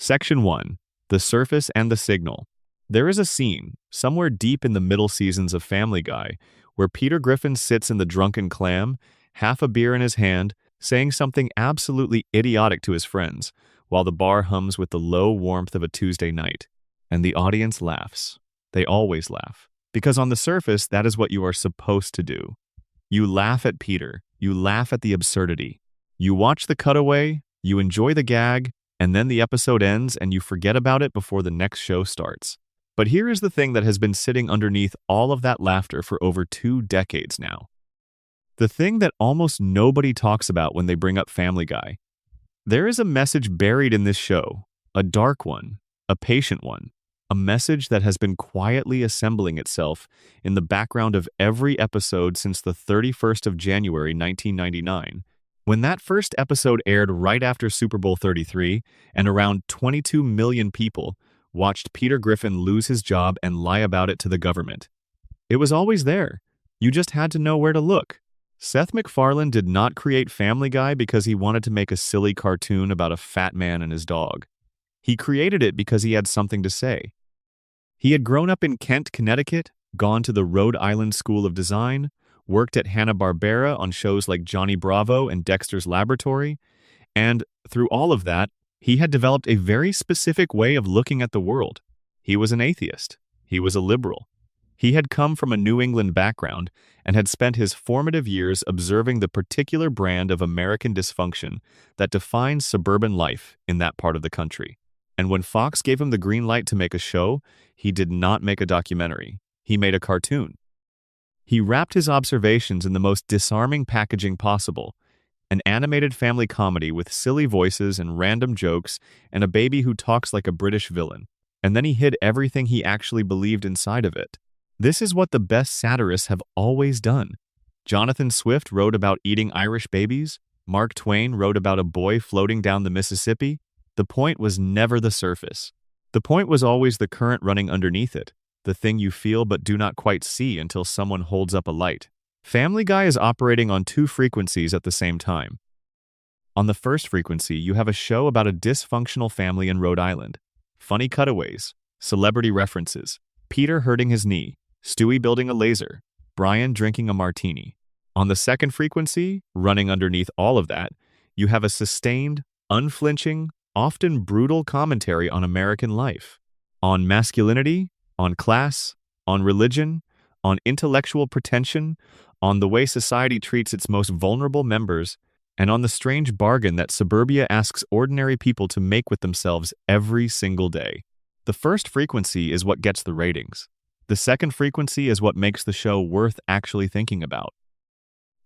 Section 1. The Surface and the Signal. There is a scene, somewhere deep in the middle seasons of Family Guy, where Peter Griffin sits in the Drunken Clam, half a beer in his hand, saying something absolutely idiotic to his friends, while the bar hums with the low warmth of a Tuesday night. And the audience laughs. They always laugh. Because on the surface, that is what you are supposed to do. You laugh at Peter. You laugh at the absurdity. You watch the cutaway, you enjoy the gag, and then the episode ends and you forget about it before the next show starts. But here is the thing that has been sitting underneath all of that laughter for over 2 decades now. The thing that almost nobody talks about when they bring up Family Guy. There is a message buried in this show, a dark one, a patient one, a message that has been quietly assembling itself in the background of every episode since the 31st of January 1999. When that first episode aired right after Super Bowl 33, and around 22 million people watched Peter Griffin lose his job and lie about it to the government. It was always there. You just had to know where to look. Seth MacFarlane did not create Family Guy because he wanted to make a silly cartoon about a fat man and his dog. He created it because he had something to say. He had grown up in Kent, Connecticut, gone to the Rhode Island School of Design, worked at Hanna-Barbera on shows like Johnny Bravo and Dexter's Laboratory, and through all of that, he had developed a very specific way of looking at the world. He was an atheist. He was a liberal. He had come from a New England background and had spent his formative years observing the particular brand of American dysfunction that defines suburban life in that part of the country. And when Fox gave him the green light to make a show, he did not make a documentary. He made a cartoon. He wrapped his observations in the most disarming packaging possible, an animated family comedy with silly voices and random jokes and a baby who talks like a British villain. And then he hid everything he actually believed inside of it. This is what the best satirists have always done. Jonathan Swift wrote about eating Irish babies. Mark Twain wrote about a boy floating down the Mississippi. The point was never the surface. The point was always the current running underneath it, the thing you feel but do not quite see until someone holds up a light. Family Guy is operating on 2 frequencies at the same time. On the first frequency, you have a show about a dysfunctional family in Rhode Island. Funny cutaways, celebrity references, Peter hurting his knee, Stewie building a laser, Brian drinking a martini. On the second frequency, running underneath all of that, you have a sustained, unflinching, often brutal commentary on American life, on masculinity, on class, on religion, on intellectual pretension, on the way society treats its most vulnerable members, and on the strange bargain that suburbia asks ordinary people to make with themselves every single day. The first frequency is what gets the ratings. The second frequency is what makes the show worth actually thinking about.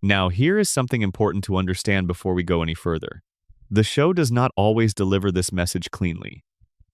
Now, here is something important to understand before we go any further. The show does not always deliver this message cleanly.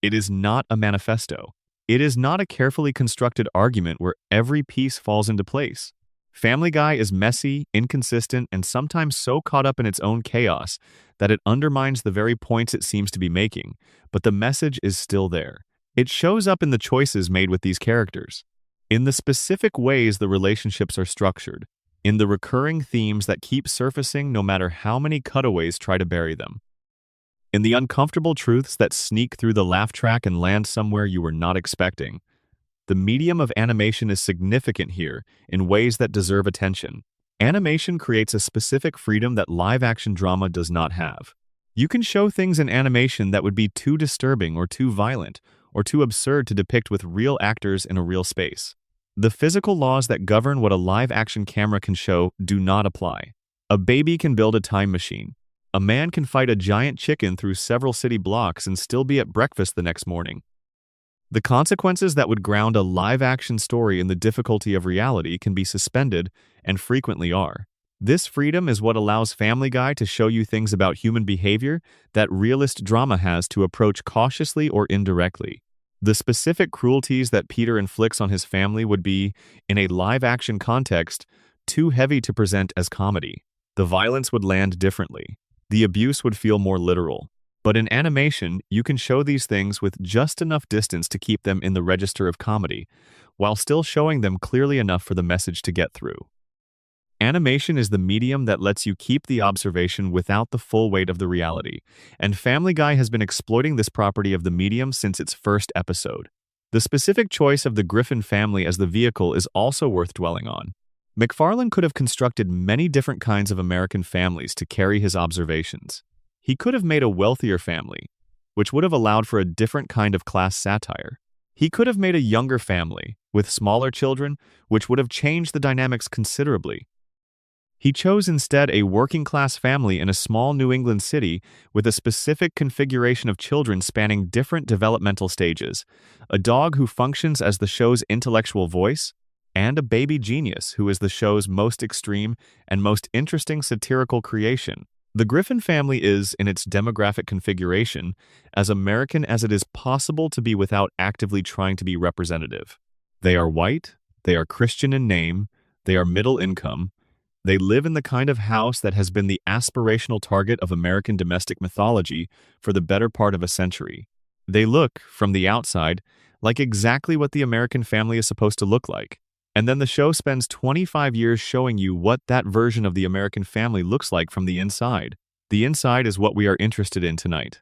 It is not a manifesto. It is not a carefully constructed argument where every piece falls into place. Family Guy is messy, inconsistent, and sometimes so caught up in its own chaos that it undermines the very points it seems to be making, but the message is still there. It shows up in the choices made with these characters, in the specific ways the relationships are structured, in the recurring themes that keep surfacing no matter how many cutaways try to bury them, in the uncomfortable truths that sneak through the laugh track and land somewhere you were not expecting. The medium of animation is significant here in ways that deserve attention. Animation creates a specific freedom that live-action drama does not have. You can show things in animation that would be too disturbing or too violent or too absurd to depict with real actors in a real space. The physical laws that govern what a live-action camera can show do not apply. A baby can build a time machine. A man can fight a giant chicken through several city blocks and still be at breakfast the next morning. The consequences that would ground a live-action story in the difficulty of reality can be suspended, and frequently are. This freedom is what allows Family Guy to show you things about human behavior that realist drama has to approach cautiously or indirectly. The specific cruelties that Peter inflicts on his family would be, in a live-action context, too heavy to present as comedy. The violence would land differently. The abuse would feel more literal. But in animation, you can show these things with just enough distance to keep them in the register of comedy, while still showing them clearly enough for the message to get through. Animation is the medium that lets you keep the observation without the full weight of the reality, and Family Guy has been exploiting this property of the medium since its first episode. The specific choice of the Griffin family as the vehicle is also worth dwelling on. MacFarlane could have constructed many different kinds of American families to carry his observations. He could have made a wealthier family, which would have allowed for a different kind of class satire. He could have made a younger family, with smaller children, which would have changed the dynamics considerably. He chose instead a working-class family in a small New England city with a specific configuration of children spanning different developmental stages, a dog who functions as the show's intellectual voice, and a baby genius who is the show's most extreme and most interesting satirical creation. The Griffin family is, in its demographic configuration, as American as it is possible to be without actively trying to be representative. They are white, they are Christian in name, they are middle income, they live in the kind of house that has been the aspirational target of American domestic mythology for the better part of a century. They look, from the outside, like exactly what the American family is supposed to look like. And then the show spends 25 years showing you what that version of the American family looks like from the inside. The inside is what we are interested in tonight.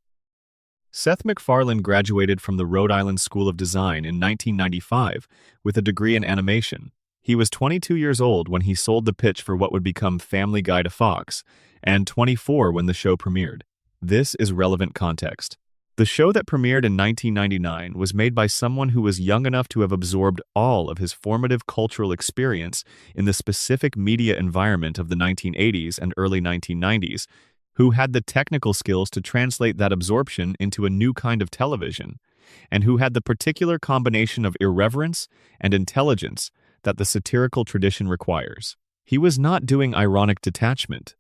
Seth MacFarlane graduated from the Rhode Island School of Design in 1995 with a degree in animation. He was 22 years old when he sold the pitch for what would become Family Guy to Fox, and 24 when the show premiered. This is relevant context. The show that premiered in 1999 was made by someone who was young enough to have absorbed all of his formative cultural experience in the specific media environment of the 1980s and early 1990s, who had the technical skills to translate that absorption into a new kind of television, and who had the particular combination of irreverence and intelligence that the satirical tradition requires. He was not doing ironic detachment.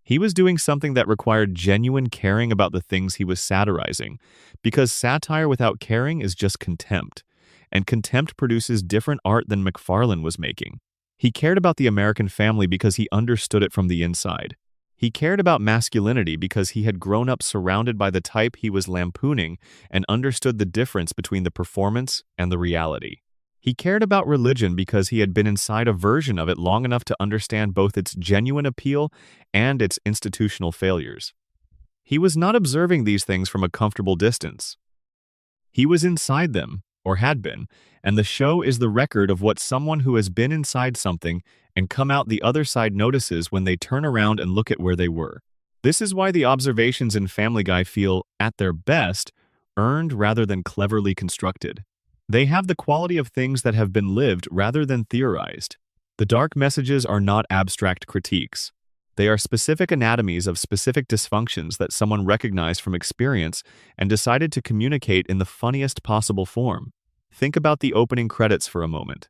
He was doing something that required genuine caring about the things he was satirizing, because satire without caring is just contempt, and contempt produces different art than MacFarlane was making. He cared about the American family because he understood it from the inside. He cared about masculinity because he had grown up surrounded by the type he was lampooning and understood the difference between the performance and the reality. He cared about religion because he had been inside a version of it long enough to understand both its genuine appeal and its institutional failures. He was not observing these things from a comfortable distance. He was inside them, or had been, and the show is the record of what someone who has been inside something and come out the other side notices when they turn around and look at where they were. This is why the observations in Family Guy feel, at their best, earned rather than cleverly constructed. They have the quality of things that have been lived rather than theorized. The dark messages are not abstract critiques. They are specific anatomies of specific dysfunctions that someone recognized from experience and decided to communicate in the funniest possible form. Think about the opening credits for a moment.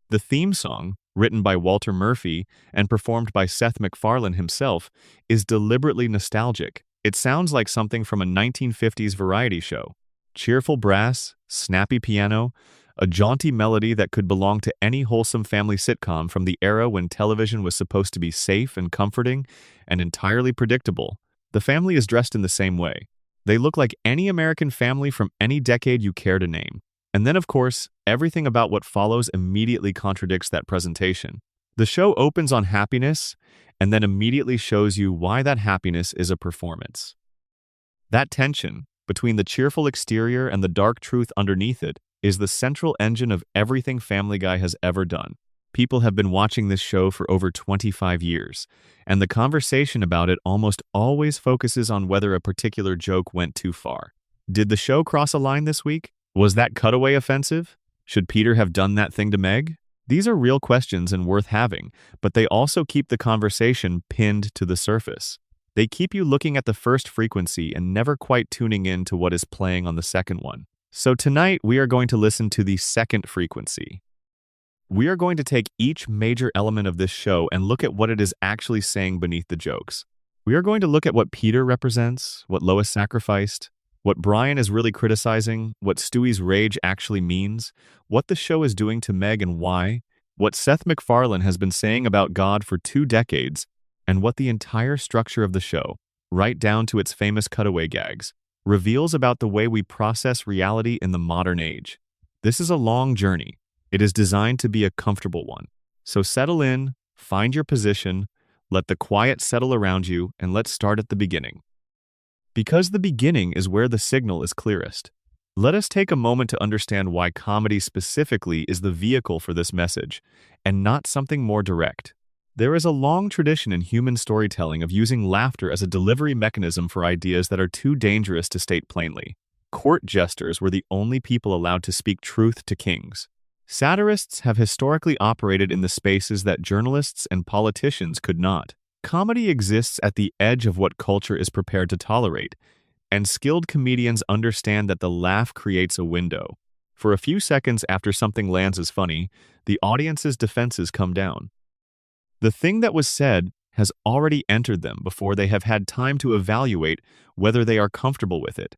The theme song, written by Walter Murphy and performed by Seth MacFarlane himself, is deliberately nostalgic. It sounds like something from a 1950s variety show. Cheerful brass, snappy piano, a jaunty melody that could belong to any wholesome family sitcom from the era when television was supposed to be safe and comforting and entirely predictable. The family is dressed in the same way. They look like any American family from any decade you care to name. And then, of course, everything about what follows immediately contradicts that presentation. The show opens on happiness and then immediately shows you why that happiness is a performance. That tension between the cheerful exterior and the dark truth underneath it is the central engine of everything Family Guy has ever done. People have been watching this show for over 25 years, and the conversation about it almost always focuses on whether a particular joke went too far. Did the show cross a line this week? Was that cutaway offensive? Should Peter have done that thing to Meg? These are real questions and worth having, but they also keep the conversation pinned to the surface. They keep you looking at the first frequency and never quite tuning in to what is playing on the second one. So tonight, we are going to listen to the second frequency. We are going to take each major element of this show and look at what it is actually saying beneath the jokes. We are going to look at what Peter represents, what Lois sacrificed, what Brian is really criticizing, what Stewie's rage actually means, what the show is doing to Meg and why, what Seth MacFarlane has been saying about God for 2 decades, and what the entire structure of the show, right down to its famous cutaway gags, reveals about the way we process reality in the modern age. This is a long journey. It is designed to be a comfortable one. So settle in, Find your position, let the quiet settle around you, and let's start at the beginning. Because the beginning is where the signal is clearest. Let us take a moment to understand why comedy specifically is the vehicle for this message, and not something more direct. There is a long tradition in human storytelling of using laughter as a delivery mechanism for ideas that are too dangerous to state plainly. Court jesters were the only people allowed to speak truth to kings. Satirists have historically operated in the spaces that journalists and politicians could not. Comedy exists at the edge of what culture is prepared to tolerate, and skilled comedians understand that the laugh creates a window. For a few seconds after something lands as funny, the audience's defenses come down. The thing that was said has already entered them before they have had time to evaluate whether they are comfortable with it.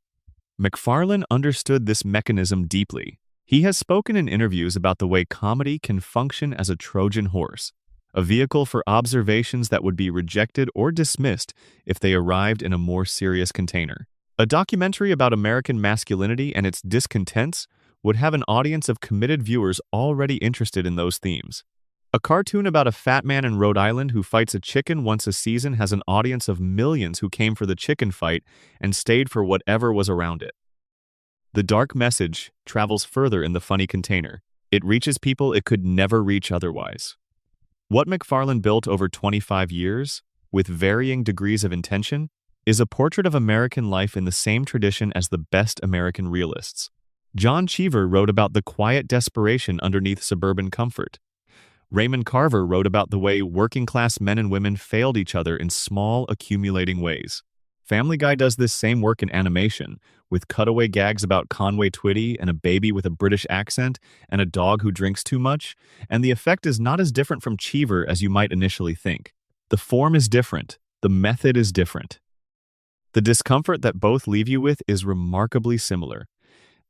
MacFarlane understood this mechanism deeply. He has spoken in interviews about the way comedy can function as a Trojan horse, a vehicle for observations that would be rejected or dismissed if they arrived in a more serious container. A documentary about American masculinity and its discontents would have an audience of committed viewers already interested in those themes. A cartoon about a fat man in Rhode Island who fights a chicken once a season has an audience of millions who came for the chicken fight and stayed for whatever was around it. The dark message travels further in the funny container. It reaches people it could never reach otherwise. What MacFarlane built over 25 years, with varying degrees of intention, is a portrait of American life in the same tradition as the best American realists. John Cheever wrote about the quiet desperation underneath suburban comfort. Raymond Carver wrote about the way working-class men and women failed each other in small, accumulating ways. Family Guy does this same work in animation, with cutaway gags about Conway Twitty and a baby with a British accent and a dog who drinks too much, and the effect is not as different from Cheever as you might initially think. The form is different, the method is different. The discomfort that both leave you with is remarkably similar.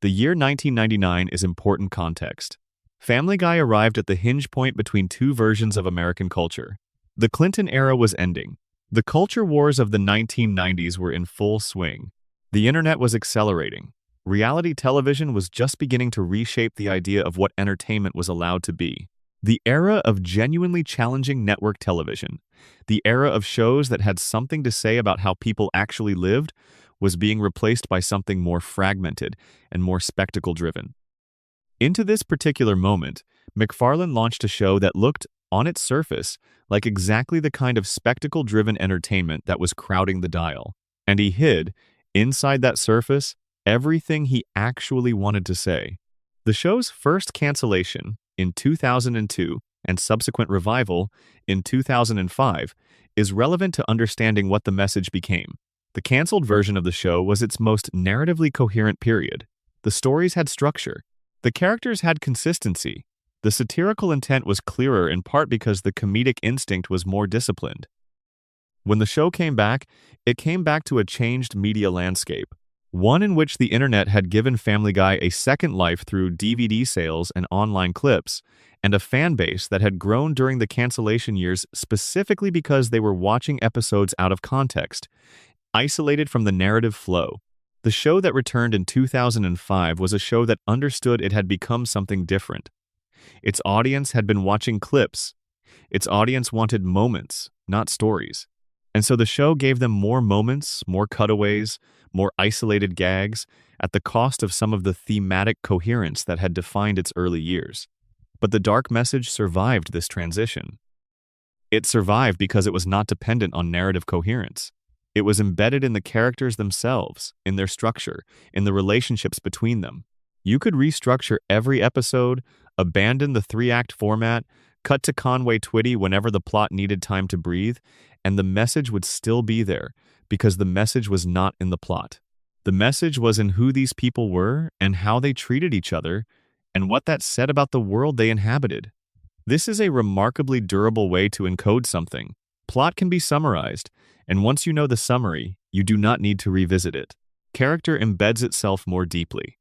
The year 1999 is important context. Family Guy arrived at the hinge point between two versions of American culture. The Clinton era was ending. The culture wars of the 1990s were in full swing. The internet was accelerating. Reality television was just beginning to reshape the idea of what entertainment was allowed to be. The era of genuinely challenging network television, the era of shows that had something to say about how people actually lived, was being replaced by something more fragmented and more spectacle-driven. Into this particular moment, MacFarlane launched a show that looked, on its surface, like exactly the kind of spectacle-driven entertainment that was crowding the dial. And he hid, inside that surface, everything he actually wanted to say. The show's first cancellation, in 2002, and subsequent revival, in 2005, is relevant to understanding what the message became. The canceled version of the show was its most narratively coherent period. The stories had structure. The characters had consistency. The satirical intent was clearer in part because the comedic instinct was more disciplined. When the show came back, it came back to a changed media landscape, one in which the internet had given Family Guy a second life through DVD sales and online clips, and a fan base that had grown during the cancellation years specifically because they were watching episodes out of context, isolated from the narrative flow. The show that returned in 2005 was a show that understood it had become something different. Its audience had been watching clips. Its audience wanted moments, not stories. And so the show gave them more moments, more cutaways, more isolated gags, at the cost of some of the thematic coherence that had defined its early years. But the dark message survived this transition. It survived because it was not dependent on narrative coherence. It was embedded in the characters themselves, in their structure, in the relationships between them. You could restructure every episode, abandon the three-act format, cut to Conway Twitty whenever the plot needed time to breathe, and the message would still be there, because the message was not in the plot. The message was in who these people were and how they treated each other, and what that said about the world they inhabited. This is a remarkably durable way to encode something. Plot can be summarized, and once you know the summary, you do not need to revisit it. Character embeds itself more deeply.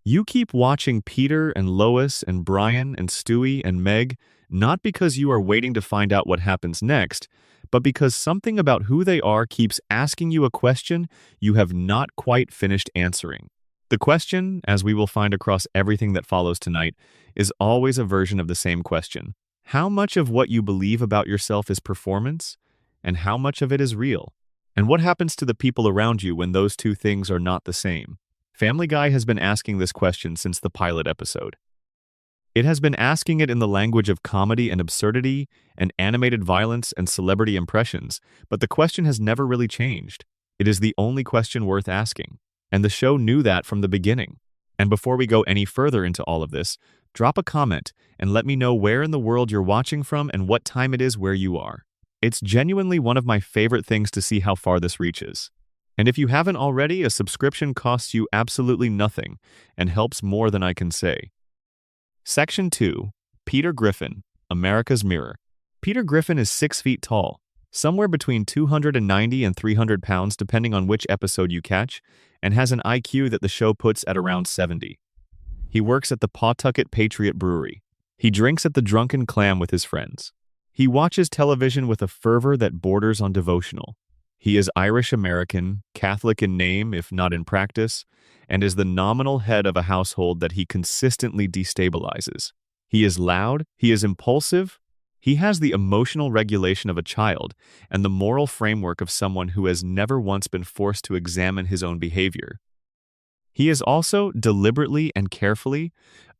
You keep watching Peter and Lois and Brian and Stewie and Meg, not because you are waiting to find out what happens next, but because something about who they are keeps asking you a question you have not quite finished answering. The question, as we will find across everything that follows tonight, is always a version of the same question. How much of what you believe about yourself is performance, and how much of it is real? And what happens to the people around you when those two things are not the same? Family Guy has been asking this question since the pilot episode. It has been asking it in the language of comedy and absurdity, and animated violence and celebrity impressions, but the question has never really changed. It is the only question worth asking, and the show knew that from the beginning. And before we go any further into all of this, drop a comment and let me know where in the world you're watching from and what time it is where you are. It's genuinely one of my favorite things to see how far this reaches. And if you haven't already, a subscription costs you absolutely nothing and helps more than I can say. Section 2. Peter Griffin, America's Mirror. Peter Griffin is 6 feet tall, somewhere between 290 and 300 pounds depending on which episode you catch, and has an IQ that the show puts at around 70. He works at the Pawtucket Patriot Brewery. He drinks at the Drunken Clam with his friends. He watches television with a fervor that borders on devotional. He is Irish-American, Catholic in name if not in practice, and is the nominal head of a household that he consistently destabilizes. He is loud, he is impulsive, he has the emotional regulation of a child and the moral framework of someone who has never once been forced to examine his own behavior. He is also, deliberately and carefully,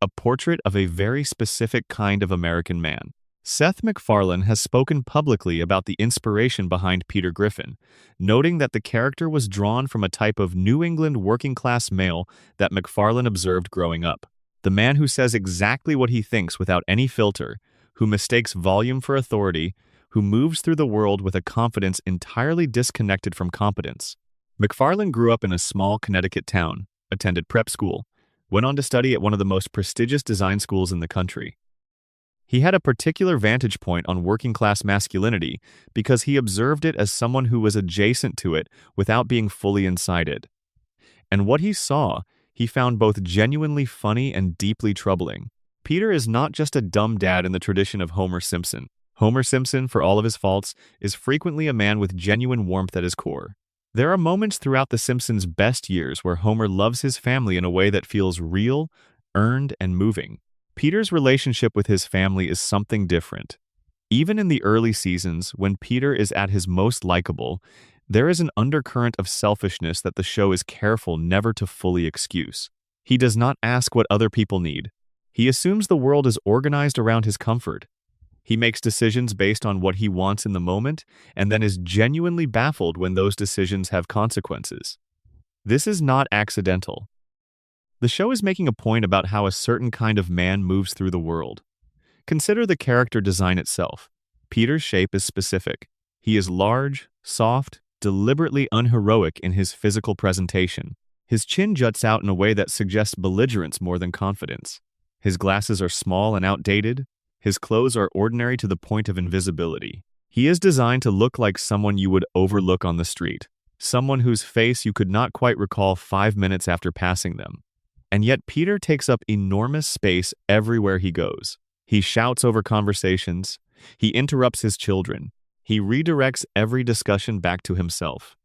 a portrait of a very specific kind of American man. Seth MacFarlane has spoken publicly about the inspiration behind Peter Griffin, noting that the character was drawn from a type of New England working-class male that MacFarlane observed growing up. The man who says exactly what he thinks without any filter, who mistakes volume for authority, who moves through the world with a confidence entirely disconnected from competence. MacFarlane grew up in a small Connecticut town, attended prep school, went on to study at one of the most prestigious design schools in the country. He had a particular vantage point on working-class masculinity because he observed it as someone who was adjacent to it without being fully inside it. And what he saw, he found both genuinely funny and deeply troubling. Peter is not just a dumb dad in the tradition of Homer Simpson. Homer Simpson, for all of his faults, is frequently a man with genuine warmth at his core. There are moments throughout The Simpsons' best years where Homer loves his family in a way that feels real, earned, and moving. Peter's relationship with his family is something different. Even in the early seasons, when Peter is at his most likable, there is an undercurrent of selfishness that the show is careful never to fully excuse. He does not ask what other people need. He assumes the world is organized around his comfort. He makes decisions based on what he wants in the moment, and then is genuinely baffled when those decisions have consequences. This is not accidental. The show is making a point about how a certain kind of man moves through the world. Consider the character design itself. Peter's shape is specific. He is large, soft, deliberately unheroic in his physical presentation. His chin juts out in a way that suggests belligerence more than confidence. His glasses are small and outdated. His clothes are ordinary to the point of invisibility. He is designed to look like someone you would overlook on the street, someone whose face you could not quite recall 5 minutes after passing them. And yet Peter takes up enormous space everywhere he goes. He shouts over conversations. He interrupts his children. He redirects every discussion back to himself.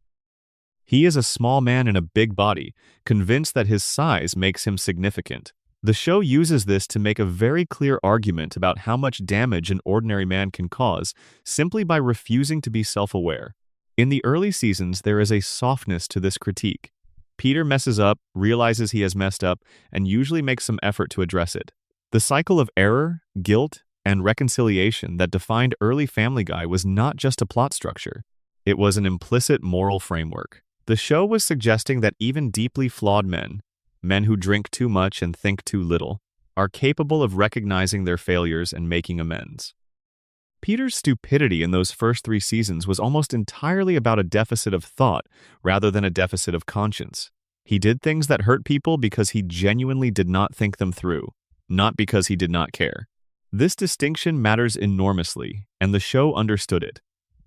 He is a small man in a big body, convinced that his size makes him significant. The show uses this to make a very clear argument about how much damage an ordinary man can cause simply by refusing to be self-aware. In the early seasons, there is a softness to this critique. Peter messes up, realizes he has messed up, and usually makes some effort to address it. The cycle of error, guilt, and reconciliation that defined early Family Guy was not just a plot structure. It was an implicit moral framework. The show was suggesting that even deeply flawed men who drink too much and think too little, are capable of recognizing their failures and making amends. Peter's stupidity in those first 3 seasons was almost entirely about a deficit of thought rather than a deficit of conscience. He did things that hurt people because he genuinely did not think them through, not because he did not care. This distinction matters enormously, and the show understood it.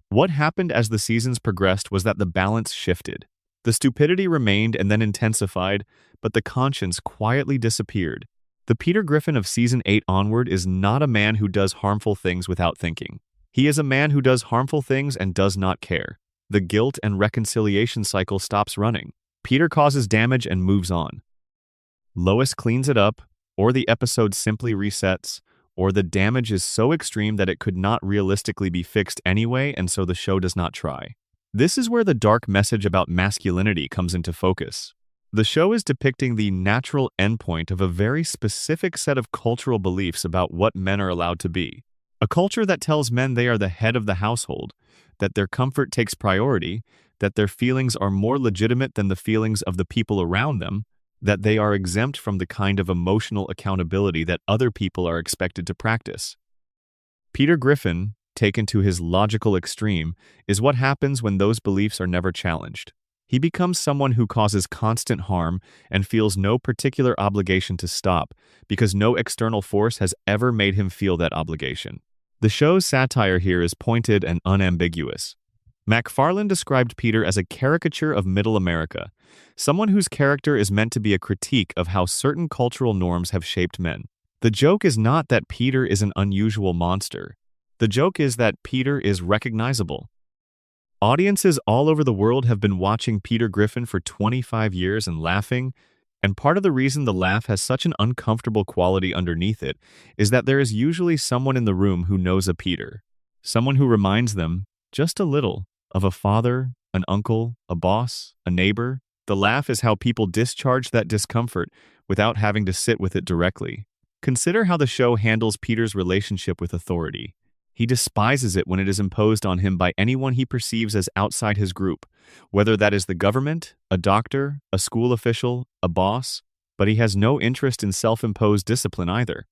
What happened as the seasons progressed was that the balance shifted. The stupidity remained and then intensified, but the conscience quietly disappeared. The Peter Griffin of Season 8 onward is not a man who does harmful things without thinking. He is a man who does harmful things and does not care. The guilt and reconciliation cycle stops running. Peter causes damage and moves on. Lois cleans it up, or the episode simply resets, or the damage is so extreme that it could not realistically be fixed anyway, and so the show does not try. This is where the dark message about masculinity comes into focus. The show is depicting the natural endpoint of a very specific set of cultural beliefs about what men are allowed to be. A culture that tells men they are the head of the household, that their comfort takes priority, that their feelings are more legitimate than the feelings of the people around them, that they are exempt from the kind of emotional accountability that other people are expected to practice. Peter Griffin, taken to his logical extreme, is what happens when those beliefs are never challenged. He becomes someone who causes constant harm and feels no particular obligation to stop, because no external force has ever made him feel that obligation. The show's satire here is pointed and unambiguous. MacFarlane described Peter as a caricature of Middle America, someone whose character is meant to be a critique of how certain cultural norms have shaped men. The joke is not that Peter is an unusual monster. The joke is that Peter is recognizable. Audiences all over the world have been watching Peter Griffin for 25 years and laughing, and part of the reason the laugh has such an uncomfortable quality underneath it is that there is usually someone in the room who knows a Peter, someone who reminds them, just a little, of a father, an uncle, a boss, a neighbor. The laugh is how people discharge that discomfort without having to sit with it directly. Consider how the show handles Peter's relationship with authority. He despises it when it is imposed on him by anyone he perceives as outside his group, whether that is the government, a doctor, a school official, a boss, but he has no interest in self-imposed discipline either.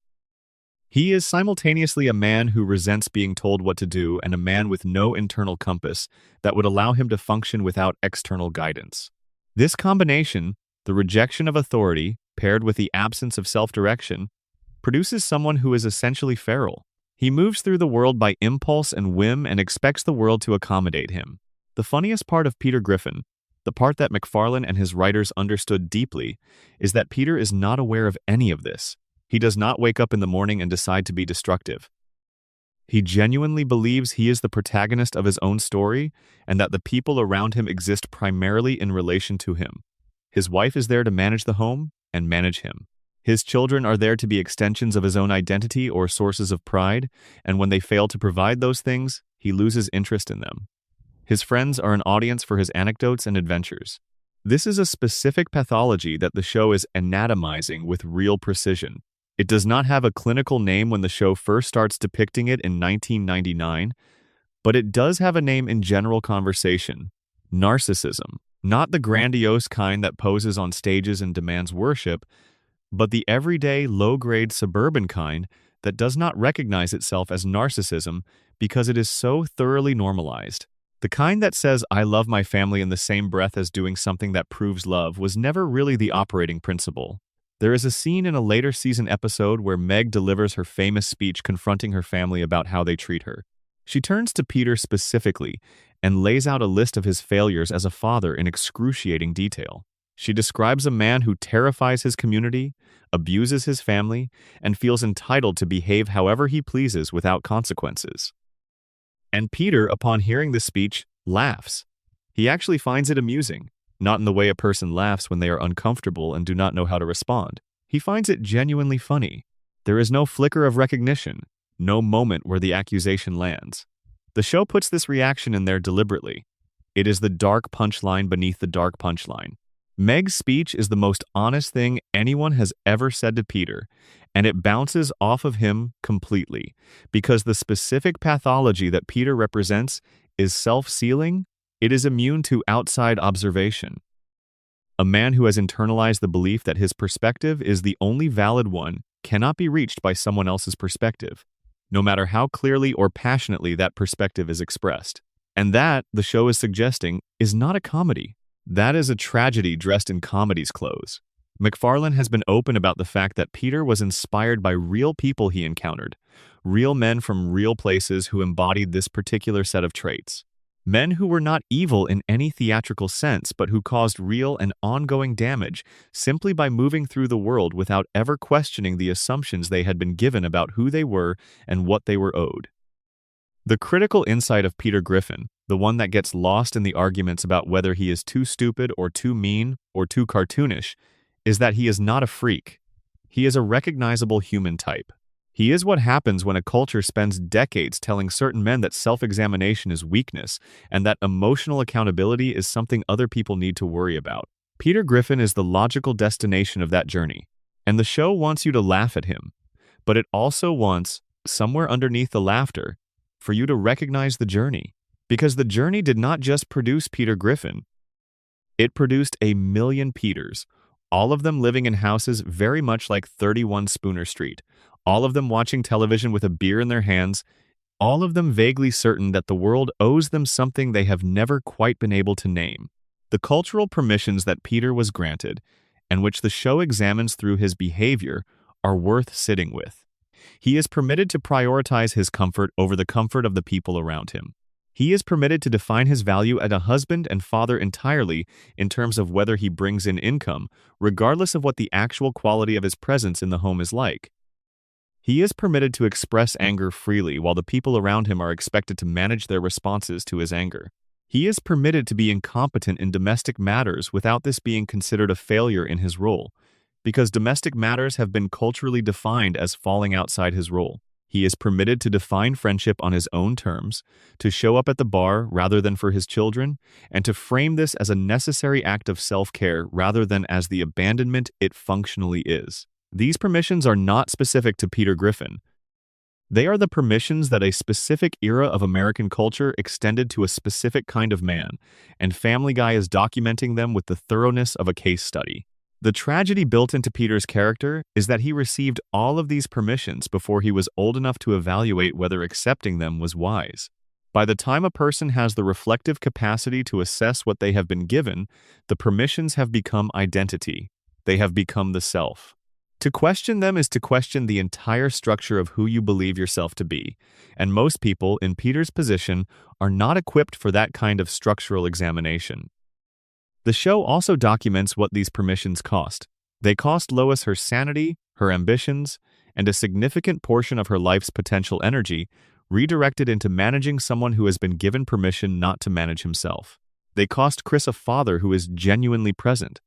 He is simultaneously a man who resents being told what to do and a man with no internal compass that would allow him to function without external guidance. This combination, the rejection of authority paired with the absence of self-direction, produces someone who is essentially feral. He moves through the world by impulse and whim and expects the world to accommodate him. The funniest part of Peter Griffin, the part that MacFarlane and his writers understood deeply, is that Peter is not aware of any of this. He does not wake up in the morning and decide to be destructive. He genuinely believes he is the protagonist of his own story and that the people around him exist primarily in relation to him. His wife is there to manage the home and manage him. His children are there to be extensions of his own identity or sources of pride, and when they fail to provide those things, he loses interest in them. His friends are an audience for his anecdotes and adventures. This is a specific pathology that the show is anatomizing with real precision. It does not have a clinical name when the show first starts depicting it in 1999, but it does have a name in general conversation: narcissism. Not the grandiose kind that poses on stages and demands worship, but the everyday, low-grade suburban kind that does not recognize itself as narcissism because it is so thoroughly normalized. The kind that says, "I love my family" in the same breath as doing something that proves love was never really the operating principle. There is a scene in a later season episode where Meg delivers her famous speech confronting her family about how they treat her. She turns to Peter specifically and lays out a list of his failures as a father in excruciating detail. She describes a man who terrifies his community, abuses his family, and feels entitled to behave however he pleases without consequences. And Peter, upon hearing this speech, laughs. He actually finds it amusing, not in the way a person laughs when they are uncomfortable and do not know how to respond. He finds it genuinely funny. There is no flicker of recognition, no moment where the accusation lands. The show puts this reaction in there deliberately. It is the dark punchline beneath the dark punchline. Meg's speech is the most honest thing anyone has ever said to Peter, and it bounces off of him completely, because the specific pathology that Peter represents is self-sealing. It is immune to outside observation. A man who has internalized the belief that his perspective is the only valid one cannot be reached by someone else's perspective, no matter how clearly or passionately that perspective is expressed. And that, the show is suggesting, is not a comedy. That is a tragedy dressed in comedy's clothes. MacFarlane has been open about the fact that Peter was inspired by real people he encountered, real men from real places who embodied this particular set of traits. Men who were not evil in any theatrical sense, but who caused real and ongoing damage simply by moving through the world without ever questioning the assumptions they had been given about who they were and what they were owed. The critical insight of Peter Griffin, the one that gets lost in the arguments about whether he is too stupid or too mean or too cartoonish, is that he is not a freak. He is a recognizable human type. He is what happens when a culture spends decades telling certain men that self-examination is weakness and that emotional accountability is something other people need to worry about. Peter Griffin is the logical destination of that journey, and the show wants you to laugh at him, but it also wants, somewhere underneath the laughter, for you to recognize the journey. Because the journey did not just produce Peter Griffin, it produced a million Peters, all of them living in houses very much like 31 Spooner Street, all of them watching television with a beer in their hands, all of them vaguely certain that the world owes them something they have never quite been able to name. The cultural permissions that Peter was granted, and which the show examines through his behavior, are worth sitting with. He is permitted to prioritize his comfort over the comfort of the people around him. He is permitted to define his value as a husband and father entirely in terms of whether he brings in income, regardless of what the actual quality of his presence in the home is like. He is permitted to express anger freely while the people around him are expected to manage their responses to his anger. He is permitted to be incompetent in domestic matters without this being considered a failure in his role, because domestic matters have been culturally defined as falling outside his role. He is permitted to define friendship on his own terms, to show up at the bar rather than for his children, and to frame this as a necessary act of self-care rather than as the abandonment it functionally is. These permissions are not specific to Peter Griffin. They are the permissions that a specific era of American culture extended to a specific kind of man, and Family Guy is documenting them with the thoroughness of a case study. The tragedy built into Peter's character is that he received all of these permissions before he was old enough to evaluate whether accepting them was wise. By the time a person has the reflective capacity to assess what they have been given, the permissions have become identity. They have become the self. To question them is to question the entire structure of who you believe yourself to be, and most people in Peter's position are not equipped for that kind of structural examination. The show also documents what these permissions cost. They cost Lois her sanity, her ambitions, and a significant portion of her life's potential energy, redirected into managing someone who has been given permission not to manage himself. They cost Chris a father who is genuinely present.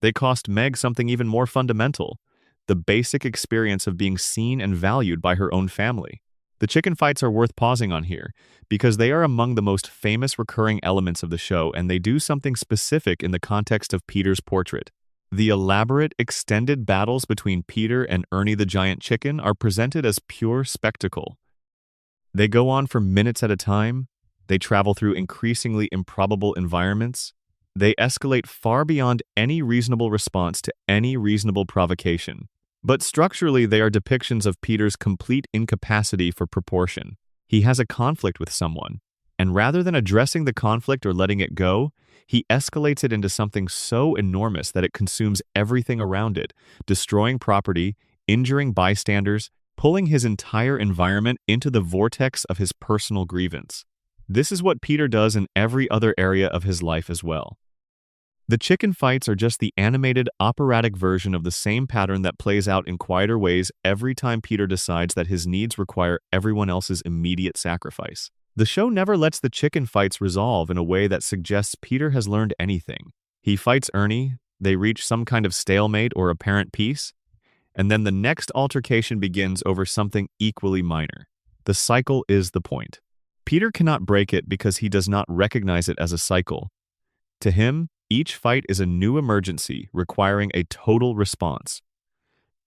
They cost Meg something even more fundamental: the basic experience of being seen and valued by her own family. The chicken fights are worth pausing on here, because they are among the most famous recurring elements of the show, and they do something specific in the context of Peter's portrait. The elaborate, extended battles between Peter and Ernie the giant chicken are presented as pure spectacle. They go on for minutes at a time, they travel through increasingly improbable environments, they escalate far beyond any reasonable response to any reasonable provocation. But structurally, they are depictions of Peter's complete incapacity for proportion. He has a conflict with someone, and rather than addressing the conflict or letting it go, he escalates it into something so enormous that it consumes everything around it, destroying property, injuring bystanders, pulling his entire environment into the vortex of his personal grievance. This is what Peter does in every other area of his life as well. The chicken fights are just the animated, operatic version of the same pattern that plays out in quieter ways every time Peter decides that his needs require everyone else's immediate sacrifice. The show never lets the chicken fights resolve in a way that suggests Peter has learned anything. He fights Ernie, they reach some kind of stalemate or apparent peace, and then the next altercation begins over something equally minor. The cycle is the point. Peter cannot break it because he does not recognize it as a cycle. To him, each fight is a new emergency requiring a total response.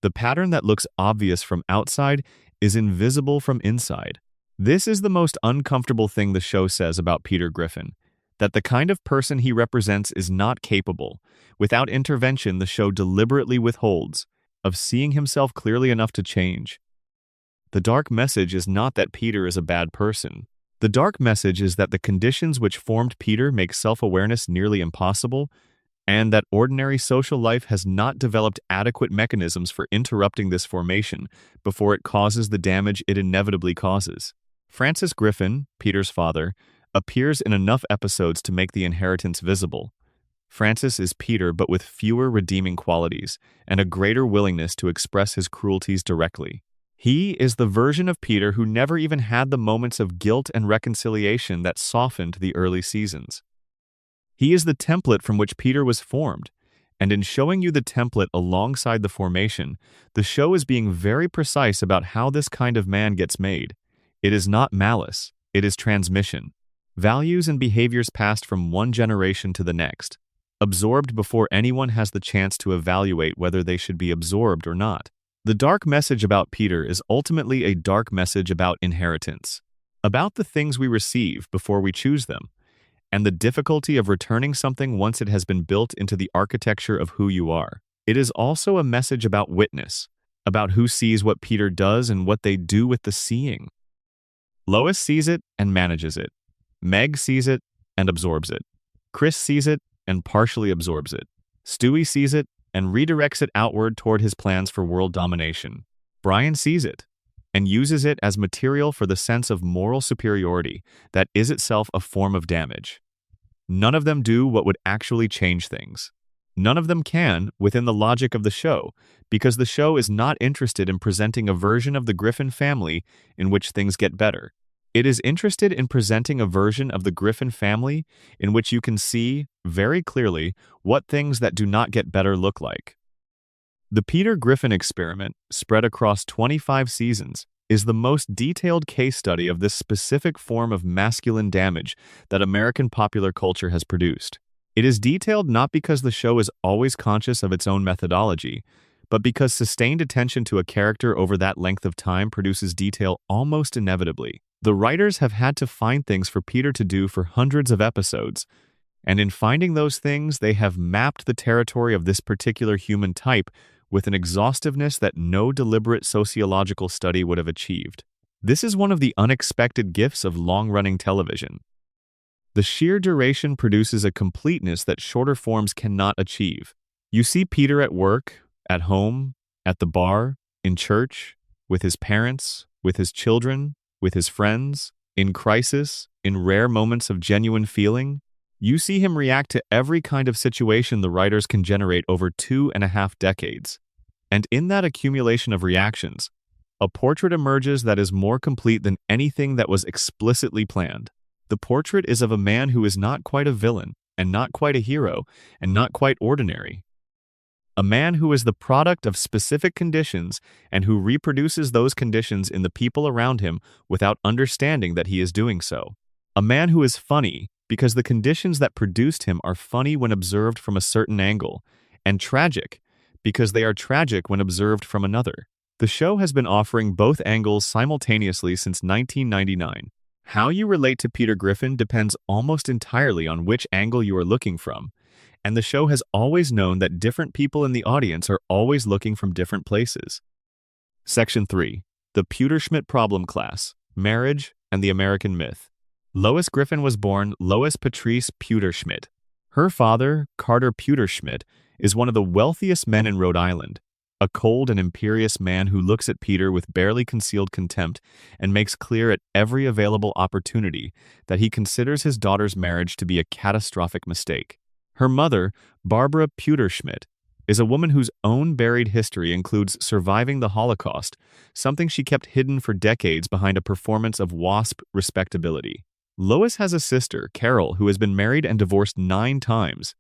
The pattern that looks obvious from outside is invisible from inside. This is the most uncomfortable thing the show says about Peter Griffin, that the kind of person he represents is not capable, without intervention the show deliberately withholds, of seeing himself clearly enough to change. The dark message is not that Peter is a bad person. The dark message is that the conditions which formed Peter make self-awareness nearly impossible, and that ordinary social life has not developed adequate mechanisms for interrupting this formation before it causes the damage it inevitably causes. Francis Griffin, Peter's father, appears in enough episodes to make the inheritance visible. Francis is Peter but with fewer redeeming qualities, and a greater willingness to express his cruelties directly. He is the version of Peter who never even had the moments of guilt and reconciliation that softened the early seasons. He is the template from which Peter was formed, And in showing you the template alongside the formation, the show is being very precise about how this kind of man gets made. It is not malice, it is transmission. Values and behaviors passed from one generation to the next, absorbed before anyone has the chance to evaluate whether they should be absorbed or not. The dark message about Peter is ultimately a dark message about inheritance, about the things we receive before we choose them, and the difficulty of returning something once it has been built into the architecture of who you are. It is also a message about witness, about who sees what Peter does and what they do with the seeing. Lois sees it and manages it. Meg sees it and absorbs it. Chris sees it and partially absorbs it. Stewie sees it and redirects it outward toward his plans for world domination. Brian sees it and uses it as material for the sense of moral superiority that is itself a form of damage. None of them do what would actually change things. None of them can, within the logic of the show, because the show is not interested in presenting a version of the Griffin family in which things get better. It is interested in presenting a version of the Griffin family in which you can see, very clearly, what things that do not get better look like. The Peter Griffin experiment, spread across 25 seasons, is the most detailed case study of this specific form of masculine damage that American popular culture has produced. It is detailed not because the show is always conscious of its own methodology, but because sustained attention to a character over that length of time produces detail almost inevitably. The writers have had to find things for Peter to do for hundreds of episodes, and in finding those things, they have mapped the territory of this particular human type with an exhaustiveness that no deliberate sociological study would have achieved. This is one of the unexpected gifts of long-running television. The sheer duration produces a completeness that shorter forms cannot achieve. You see Peter at work, at home, at the bar, in church, with his parents, with his children, with his friends, in crisis, in rare moments of genuine feeling. You see him react to every kind of situation the writers can generate over 2.5 decades. And in that accumulation of reactions, a portrait emerges that is more complete than anything that was explicitly planned. The portrait is of a man who is not quite a villain, and not quite a hero, and not quite ordinary. A man who is the product of specific conditions and who reproduces those conditions in the people around him without understanding that he is doing so. A man who is funny because the conditions that produced him are funny when observed from a certain angle, and tragic because they are tragic when observed from another. The show has been offering both angles simultaneously since 1999. How you relate to Peter Griffin depends almost entirely on which angle you are looking from, and the show has always known that different people in the audience are always looking from different places. Section 3. The Pewterschmidt Problem Class, Marriage and the American Myth. Lois Griffin was born Lois Patrice Pewterschmidt. Her father, Carter Pewterschmidt, is one of the wealthiest men in Rhode Island, a cold and imperious man who looks at Peter with barely concealed contempt and makes clear at every available opportunity that he considers his daughter's marriage to be a catastrophic mistake. Her mother, Barbara Pewterschmidt, is a woman whose own buried history includes surviving the Holocaust, something she kept hidden for decades behind a performance of WASP respectability. Lois has a sister, Carol, who has been married and divorced 9 times.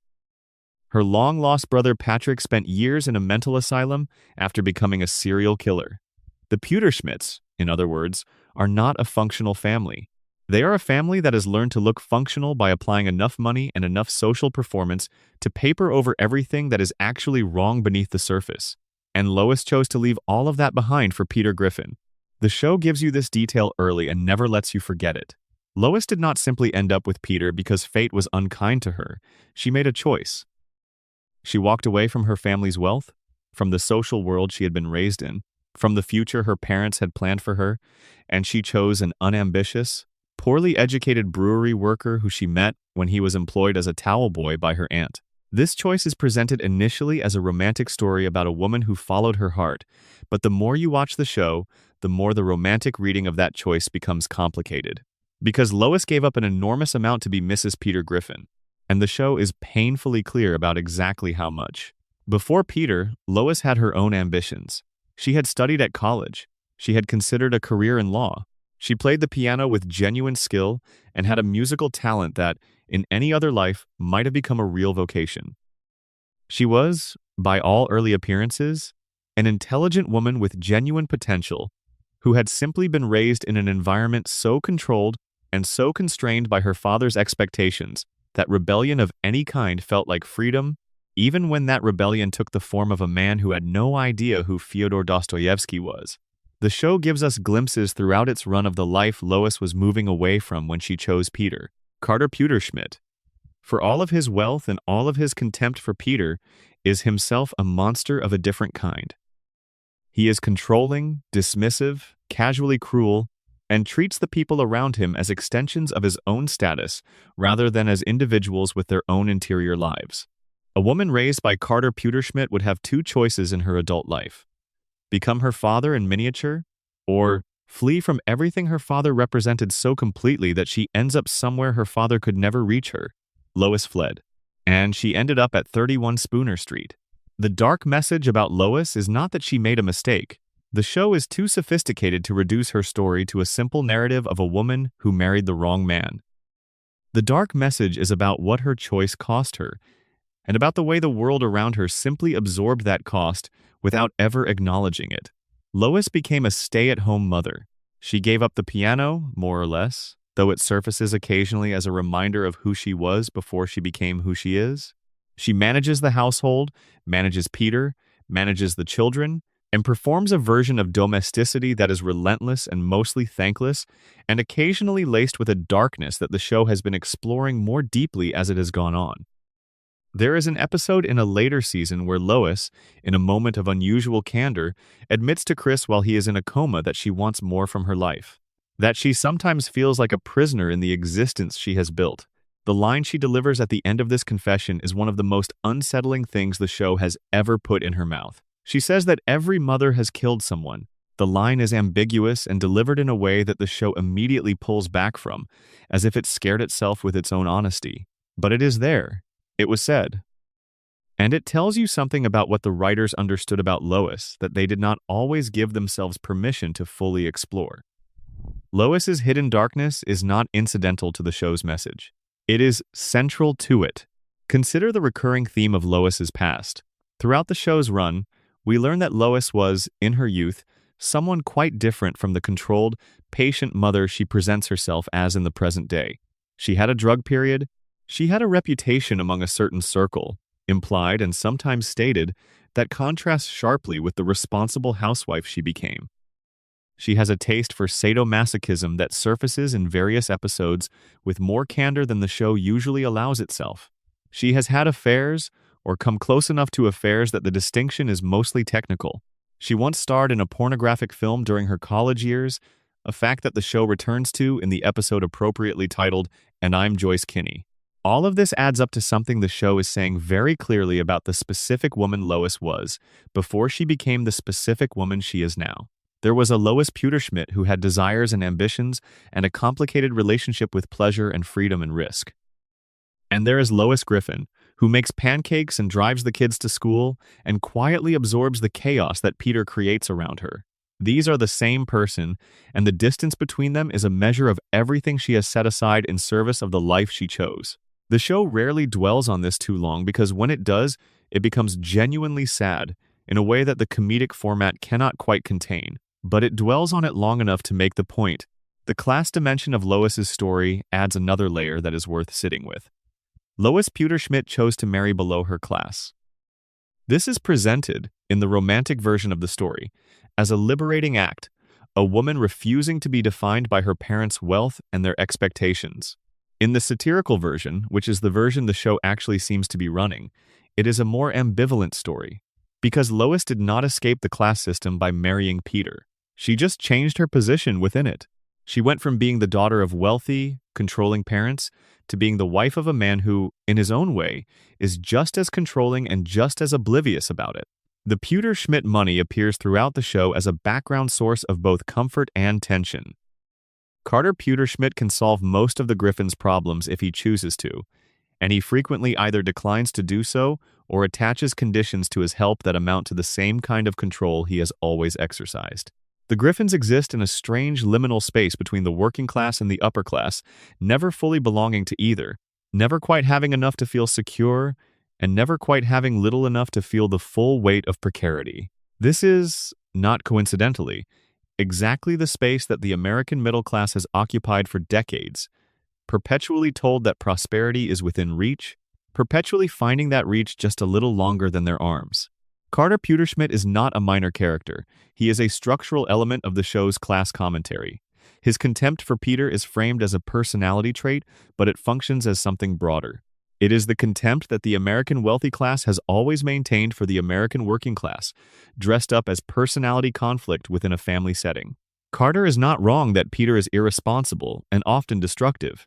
Her long-lost brother Patrick spent years in a mental asylum after becoming a serial killer. The Pewterschmidts, in other words, are not a functional family. They are a family that has learned to look functional by applying enough money and enough social performance to paper over everything that is actually wrong beneath the surface. And Lois chose to leave all of that behind for Peter Griffin. The show gives you this detail early and never lets you forget it. Lois did not simply end up with Peter because fate was unkind to her. She made a choice. She walked away from her family's wealth, from the social world she had been raised in, from the future her parents had planned for her, and she chose an unambitious, poorly educated brewery worker who she met when he was employed as a towel boy by her aunt. This choice is presented initially as a romantic story about a woman who followed her heart, but the more you watch the show, the more the romantic reading of that choice becomes complicated. Because Lois gave up an enormous amount to be Mrs. Peter Griffin, and the show is painfully clear about exactly how much. Before Peter, Lois had her own ambitions. She had studied at college. She had considered a career in law. She played the piano with genuine skill and had a musical talent that, in any other life, might have become a real vocation. She was, by all early appearances, an intelligent woman with genuine potential who had simply been raised in an environment so controlled and so constrained by her father's expectations that rebellion of any kind felt like freedom, even when that rebellion took the form of a man who had no idea who Fyodor Dostoevsky was. The show gives us glimpses throughout its run of the life Lois was moving away from when she chose Peter, Carter Pewterschmidt. For all of his wealth and all of his contempt for Peter, is himself a monster of a different kind. He is controlling, dismissive, casually cruel, and treats the people around him as extensions of his own status rather than as individuals with their own interior lives. A woman raised by Carter Pewterschmidt would have two choices in her adult life: become her father in miniature, or flee from everything her father represented so completely that she ends up somewhere her father could never reach her. Lois fled, and she ended up at 31 Spooner Street. The dark message about Lois is not that she made a mistake. The show is too sophisticated to reduce her story to a simple narrative of a woman who married the wrong man. The dark message is about what her choice cost her, and about the way the world around her simply absorbed that cost without ever acknowledging it. Lois became a stay-at-home mother. She gave up the piano, more or less, though it surfaces occasionally as a reminder of who she was before she became who she is. She manages the household, manages Peter, manages the children, and performs a version of domesticity that is relentless and mostly thankless, and occasionally laced with a darkness that the show has been exploring more deeply as it has gone on. There is an episode in a later season where Lois, in a moment of unusual candor, admits to Chris while he is in a coma that she wants more from her life, that she sometimes feels like a prisoner in the existence she has built. The line she delivers at the end of this confession is one of the most unsettling things the show has ever put in her mouth. She says that every mother has killed someone. The line is ambiguous and delivered in a way that the show immediately pulls back from, as if it scared itself with its own honesty. But it is there. It was said. And it tells you something about what the writers understood about Lois that they did not always give themselves permission to fully explore. Lois's hidden darkness is not incidental to the show's message. It is central to it. Consider the recurring theme of Lois's past. Throughout the show's run, we learn that Lois was, in her youth, someone quite different from the controlled, patient mother she presents herself as in the present day. She had a drug period. She had a reputation among a certain circle, implied and sometimes stated, that contrasts sharply with the responsible housewife she became. She has a taste for sadomasochism that surfaces in various episodes with more candor than the show usually allows itself. She has had affairs, or come close enough to affairs that the distinction is mostly technical. She once starred in a pornographic film during her college years, a fact that the show returns to in the episode appropriately titled, "And I'm Joyce Kinney." All of this adds up to something the show is saying very clearly about the specific woman Lois was before she became the specific woman she is now. There was a Lois Pewterschmidt who had desires and ambitions and a complicated relationship with pleasure and freedom and risk. And there is Lois Griffin, who makes pancakes and drives the kids to school and quietly absorbs the chaos that Peter creates around her. These are the same person, and the distance between them is a measure of everything she has set aside in service of the life she chose. The show rarely dwells on this too long because when it does, it becomes genuinely sad in a way that the comedic format cannot quite contain. But it dwells on it long enough to make the point. The class dimension of Lois's story adds another layer that is worth sitting with. Lois Pewterschmidt chose to marry below her class. This is presented, in the romantic version of the story, as a liberating act, a woman refusing to be defined by her parents' wealth and their expectations. In the satirical version, which is the version the show actually seems to be running, it is a more ambivalent story. Because Lois did not escape the class system by marrying Peter. She just changed her position within it. She went from being the daughter of wealthy, controlling parents to being the wife of a man who, in his own way, is just as controlling and just as oblivious about it. The Pewterschmidt money appears throughout the show as a background source of both comfort and tension. Carter Pewterschmidt can solve most of the Griffin's problems if he chooses to, and he frequently either declines to do so or attaches conditions to his help that amount to the same kind of control he has always exercised. The Griffins exist in a strange liminal space between the working class and the upper class, never fully belonging to either, never quite having enough to feel secure, and never quite having little enough to feel the full weight of precarity. This is, not coincidentally, exactly the space that the American middle class has occupied for decades, perpetually told that prosperity is within reach, perpetually finding that reach just a little longer than their arms. Carter Pewterschmidt is not a minor character. He is a structural element of the show's class commentary. His contempt for Peter is framed as a personality trait, but it functions as something broader. It is the contempt that the American wealthy class has always maintained for the American working class, dressed up as personality conflict within a family setting. Carter is not wrong that Peter is irresponsible and often destructive.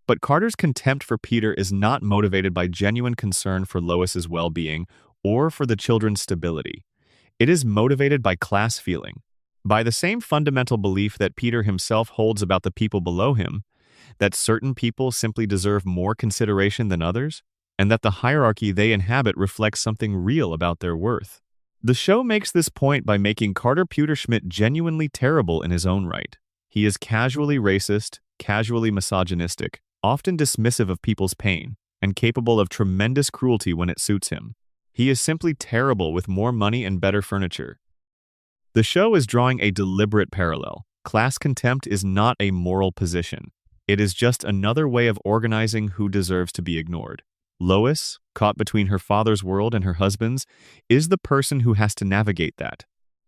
But Carter's contempt for Peter is not motivated by genuine concern for Lois's well-being or for the children's stability. It is motivated by class feeling, by the same fundamental belief that Peter himself holds about the people below him, that certain people simply deserve more consideration than others, and that the hierarchy they inhabit reflects something real about their worth. The show makes this point by making Carter Pewterschmidt genuinely terrible in his own right. He is casually racist, casually misogynistic, often dismissive of people's pain, and capable of tremendous cruelty when it suits him. He is simply terrible with more money and better furniture. The show is drawing a deliberate parallel. Class contempt is not a moral position. It is just another way of organizing who deserves to be ignored. Lois, caught between her father's world and her husband's, is the person who has to navigate that.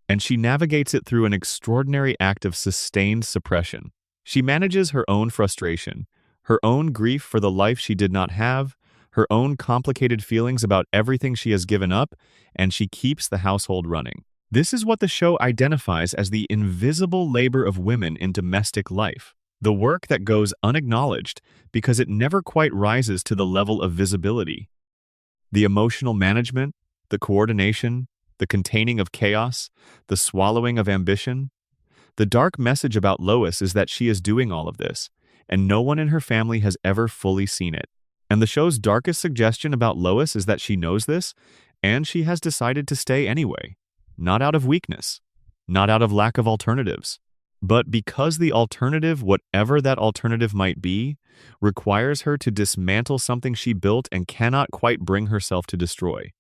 And she navigates it through an extraordinary act of sustained suppression. She manages her own frustration, her own grief for the life she did not have, her own complicated feelings about everything she has given up, and she keeps the household running. This is what the show identifies as the invisible labor of women in domestic life, the work that goes unacknowledged because it never quite rises to the level of visibility. The emotional management, the coordination, the containing of chaos, the swallowing of ambition. The dark message about Lois is that she is doing all of this, and no one in her family has ever fully seen it. And the show's darkest suggestion about Lois is that she knows this, and she has decided to stay anyway. Not out of weakness, not out of lack of alternatives, but because the alternative, whatever that alternative might be, requires her to dismantle something she built and cannot quite bring herself to destroy.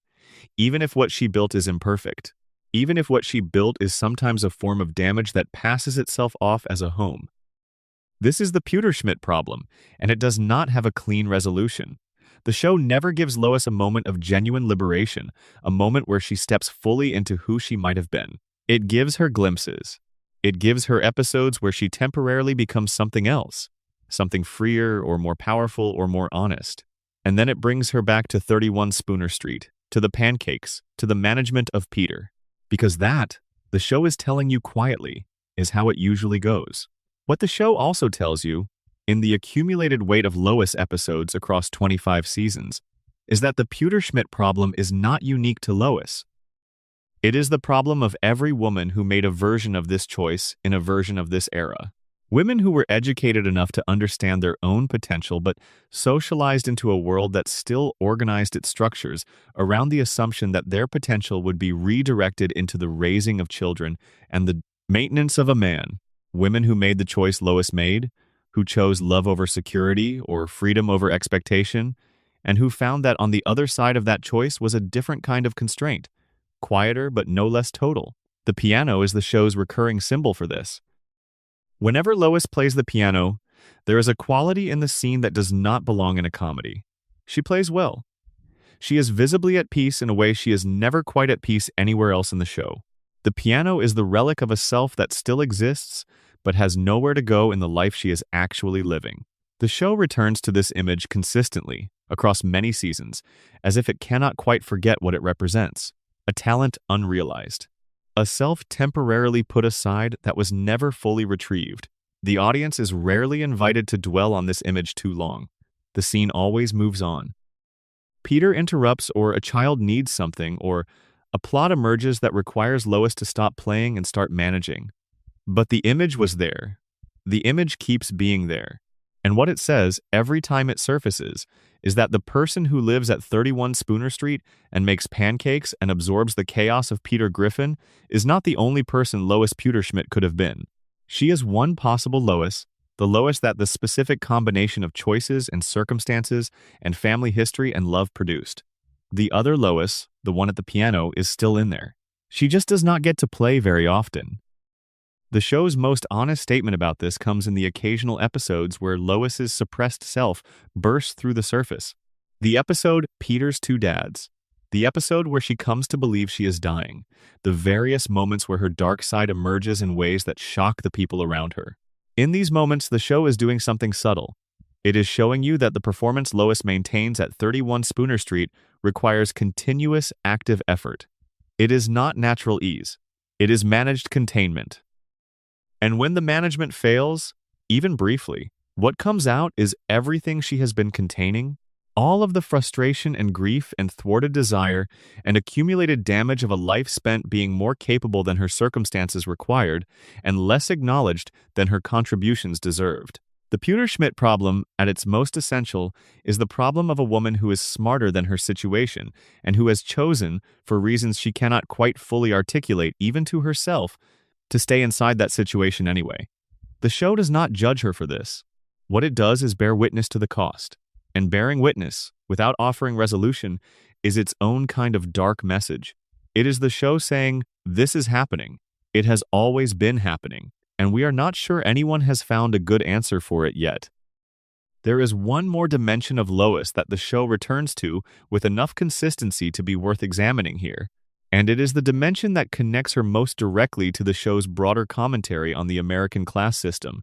Even if what she built is imperfect, even if what she built is sometimes a form of damage that passes itself off as a home. This is the Pewterschmidt problem, and it does not have a clean resolution. The show never gives Lois a moment of genuine liberation, a moment where she steps fully into who she might have been. It gives her glimpses. It gives her episodes where she temporarily becomes something else, something freer or more powerful or more honest. And then it brings her back to 31 Spooner Street, to the pancakes, to the management of Peter. Because that, the show is telling you quietly, is how it usually goes. What the show also tells you, in the accumulated weight of Lois episodes across 25 seasons, is that the Pewterschmidt problem is not unique to Lois. It is the problem of every woman who made a version of this choice in a version of this era. Women who were educated enough to understand their own potential but socialized into a world that still organized its structures around the assumption that their potential would be redirected into the raising of children and the maintenance of a man. Women who made the choice Lois made, who chose love over security or freedom over expectation, and who found that on the other side of that choice was a different kind of constraint, quieter but no less total. The piano is the show's recurring symbol for this. Whenever Lois plays the piano, there is a quality in the scene that does not belong in a comedy. She plays well. She is visibly at peace in a way she is never quite at peace anywhere else in the show. The piano is the relic of a self that still exists, but has nowhere to go in the life she is actually living. The show returns to this image consistently, across many seasons, as if it cannot quite forget what it represents. A talent unrealized. A self temporarily put aside that was never fully retrieved. The audience is rarely invited to dwell on this image too long. The scene always moves on. Peter interrupts, or a child needs something, or a plot emerges that requires Lois to stop playing and start managing. But the image was there. The image keeps being there. And what it says, every time it surfaces, is that the person who lives at 31 Spooner Street and makes pancakes and absorbs the chaos of Peter Griffin is not the only person Lois Pewterschmidt could have been. She is one possible Lois, The Lois that the specific combination of choices and circumstances and family history and love produced. The other Lois, the one at the piano, is still in there. She just does not get to play very often. The show's most honest statement about this comes in the occasional episodes where Lois's suppressed self bursts through the surface. The episode Peter's Two Dads. The episode where she comes to believe she is dying. The various moments where her dark side emerges in ways that shock the people around her. In these moments, the show is doing something subtle. It is showing you that the performance Lois maintains at 31 Spooner Street requires continuous active effort. It is not natural ease. It is managed containment. And when the management fails, even briefly, what comes out is everything she has been containing, all of the frustration and grief and thwarted desire and accumulated damage of a life spent being more capable than her circumstances required and less acknowledged than her contributions deserved. The Pewter-Schmidt problem, at its most essential, is the problem of a woman who is smarter than her situation and who has chosen, for reasons she cannot quite fully articulate even to herself, to stay inside that situation anyway. The show does not judge her for this. What it does is bear witness to the cost. And bearing witness, without offering resolution, is its own kind of dark message. It is the show saying, this is happening. It has always been happening, and we are not sure anyone has found a good answer for it yet. There is one more dimension of Lois that the show returns to with enough consistency to be worth examining here. And it is the dimension that connects her most directly to the show's broader commentary on the American class system,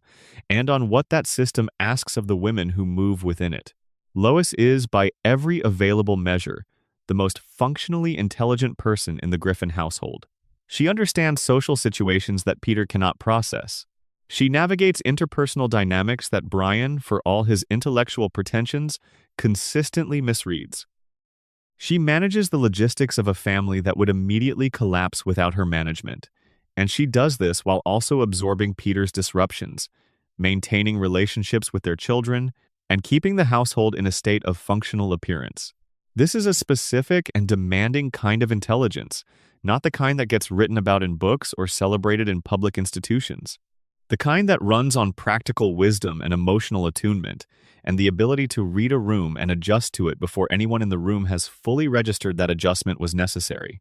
and on what that system asks of the women who move within it. Lois is, by every available measure, the most functionally intelligent person in the Griffin household. She understands social situations that Peter cannot process. She navigates interpersonal dynamics that Brian, for all his intellectual pretensions, consistently misreads. She manages the logistics of a family that would immediately collapse without her management, and she does this while also absorbing Peter's disruptions, maintaining relationships with their children, and keeping the household in a state of functional appearance. This is a specific and demanding kind of intelligence, not the kind that gets written about in books or celebrated in public institutions. The kind that runs on practical wisdom and emotional attunement, and the ability to read a room and adjust to it before anyone in the room has fully registered that adjustment was necessary.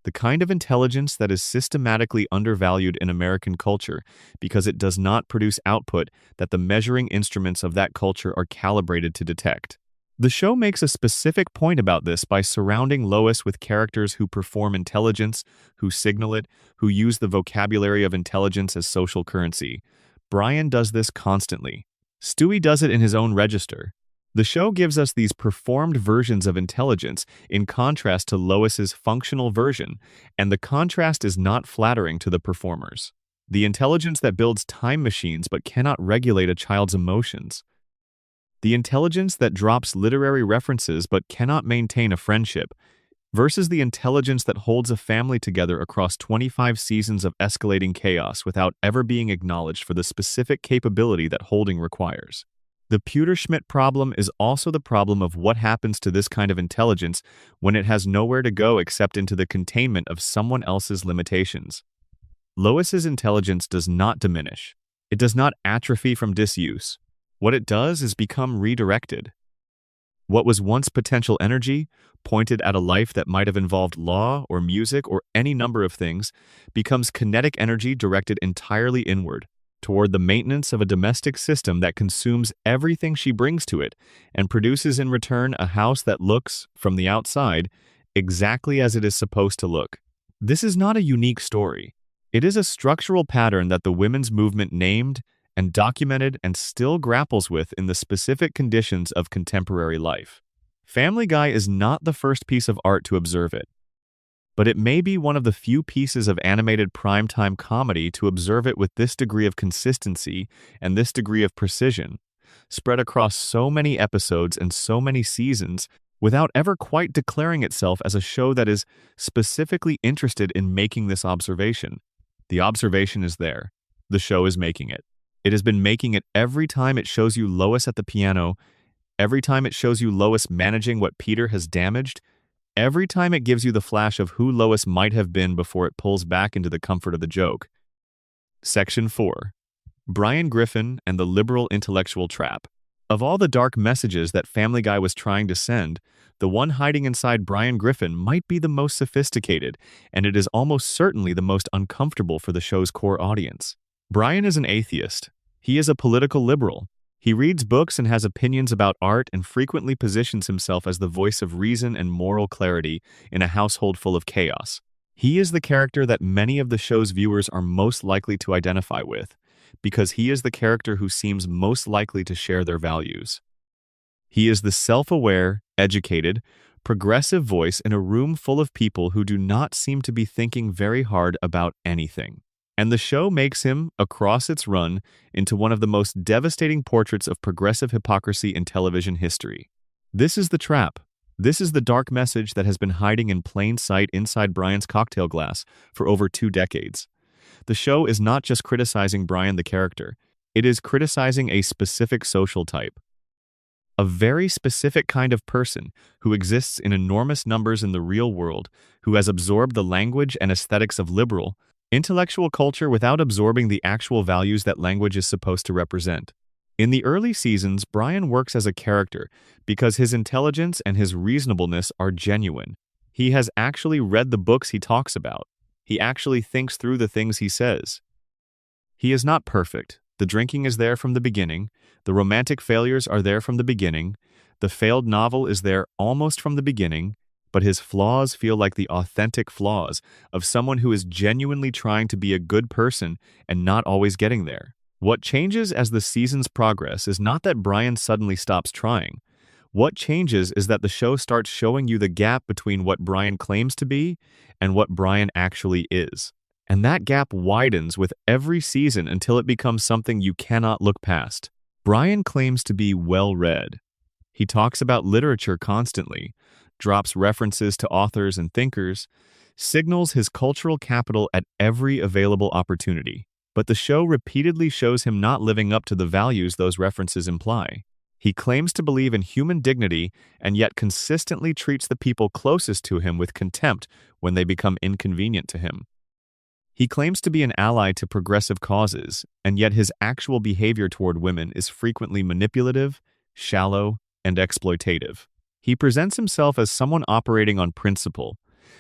The kind of intelligence that is systematically undervalued in American culture because it does not produce output that the measuring instruments of that culture are calibrated to detect. The show makes a specific point about this by surrounding Lois with characters who perform intelligence, who signal it, who use the vocabulary of intelligence as social currency. Brian does this constantly. Stewie does it in his own register. The show gives us these performed versions of intelligence in contrast to Lois's functional version, and the contrast is not flattering to the performers. The intelligence that builds time machines but cannot regulate a child's emotions. The intelligence that drops literary references but cannot maintain a friendship, versus the intelligence that holds a family together across 25 seasons of escalating chaos without ever being acknowledged for the specific capability that holding requires. The Pewter-Schmidt problem is also the problem of what happens to this kind of intelligence when it has nowhere to go except into the containment of someone else's limitations. Lois's intelligence does not diminish. It does not atrophy from disuse. What it does is become redirected. What was once potential energy, pointed at a life that might have involved law or music or any number of things, becomes kinetic energy directed entirely inward, toward the maintenance of a domestic system that consumes everything she brings to it and produces in return a house that looks, from the outside, exactly as it is supposed to look. This is not a unique story. It is a structural pattern that the women's movement named and documented and still grapples with in the specific conditions of contemporary life. Family Guy is not the first piece of art to observe it, but it may be one of the few pieces of animated primetime comedy to observe it with this degree of consistency and this degree of precision, spread across so many episodes and so many seasons without ever quite declaring itself as a show that is specifically interested in making this observation. The observation is there. The show is making it. It has been making it every time it shows you Lois at the piano, every time it shows you Lois managing what Peter has damaged, every time it gives you the flash of who Lois might have been before it pulls back into the comfort of the joke. Section 4. Brian Griffin and the Liberal Intellectual Trap. Of all the dark messages that Family Guy was trying to send, the one hiding inside Brian Griffin might be the most sophisticated, and it is almost certainly the most uncomfortable for the show's core audience. Brian is an atheist. He is a political liberal. He reads books and has opinions about art and frequently positions himself as the voice of reason and moral clarity in a household full of chaos. He is the character that many of the show's viewers are most likely to identify with, because he is the character who seems most likely to share their values. He is the self-aware, educated, progressive voice in a room full of people who do not seem to be thinking very hard about anything. And the show makes him, across its run, into one of the most devastating portraits of progressive hypocrisy in television history. This is the trap. This is the dark message that has been hiding in plain sight inside Brian's cocktail glass for over 2 decades. The show is not just criticizing Brian the character, it is criticizing a specific social type. A very specific kind of person who exists in enormous numbers in the real world, who has absorbed the language and aesthetics of liberal, intellectual culture without absorbing the actual values that language is supposed to represent. In the early seasons, Brian works as a character because his intelligence and his reasonableness are genuine. He has actually read the books he talks about. He actually thinks through the things he says. He is not perfect. The drinking is there from the beginning. The romantic failures are there from the beginning. The failed novel is there almost from the beginning. But his flaws feel like the authentic flaws of someone who is genuinely trying to be a good person and not always getting there. What changes as the seasons progress is not that Brian suddenly stops trying. What changes is that the show starts showing you the gap between what Brian claims to be and what Brian actually is. And that gap widens with every season until it becomes something you cannot look past. Brian claims to be well-read. He talks about literature constantly, drops references to authors and thinkers, signals his cultural capital at every available opportunity. But the show repeatedly shows him not living up to the values those references imply. He claims to believe in human dignity and yet consistently treats the people closest to him with contempt when they become inconvenient to him. He claims to be an ally to progressive causes, and yet his actual behavior toward women is frequently manipulative, shallow, and exploitative. He presents himself as someone operating on principle,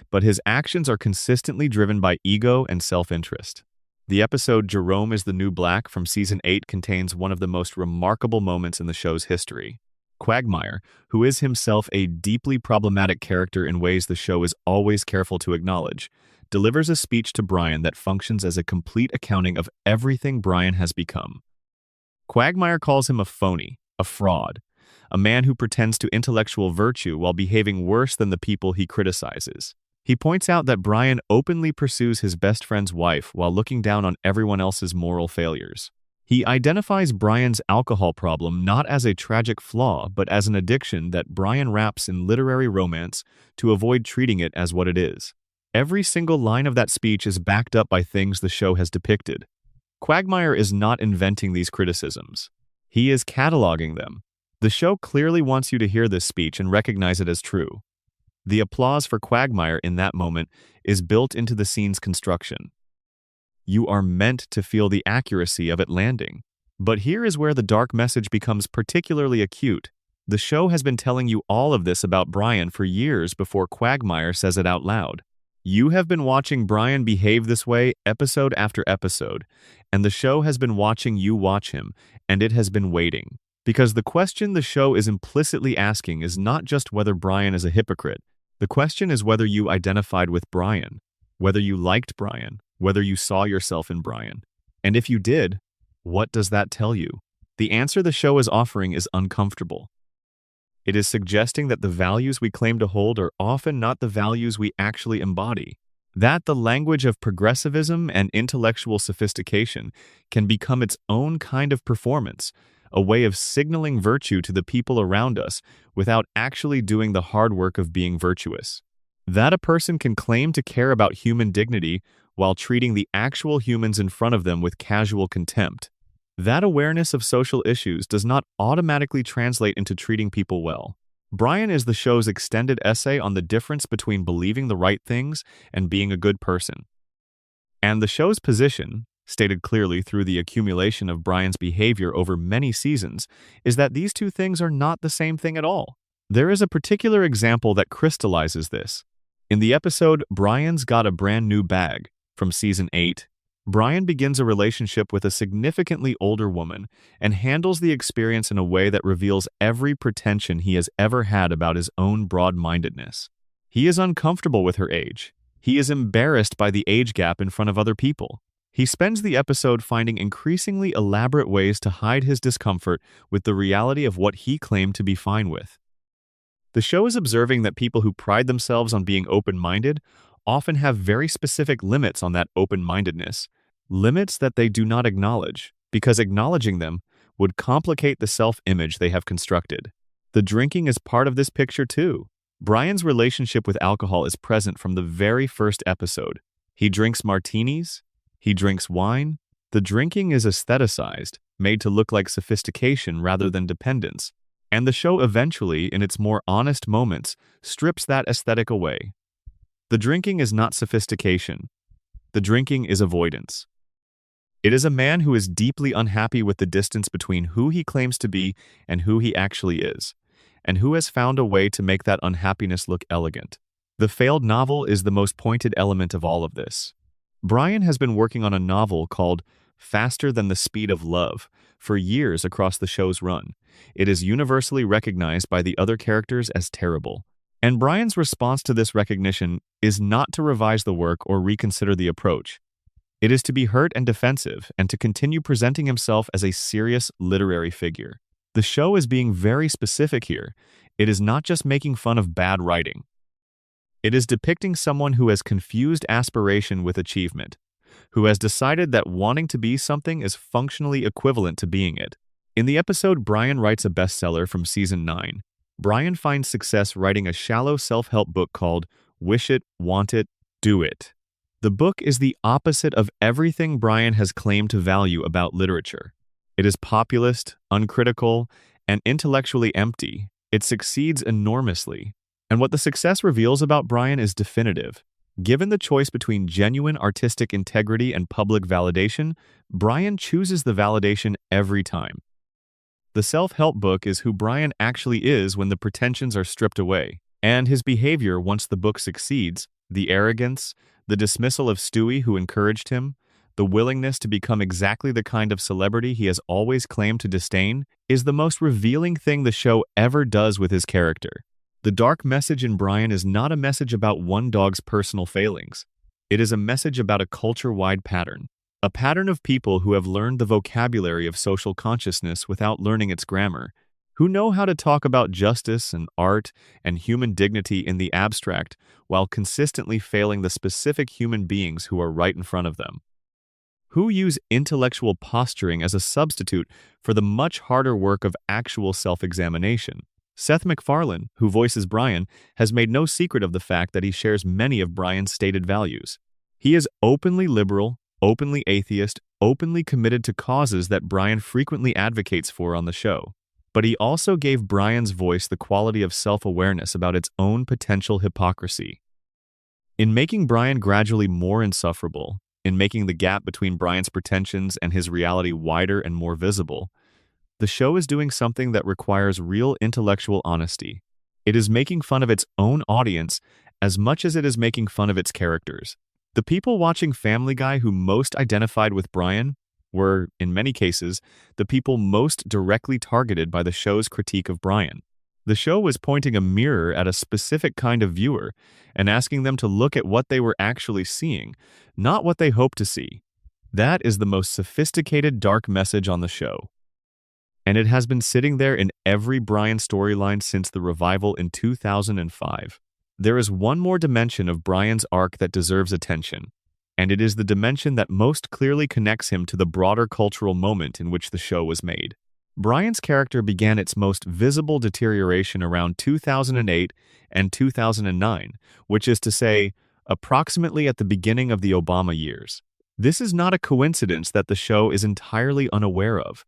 but his actions are consistently driven by ego and self-interest. The episode Jerome is the New Black from Season 8 contains one of the most remarkable moments in the show's history. Quagmire, who is himself a deeply problematic character in ways the show is always careful to acknowledge, delivers a speech to Brian that functions as a complete accounting of everything Brian has become. Quagmire calls him a phony, a fraud, a man who pretends to intellectual virtue while behaving worse than the people he criticizes. He points out that Brian openly pursues his best friend's wife while looking down on everyone else's moral failures. He identifies Brian's alcohol problem not as a tragic flaw, but as an addiction that Brian wraps in literary romance to avoid treating it as what it is. Every single line of that speech is backed up by things the show has depicted. Quagmire is not inventing these criticisms. He is cataloging them. The show clearly wants you to hear this speech and recognize it as true. The applause for Quagmire in that moment is built into the scene's construction. You are meant to feel the accuracy of it landing. But here is where the dark message becomes particularly acute. The show has been telling you all of this about Brian for years before Quagmire says it out loud. You have been watching Brian behave this way episode after episode, and the show has been watching you watch him, and it has been waiting. Because the question the show is implicitly asking is not just whether Brian is a hypocrite. The question is whether you identified with Brian, whether you liked Brian, whether you saw yourself in Brian. And if you did, what does that tell you? The answer the show is offering is uncomfortable. It is suggesting that the values we claim to hold are often not the values we actually embody. That the language of progressivism and intellectual sophistication can become its own kind of performance, a way of signaling virtue to the people around us without actually doing the hard work of being virtuous. That a person can claim to care about human dignity while treating the actual humans in front of them with casual contempt. That awareness of social issues does not automatically translate into treating people well. Brian is the show's extended essay on the difference between believing the right things and being a good person. And the show's position, stated clearly through the accumulation of Brian's behavior over many seasons, is that these two things are not the same thing at all. There is a particular example that crystallizes this. In the episode Brian's Got a Brand New Bag from season 8, Brian begins a relationship with a significantly older woman and handles the experience in a way that reveals every pretension he has ever had about his own broad-mindedness. He is uncomfortable with her age. He is embarrassed by the age gap in front of other people. He spends the episode finding increasingly elaborate ways to hide his discomfort with the reality of what he claimed to be fine with. The show is observing that people who pride themselves on being open-minded often have very specific limits on that open-mindedness, limits that they do not acknowledge, because acknowledging them would complicate the self-image they have constructed. The drinking is part of this picture too. Brian's relationship with alcohol is present from the very first episode. He drinks martinis. He drinks wine. The drinking is aestheticized, made to look like sophistication rather than dependence, and the show eventually, in its more honest moments, strips that aesthetic away. The drinking is not sophistication. The drinking is avoidance. It is a man who is deeply unhappy with the distance between who he claims to be and who he actually is, and who has found a way to make that unhappiness look elegant. The failed novel is the most pointed element of all of this. Brian has been working on a novel called Faster Than the Speed of Love for years across the show's run. It is universally recognized by the other characters as terrible. And Brian's response to this recognition is not to revise the work or reconsider the approach. It is to be hurt and defensive and to continue presenting himself as a serious literary figure. The show is being very specific here. It is not just making fun of bad writing. It is depicting someone who has confused aspiration with achievement, who has decided that wanting to be something is functionally equivalent to being it. In the episode Brian Writes a Bestseller from season 9, Brian finds success writing a shallow self-help book called Wish It, Want It, Do It. The book is the opposite of everything Brian has claimed to value about literature. It is populist, uncritical, and intellectually empty. It succeeds enormously. And what the success reveals about Brian is definitive. Given the choice between genuine artistic integrity and public validation, Brian chooses the validation every time. The self-help book is who Brian actually is when the pretensions are stripped away, and his behavior once the book succeeds, the arrogance, the dismissal of Stewie who encouraged him, the willingness to become exactly the kind of celebrity he has always claimed to disdain, is the most revealing thing the show ever does with his character. The dark message in Brian is not a message about one dog's personal failings. It is a message about a culture-wide pattern. A pattern of people who have learned the vocabulary of social consciousness without learning its grammar, who know how to talk about justice and art and human dignity in the abstract while consistently failing the specific human beings who are right in front of them, who use intellectual posturing as a substitute for the much harder work of actual self-examination. Seth MacFarlane, who voices Brian, has made no secret of the fact that he shares many of Brian's stated values. He is openly liberal, openly atheist, openly committed to causes that Brian frequently advocates for on the show. But he also gave Brian's voice the quality of self-awareness about its own potential hypocrisy. In making Brian gradually more insufferable, in making the gap between Brian's pretensions and his reality wider and more visible, the show is doing something that requires real intellectual honesty. It is making fun of its own audience as much as it is making fun of its characters. The people watching Family Guy who most identified with Brian were, in many cases, the people most directly targeted by the show's critique of Brian. The show was pointing a mirror at a specific kind of viewer and asking them to look at what they were actually seeing, not what they hoped to see. That is the most sophisticated dark message on the show. And it has been sitting there in every Brian storyline since the revival in 2005. There is one more dimension of Brian's arc that deserves attention, and it is the dimension that most clearly connects him to the broader cultural moment in which the show was made. Brian's character began its most visible deterioration around 2008 and 2009, which is to say, approximately at the beginning of the Obama years. This is not a coincidence that the show is entirely unaware of.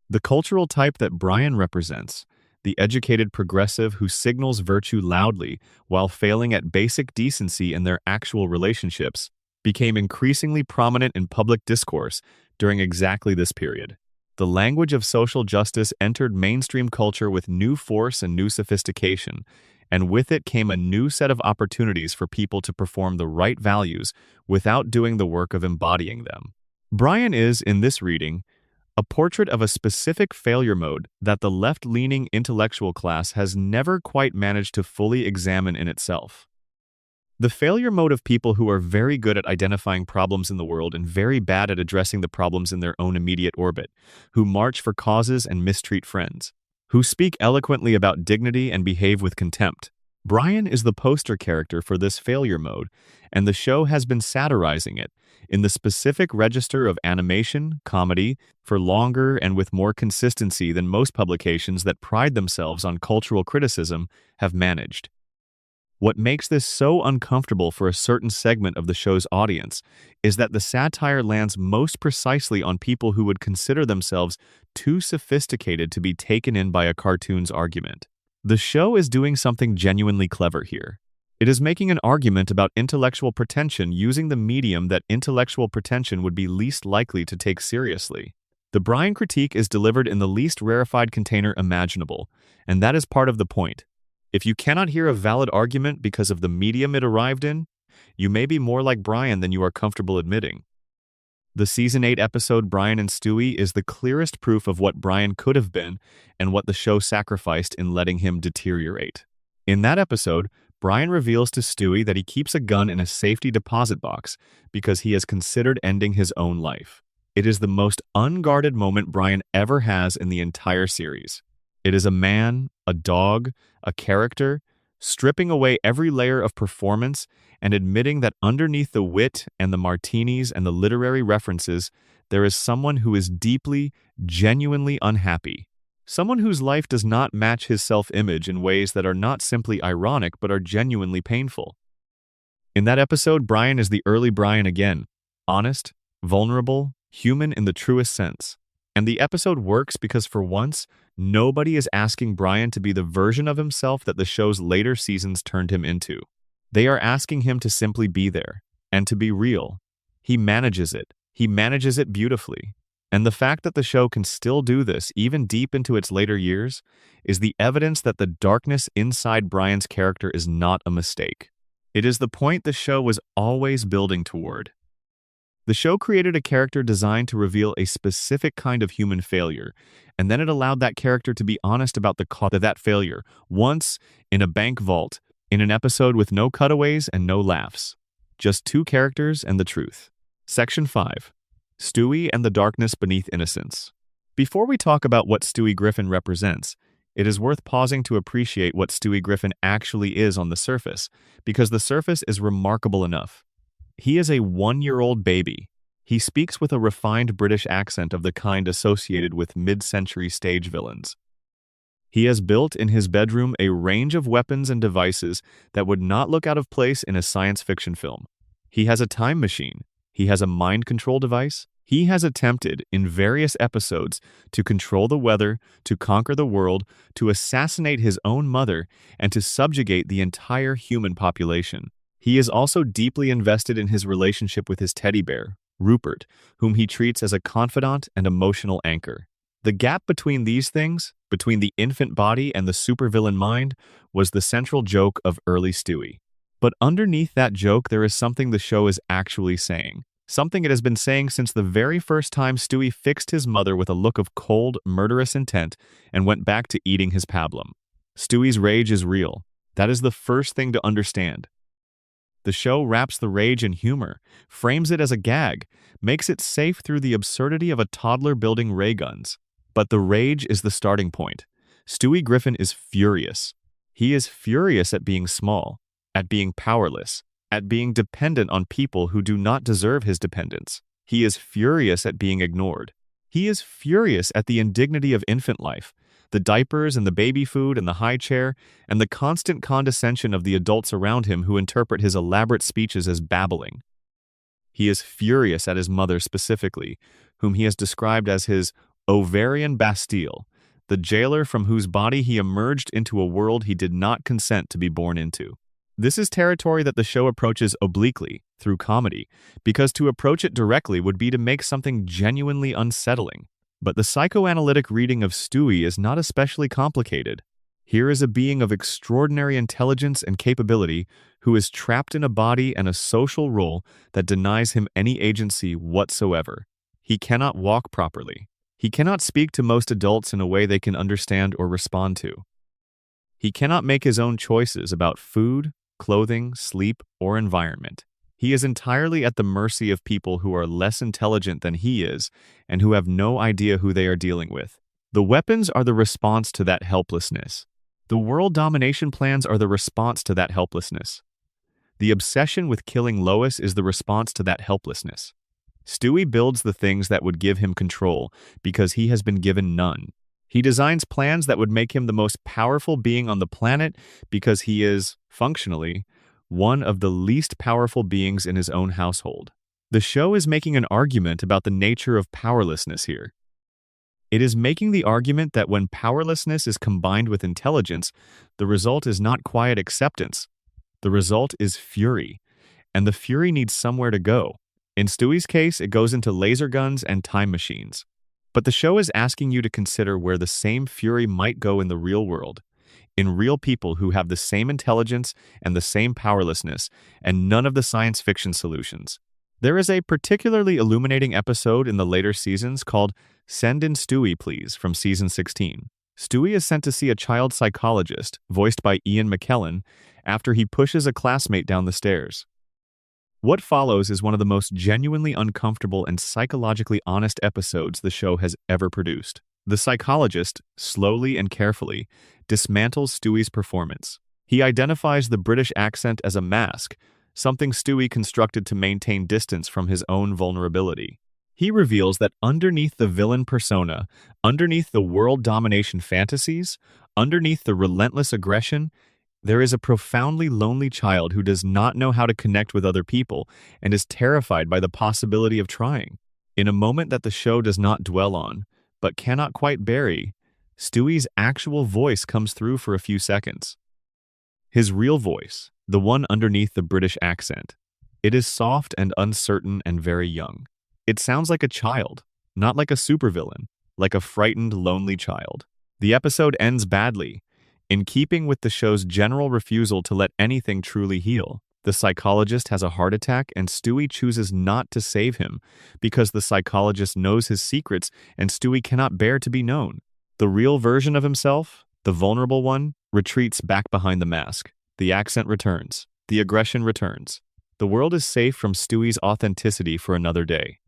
The cultural type that Brian represents, the educated progressive who signals virtue loudly while failing at basic decency in their actual relationships, became increasingly prominent in public discourse during exactly this period. The language of social justice entered mainstream culture with new force and new sophistication, and with it came a new set of opportunities for people to perform the right values without doing the work of embodying them. Brian is, in this reading, a portrait of a specific failure mode that the left-leaning intellectual class has never quite managed to fully examine in itself. The failure mode of people who are very good at identifying problems in the world and very bad at addressing the problems in their own immediate orbit, who march for causes and mistreat friends, who speak eloquently about dignity and behave with contempt. Brian is the poster character for this failure mode, and the show has been satirizing it in the specific register of animation, comedy, for longer and with more consistency than most publications that pride themselves on cultural criticism have managed. What makes this so uncomfortable for a certain segment of the show's audience is that the satire lands most precisely on people who would consider themselves too sophisticated to be taken in by a cartoon's argument. The show is doing something genuinely clever here. It is making an argument about intellectual pretension using the medium that intellectual pretension would be least likely to take seriously. The Brian critique is delivered in the least rarefied container imaginable, and that is part of the point. If you cannot hear a valid argument because of the medium it arrived in, you may be more like Brian than you are comfortable admitting. The Season 8 episode Brian and Stewie is the clearest proof of what Brian could have been and what the show sacrificed in letting him deteriorate. In that episode, Brian reveals to Stewie that he keeps a gun in a safety deposit box because he has considered ending his own life. It is the most unguarded moment Brian ever has in the entire series. It is a man, a dog, a character, stripping away every layer of performance and admitting that underneath the wit and the martinis and the literary references, there is someone who is deeply, genuinely unhappy. Someone whose life does not match his self-image in ways that are not simply ironic but are genuinely painful. In that episode, Brian is the early Brian again, honest, vulnerable, human in the truest sense. And the episode works because for once, nobody is asking Brian to be the version of himself that the show's later seasons turned him into. They are asking him to simply be there, and to be real. He manages it. He manages it beautifully. And the fact that the show can still do this, even deep into its later years, is the evidence that the darkness inside Brian's character is not a mistake. It is the point the show was always building toward. The show created a character designed to reveal a specific kind of human failure, and then it allowed that character to be honest about the cause of that failure, once, in a bank vault, in an episode with no cutaways and no laughs. Just two characters and the truth. Section 5. Stewie and the Darkness Beneath Innocence. Before we talk about what Stewie Griffin represents, it is worth pausing to appreciate what Stewie Griffin actually is on the surface, because the surface is remarkable enough. He is a 1-year-old baby. He speaks with a refined British accent of the kind associated with mid-century stage villains. He has built in his bedroom a range of weapons and devices that would not look out of place in a science fiction film. He has a time machine. He has a mind control device. He has attempted, in various episodes, to control the weather, to conquer the world, to assassinate his own mother, and to subjugate the entire human population. He is also deeply invested in his relationship with his teddy bear, Rupert, whom he treats as a confidant and emotional anchor. The gap between these things, between the infant body and the supervillain mind, was the central joke of early Stewie. But underneath that joke there is something the show is actually saying. Something it has been saying since the very first time Stewie fixed his mother with a look of cold, murderous intent and went back to eating his pablum. Stewie's rage is real. That is the first thing to understand. The show wraps the rage in humor, frames it as a gag, makes it safe through the absurdity of a toddler building ray guns. But the rage is the starting point. Stewie Griffin is furious. He is furious at being small, at being powerless, at being dependent on people who do not deserve his dependence. He is furious at being ignored. He is furious at the indignity of infant life, the diapers and the baby food and the high chair, and the constant condescension of the adults around him who interpret his elaborate speeches as babbling. He is furious at his mother specifically, whom he has described as his ovarian Bastille, the jailer from whose body he emerged into a world he did not consent to be born into. This is territory that the show approaches obliquely, through comedy, because to approach it directly would be to make something genuinely unsettling. But the psychoanalytic reading of Stewie is not especially complicated. Here is a being of extraordinary intelligence and capability who is trapped in a body and a social role that denies him any agency whatsoever. He cannot walk properly. He cannot speak to most adults in a way they can understand or respond to. He cannot make his own choices about food, clothing, sleep, or environment. He is entirely at the mercy of people who are less intelligent than he is and who have no idea who they are dealing with. The weapons are the response to that helplessness. The world domination plans are the response to that helplessness. The obsession with killing Lois is the response to that helplessness. Stewie builds the things that would give him control because he has been given none. He designs plans that would make him the most powerful being on the planet because he is, functionally, one of the least powerful beings in his own household. The show is making an argument about the nature of powerlessness here. It is making the argument that when powerlessness is combined with intelligence, the result is not quiet acceptance. The result is fury, and the fury needs somewhere to go. In Stewie's case, it goes into laser guns and time machines. But the show is asking you to consider where the same fury might go in the real world, in real people who have the same intelligence and the same powerlessness, and none of the science fiction solutions. There is a particularly illuminating episode in the later seasons called Send in Stewie, Please, from season 16. Stewie is sent to see a child psychologist, voiced by Ian McKellen, after he pushes a classmate down the stairs. What follows is one of the most genuinely uncomfortable and psychologically honest episodes the show has ever produced. The psychologist, slowly and carefully, dismantles Stewie's performance. He identifies the British accent as a mask, something Stewie constructed to maintain distance from his own vulnerability. He reveals that underneath the villain persona, underneath the world domination fantasies, underneath the relentless aggression, there is a profoundly lonely child who does not know how to connect with other people and is terrified by the possibility of trying. In a moment that the show does not dwell on, but cannot quite bury, Stewie's actual voice comes through for a few seconds. His real voice, the one underneath the British accent. It is soft and uncertain and very young. It sounds like a child, not like a supervillain, like a frightened, lonely child. The episode ends badly. In keeping with the show's general refusal to let anything truly heal, the psychologist has a heart attack and Stewie chooses not to save him because the psychologist knows his secrets and Stewie cannot bear to be known. The real version of himself, the vulnerable one, retreats back behind the mask. The accent returns. The aggression returns. The world is safe from Stewie's authenticity for another day.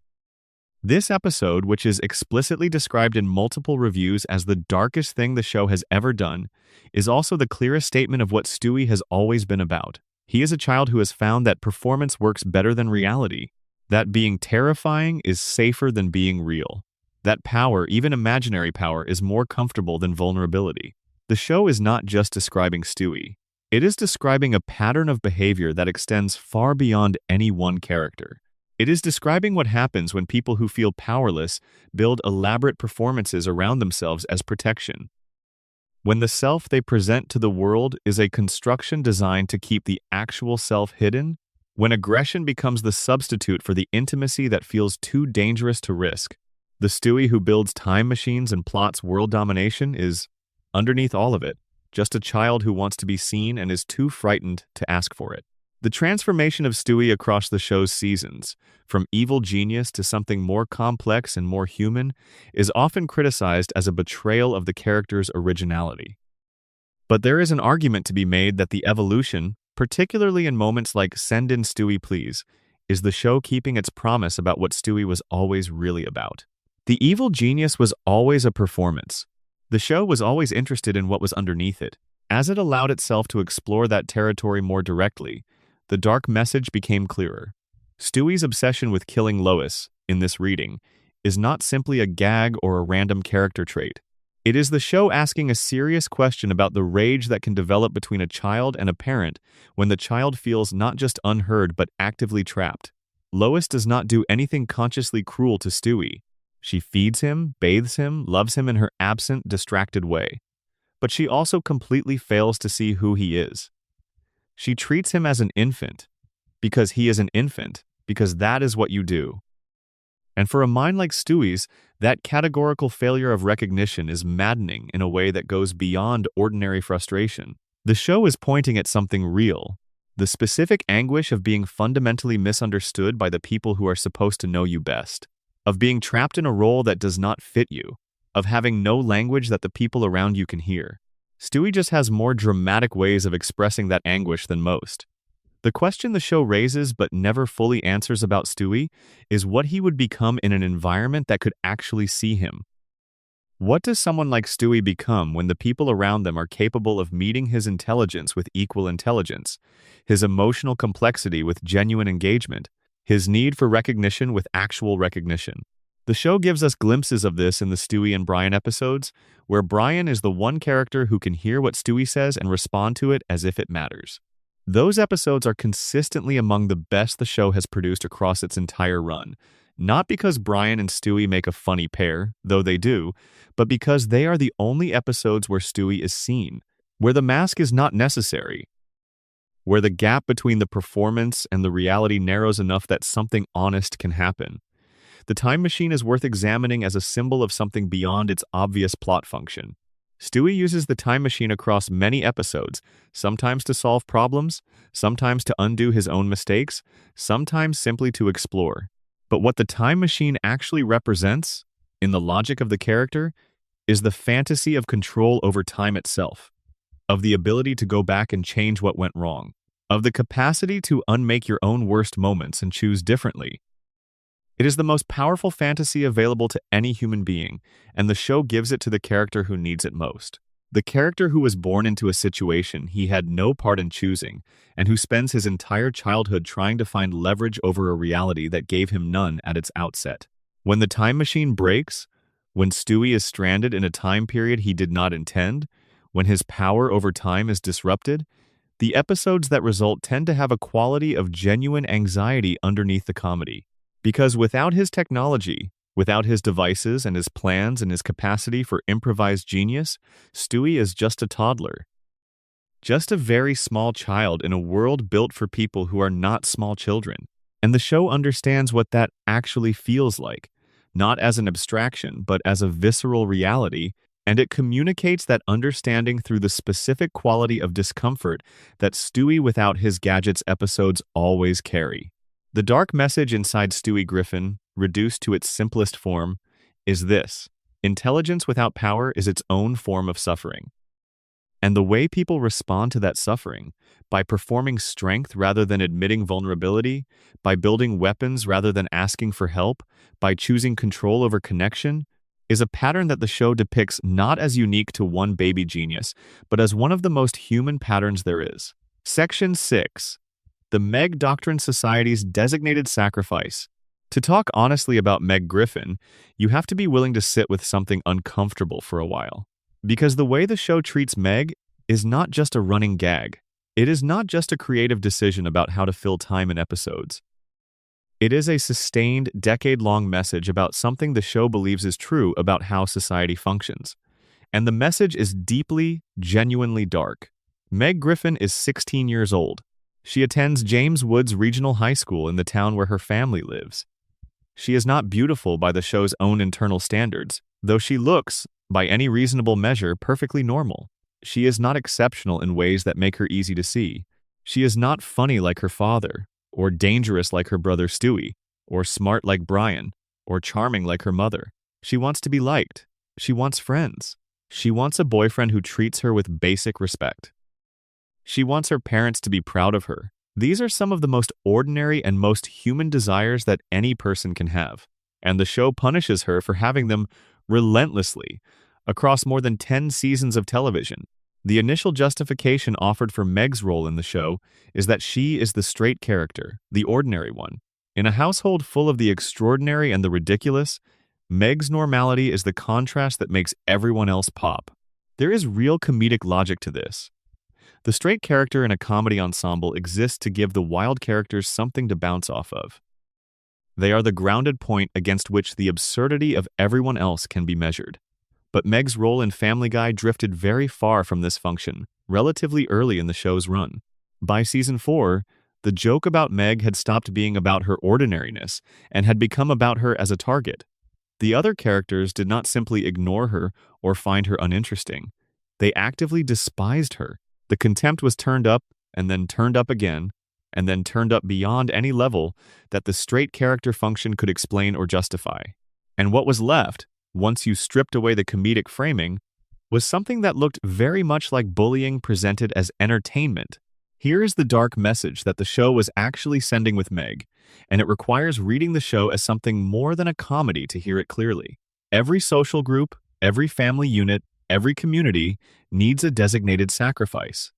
This episode, which is explicitly described in multiple reviews as the darkest thing the show has ever done, is also the clearest statement of what Stewie has always been about. He is a child who has found that performance works better than reality, that being terrifying is safer than being real, that power, even imaginary power, is more comfortable than vulnerability. The show is not just describing Stewie. It is describing a pattern of behavior that extends far beyond any one character. It is describing what happens when people who feel powerless build elaborate performances around themselves as protection. When the self they present to the world is a construction designed to keep the actual self hidden, when aggression becomes the substitute for the intimacy that feels too dangerous to risk, the Stewie who builds time machines and plots world domination is, underneath all of it, just a child who wants to be seen and is too frightened to ask for it. The transformation of Stewie across the show's seasons, from evil genius to something more complex and more human, is often criticized as a betrayal of the character's originality. But there is an argument to be made that the evolution, particularly in moments like Send in Stewie, Please, is the show keeping its promise about what Stewie was always really about. The evil genius was always a performance. The show was always interested in what was underneath it. As it allowed itself to explore that territory more directly, the dark message became clearer. Stewie's obsession with killing Lois, in this reading, is not simply a gag or a random character trait. It is the show asking a serious question about the rage that can develop between a child and a parent when the child feels not just unheard but actively trapped. Lois does not do anything consciously cruel to Stewie. She feeds him, bathes him, loves him in her absent, distracted way. But she also completely fails to see who he is. She treats him as an infant, because he is an infant, because that is what you do. And for a mind like Stewie's, that categorical failure of recognition is maddening in a way that goes beyond ordinary frustration. The show is pointing at something real, the specific anguish of being fundamentally misunderstood by the people who are supposed to know you best, of being trapped in a role that does not fit you, of having no language that the people around you can hear. Stewie just has more dramatic ways of expressing that anguish than most. The question the show raises but never fully answers about Stewie is what he would become in an environment that could actually see him. What does someone like Stewie become when the people around them are capable of meeting his intelligence with equal intelligence, his emotional complexity with genuine engagement, his need for recognition with actual recognition? The show gives us glimpses of this in the Stewie and Brian episodes, where Brian is the one character who can hear what Stewie says and respond to it as if it matters. Those episodes are consistently among the best the show has produced across its entire run, not because Brian and Stewie make a funny pair, though they do, but because they are the only episodes where Stewie is seen, where the mask is not necessary, where the gap between the performance and the reality narrows enough that something honest can happen. The Time Machine is worth examining as a symbol of something beyond its obvious plot function. Stewie uses the Time Machine across many episodes, sometimes to solve problems, sometimes to undo his own mistakes, sometimes simply to explore. But what the Time Machine actually represents, in the logic of the character, is the fantasy of control over time itself, of the ability to go back and change what went wrong, of the capacity to unmake your own worst moments and choose differently. It is the most powerful fantasy available to any human being, and the show gives it to the character who needs it most. The character who was born into a situation he had no part in choosing, and who spends his entire childhood trying to find leverage over a reality that gave him none at its outset. When the time machine breaks, when Stewie is stranded in a time period he did not intend, when his power over time is disrupted, the episodes that result tend to have a quality of genuine anxiety underneath the comedy. Because without his technology, without his devices and his plans and his capacity for improvised genius, Stewie is just a toddler. Just a very small child in a world built for people who are not small children. And the show understands what that actually feels like, not as an abstraction, but as a visceral reality, and it communicates that understanding through the specific quality of discomfort that Stewie without his gadgets episodes always carry. The dark message inside Stewie Griffin, reduced to its simplest form, is this: intelligence without power is its own form of suffering. And the way people respond to that suffering, by performing strength rather than admitting vulnerability, by building weapons rather than asking for help, by choosing control over connection, is a pattern that the show depicts not as unique to one baby genius, but as one of the most human patterns there is. Section 6. The Meg Doctrine Society's Designated Sacrifice. To talk honestly about Meg Griffin, you have to be willing to sit with something uncomfortable for a while. Because the way the show treats Meg is not just a running gag. It is not just a creative decision about how to fill time in episodes. It is a sustained, decade-long message about something the show believes is true about how society functions. And the message is deeply, genuinely dark. Meg Griffin is 16 years old. She attends James Woods Regional High School in the town where her family lives. She is not beautiful by the show's own internal standards, though she looks, by any reasonable measure, perfectly normal. She is not exceptional in ways that make her easy to see. She is not funny like her father, or dangerous like her brother Stewie, or smart like Brian, or charming like her mother. She wants to be liked. She wants friends. She wants a boyfriend who treats her with basic respect. She wants her parents to be proud of her. These are some of the most ordinary and most human desires that any person can have, and the show punishes her for having them relentlessly across more than 10 seasons of television. The initial justification offered for Meg's role in the show is that she is the straight character, the ordinary one. In a household full of the extraordinary and the ridiculous, Meg's normality is the contrast that makes everyone else pop. There is real comedic logic to this. The straight character in a comedy ensemble exists to give the wild characters something to bounce off of. They are the grounded point against which the absurdity of everyone else can be measured. But Meg's role in Family Guy drifted very far from this function, relatively early in the show's run. By season 4, the joke about Meg had stopped being about her ordinariness and had become about her as a target. The other characters did not simply ignore her or find her uninteresting. They actively despised her. The contempt was turned up and then turned up again, and then turned up beyond any level that the straight character function could explain or justify. And what was left, once you stripped away the comedic framing, was something that looked very much like bullying presented as entertainment. Here is the dark message that the show was actually sending with Meg, and it requires reading the show as something more than a comedy to hear it clearly. Every social group, every family unit, every community needs a designated sacrifice.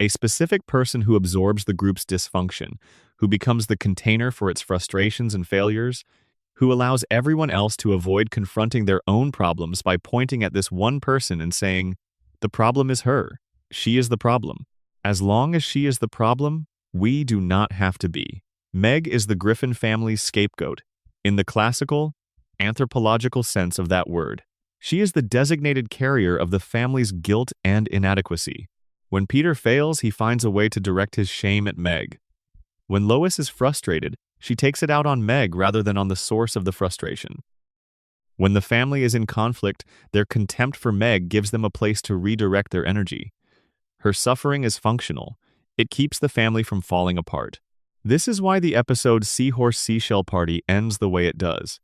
A specific person who absorbs the group's dysfunction, who becomes the container for its frustrations and failures, who allows everyone else to avoid confronting their own problems by pointing at this one person and saying, "The problem is her. She is the problem. As long as she is the problem, we do not have to be." Meg is the Griffin family's scapegoat, in the classical, anthropological sense of that word. She is the designated carrier of the family's guilt and inadequacy. When Peter fails, he finds a way to direct his shame at Meg. When Lois is frustrated, she takes it out on Meg rather than on the source of the frustration. When the family is in conflict, their contempt for Meg gives them a place to redirect their energy. Her suffering is functional. It keeps the family from falling apart. This is why the episode Seahorse Seashell Party ends the way it does.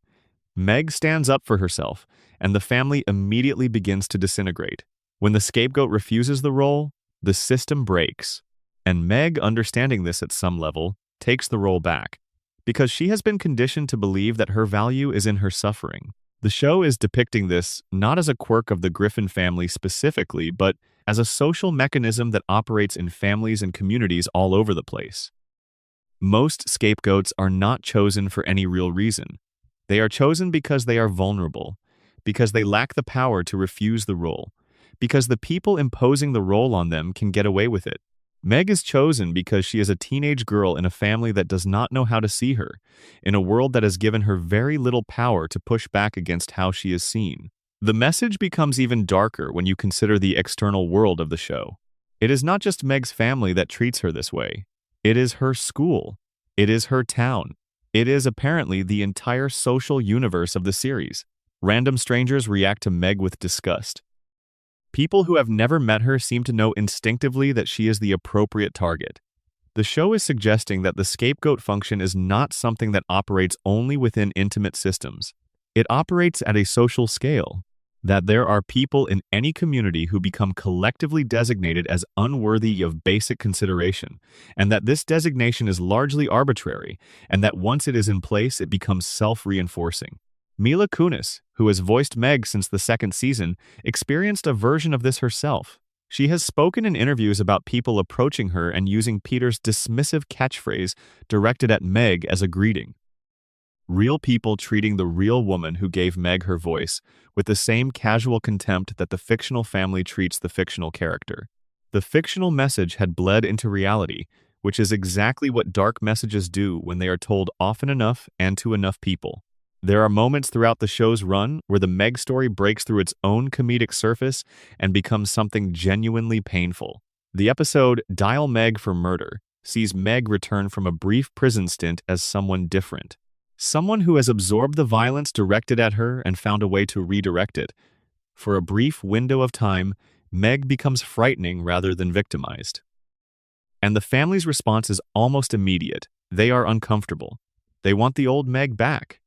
Meg stands up for herself, and the family immediately begins to disintegrate. When the scapegoat refuses the role, the system breaks. And Meg, understanding this at some level, takes the role back, because she has been conditioned to believe that her value is in her suffering. The show is depicting this not as a quirk of the Griffin family specifically, but as a social mechanism that operates in families and communities all over the place. Most scapegoats are not chosen for any real reason. They are chosen because they are vulnerable, because they lack the power to refuse the role, because the people imposing the role on them can get away with it. Meg is chosen because she is a teenage girl in a family that does not know how to see her, in a world that has given her very little power to push back against how she is seen. The message becomes even darker when you consider the external world of the show. It is not just Meg's family that treats her this way. It is her school. It is her town. It is apparently the entire social universe of the series. Random strangers react to Meg with disgust. People who have never met her seem to know instinctively that she is the appropriate target. The show is suggesting that the scapegoat function is not something that operates only within intimate systems. It operates at a social scale, that there are people in any community who become collectively designated as unworthy of basic consideration, and that this designation is largely arbitrary, and that once it is in place, it becomes self-reinforcing. Mila Kunis, who has voiced Meg since the second season, experienced a version of this herself. She has spoken in interviews about people approaching her and using Peter's dismissive catchphrase directed at Meg as a greeting. Real people treating the real woman who gave Meg her voice with the same casual contempt that the fictional family treats the fictional character. The fictional message had bled into reality, which is exactly what dark messages do when they are told often enough and to enough people. There are moments throughout the show's run where the Meg story breaks through its own comedic surface and becomes something genuinely painful. The episode Dial Meg for Murder sees Meg return from a brief prison stint as someone different. Someone who has absorbed the violence directed at her and found a way to redirect it. For a brief window of time, Meg becomes frightening rather than victimized. And the family's response is almost immediate. They are uncomfortable. They want the old Meg back.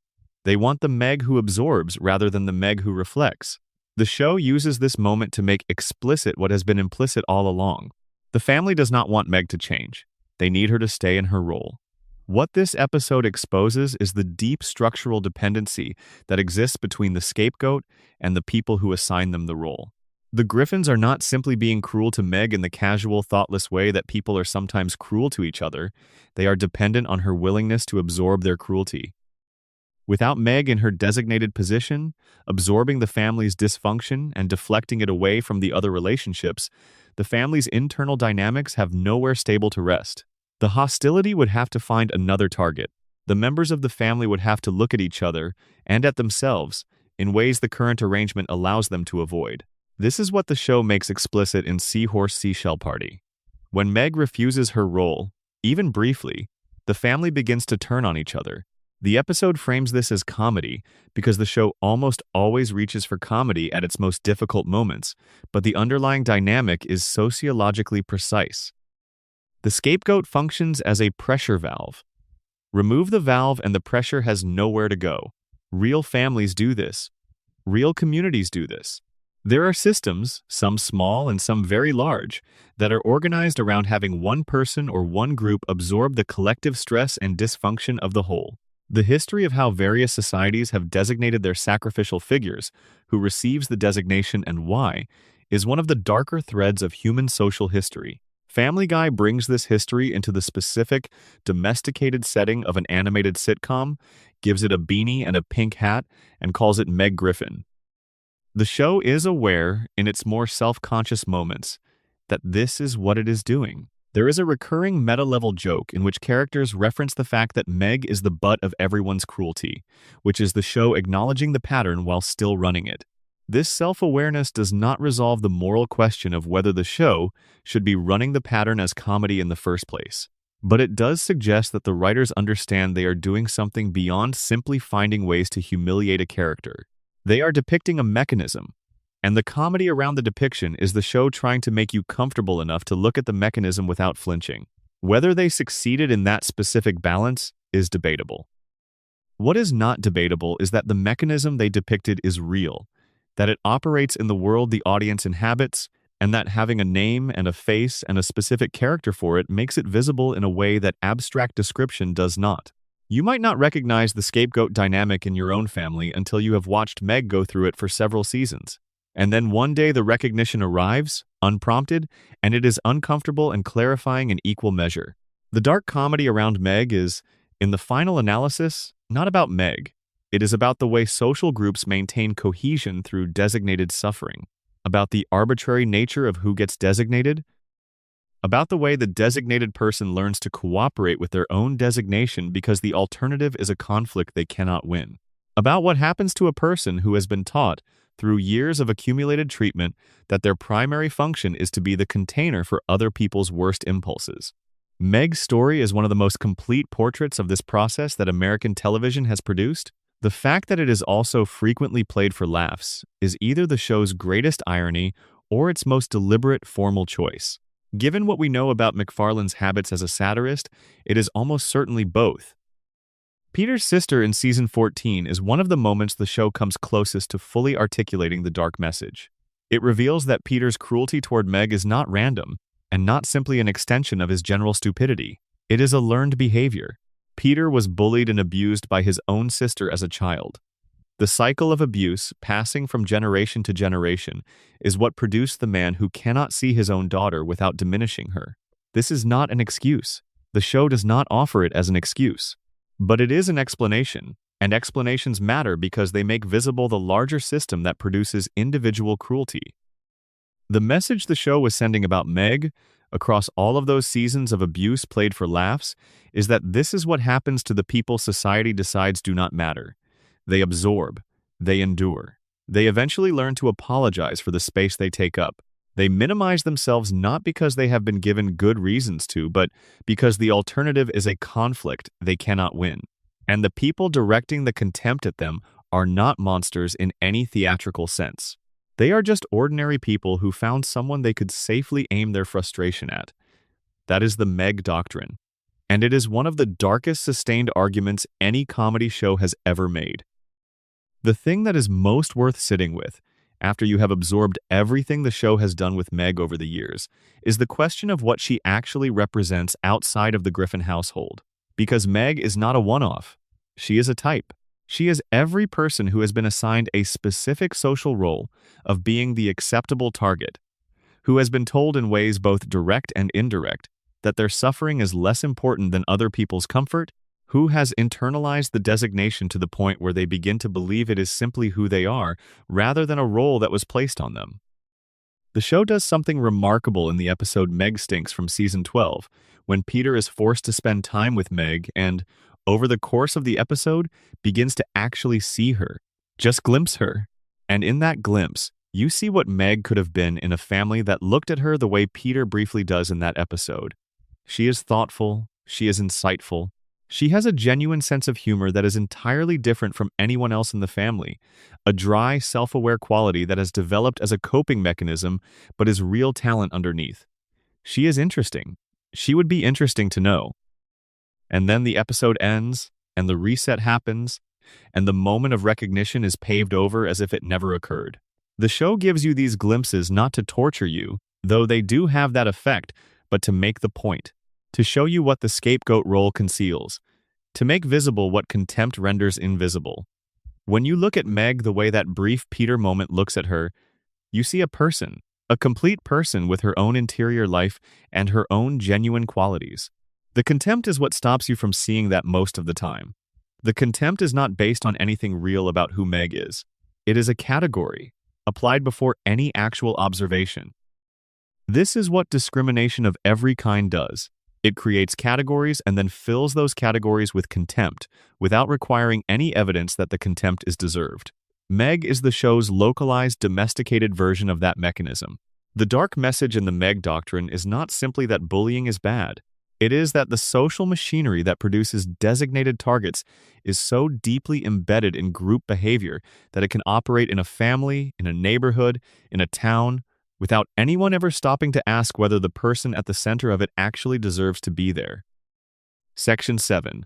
They want the Meg who absorbs rather than the Meg who reflects. The show uses this moment to make explicit what has been implicit all along. The family does not want Meg to change. They need her to stay in her role. What this episode exposes is the deep structural dependency that exists between the scapegoat and the people who assign them the role. The Griffins are not simply being cruel to Meg in the casual, thoughtless way that people are sometimes cruel to each other. They are dependent on her willingness to absorb their cruelty. Without Meg in her designated position, absorbing the family's dysfunction and deflecting it away from the other relationships, the family's internal dynamics have nowhere stable to rest. The hostility would have to find another target. The members of the family would have to look at each other and at themselves in ways the current arrangement allows them to avoid. This is what the show makes explicit in Seahorse Seashell Party. When Meg refuses her role, even briefly, the family begins to turn on each other. The episode frames this as comedy because the show almost always reaches for comedy at its most difficult moments, but the underlying dynamic is sociologically precise. The scapegoat functions as a pressure valve. Remove the valve and the pressure has nowhere to go. Real families do this. Real communities do this. There are systems, some small and some very large, that are organized around having one person or one group absorb the collective stress and dysfunction of the whole. The history of how various societies have designated their sacrificial figures, who receives the designation and why, is one of the darker threads of human social history. Family Guy brings this history into the specific, domesticated setting of an animated sitcom, gives it a beanie and a pink hat, and calls it Meg Griffin. The show is aware, in its more self-conscious moments, that this is what it is doing. There is a recurring meta-level joke in which characters reference the fact that Meg is the butt of everyone's cruelty, which is the show acknowledging the pattern while still running it. This self-awareness does not resolve the moral question of whether the show should be running the pattern as comedy in the first place. But it does suggest that the writers understand they are doing something beyond simply finding ways to humiliate a character. They are depicting a mechanism, and the comedy around the depiction is the show trying to make you comfortable enough to look at the mechanism without flinching. Whether they succeeded in that specific balance is debatable. What is not debatable is that the mechanism they depicted is real, that it operates in the world the audience inhabits, and that having a name and a face and a specific character for it makes it visible in a way that abstract description does not. You might not recognize the scapegoat dynamic in your own family until you have watched Meg go through it for several seasons. And then one day the recognition arrives, unprompted, and it is uncomfortable and clarifying in equal measure. The dark comedy around Meg is, in the final analysis, not about Meg. It is about the way social groups maintain cohesion through designated suffering, about the arbitrary nature of who gets designated, about the way the designated person learns to cooperate with their own designation because the alternative is a conflict they cannot win, about what happens to a person who has been taught, through years of accumulated treatment, that their primary function is to be the container for other people's worst impulses. Meg's story is one of the most complete portraits of this process that American television has produced. The fact that it is also frequently played for laughs is either the show's greatest irony or its most deliberate formal choice. Given what we know about MacFarlane's habits as a satirist, it is almost certainly both. Peter's sister in season 14 is one of the moments the show comes closest to fully articulating the dark message. It reveals that Peter's cruelty toward Meg is not random, and not simply an extension of his general stupidity. It is a learned behavior. Peter was bullied and abused by his own sister as a child. The cycle of abuse, passing from generation to generation, is what produced the man who cannot see his own daughter without diminishing her. This is not an excuse. The show does not offer it as an excuse. But it is an explanation, and explanations matter because they make visible the larger system that produces individual cruelty. The message the show was sending about Meg, across all of those seasons of abuse played for laughs, is that this is what happens to the people society decides do not matter. They absorb. They endure. They eventually learn to apologize for the space they take up. They minimize themselves not because they have been given good reasons to, but because the alternative is a conflict they cannot win. And the people directing the contempt at them are not monsters in any theatrical sense. They are just ordinary people who found someone they could safely aim their frustration at. That is the Meg doctrine. And it is one of the darkest sustained arguments any comedy show has ever made. The thing that is most worth sitting with, after you have absorbed everything the show has done with Meg over the years, is the question of what she actually represents outside of the Griffin household. Because Meg is not a one-off. She is a type. She is every person who has been assigned a specific social role of being the acceptable target, who has been told in ways both direct and indirect that their suffering is less important than other people's comfort, who has internalized the designation to the point where they begin to believe it is simply who they are, rather than a role that was placed on them. The show does something remarkable in the episode Meg Stinks from season 12, when Peter is forced to spend time with Meg and, over the course of the episode, begins to actually see her, just glimpse her. And in that glimpse, You see what Meg could have been in a family that looked at her the way Peter briefly does in that episode. She is thoughtful, she is insightful, she has a genuine sense of humor that is entirely different from anyone else in the family, a dry, self-aware quality that has developed as a coping mechanism but is real talent underneath. She is interesting. She would be interesting to know. And then the episode ends, and the reset happens, and the moment of recognition is paved over as if it never occurred. The show gives you these glimpses not to torture you, though they do have that effect, but to make the point, to show you what the scapegoat role conceals, to make visible what contempt renders invisible. When you look at Meg the way that brief Peter moment looks at her, you see a person, a complete person with her own interior life and her own genuine qualities. The contempt is what stops you from seeing that most of the time. The contempt is not based on anything real about who Meg is. It is a category, applied before any actual observation. This is what discrimination of every kind does. It creates categories and then fills those categories with contempt, without requiring any evidence that the contempt is deserved. Meg is the show's localized, domesticated version of that mechanism. The dark message in the Meg doctrine is not simply that bullying is bad. It is that the social machinery that produces designated targets is so deeply embedded in group behavior that it can operate in a family, in a neighborhood, in a town, without anyone ever stopping to ask whether the person at the center of it actually deserves to be there. Section 7.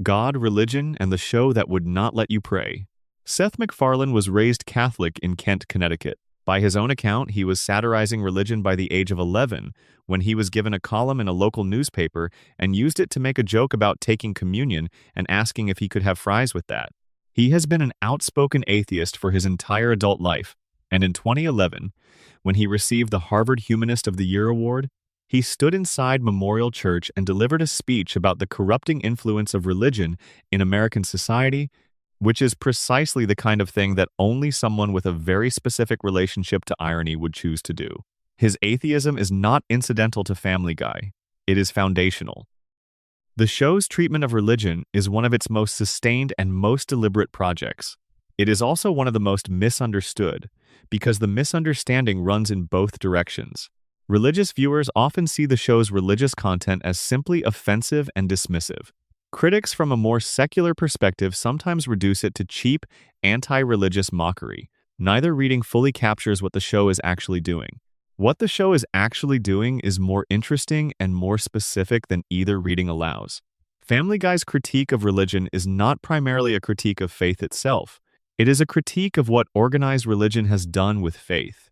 God, Religion, and the Show That Would Not Let You Pray. Seth MacFarlane was raised Catholic in Kent, Connecticut. By his own account, he was satirizing religion by the age of 11 when he was given a column in a local newspaper and used it to make a joke about taking communion and asking if he could have fries with that. He has been an outspoken atheist for his entire adult life, and in 2011, when he received the Harvard Humanist of the Year award, he stood inside Memorial Church and delivered a speech about the corrupting influence of religion in American society, which is precisely the kind of thing that only someone with a very specific relationship to irony would choose to do. His atheism is not incidental to Family Guy. It is foundational. The show's treatment of religion is one of its most sustained and most deliberate projects. It is also one of the most misunderstood, because the misunderstanding runs in both directions. Religious viewers often see the show's religious content as simply offensive and dismissive. Critics from a more secular perspective sometimes reduce it to cheap, anti-religious mockery. Neither reading fully captures what the show is actually doing. What the show is actually doing is more interesting and more specific than either reading allows. Family Guy's critique of religion is not primarily a critique of faith itself. It is a critique of what organized religion has done with faith.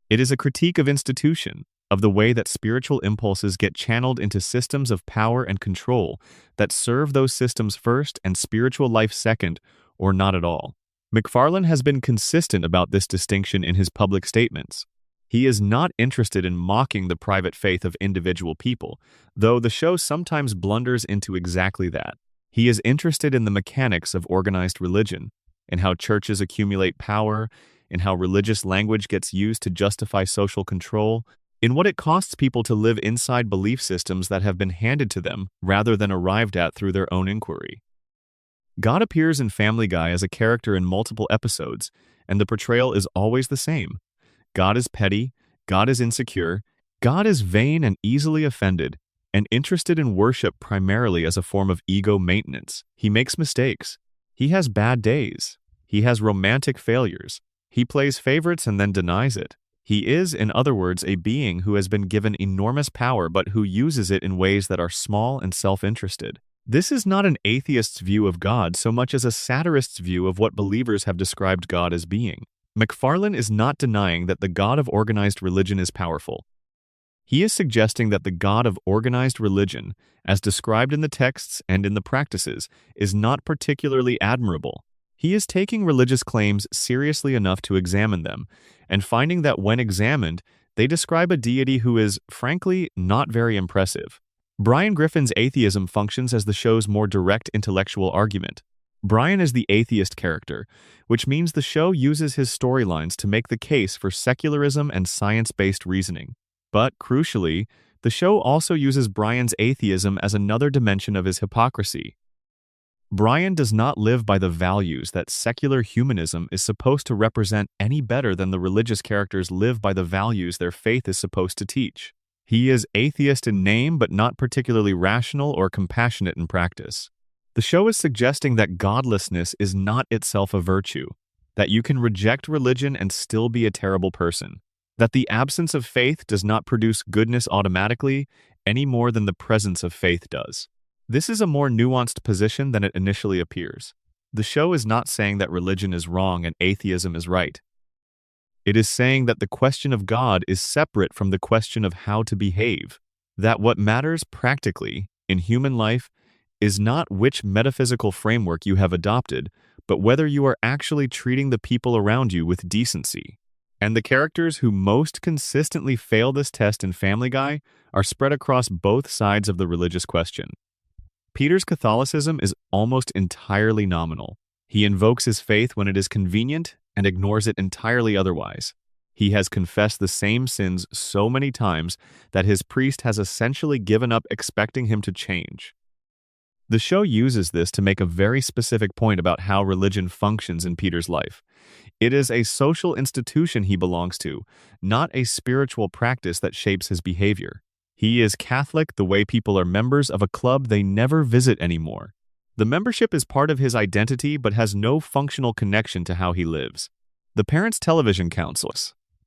It is a critique of institution, of the way that spiritual impulses get channeled into systems of power and control that serve those systems first and spiritual life second, or not at all. MacFarlane has been consistent about this distinction in his public statements. He is not interested in mocking the private faith of individual people, though the show sometimes blunders into exactly that. He is interested in the mechanics of organized religion, in how churches accumulate power, in how religious language gets used to justify social control, in what it costs people to live inside belief systems that have been handed to them rather than arrived at through their own inquiry. God appears in Family Guy as a character in multiple episodes, and the portrayal is always the same. God is petty, God is insecure, God is vain and easily offended, and interested in worship primarily as a form of ego maintenance. He makes mistakes. He has bad days. He has romantic failures. He plays favorites and then denies it. He is, in other words, a being who has been given enormous power but who uses it in ways that are small and self-interested. This is not an atheist's view of God so much as a satirist's view of what believers have described God as being. MacFarlane is not denying that the God of organized religion is powerful. He is suggesting that the God of organized religion, as described in the texts and in the practices, is not particularly admirable. He is taking religious claims seriously enough to examine them, and finding that when examined, they describe a deity who is, frankly, not very impressive. Brian Griffin's atheism functions as the show's more direct intellectual argument. Brian is the atheist character, which means the show uses his storylines to make the case for secularism and science-based reasoning. But, crucially, the show also uses Brian's atheism as another dimension of his hypocrisy. Brian does not live by the values that secular humanism is supposed to represent any better than the religious characters live by the values their faith is supposed to teach. He is atheist in name but not particularly rational or compassionate in practice. The show is suggesting that godlessness is not itself a virtue, that you can reject religion and still be a terrible person, that the absence of faith does not produce goodness automatically any more than the presence of faith does. This is a more nuanced position than it initially appears. The show is not saying that religion is wrong and atheism is right. It is saying that the question of God is separate from the question of how to behave, that what matters practically in human life is not which metaphysical framework you have adopted, but whether you are actually treating the people around you with decency. And the characters who most consistently fail this test in Family Guy are spread across both sides of the religious question. Peter's Catholicism is almost entirely nominal. He invokes his faith when it is convenient and ignores it entirely otherwise. He has confessed the same sins so many times that his priest has essentially given up expecting him to change. The show uses this to make a very specific point about how religion functions in Peter's life. It is a social institution he belongs to, not a spiritual practice that shapes his behavior. He is Catholic the way people are members of a club they never visit anymore. The membership is part of his identity but has no functional connection to how he lives. The Parents Television Council,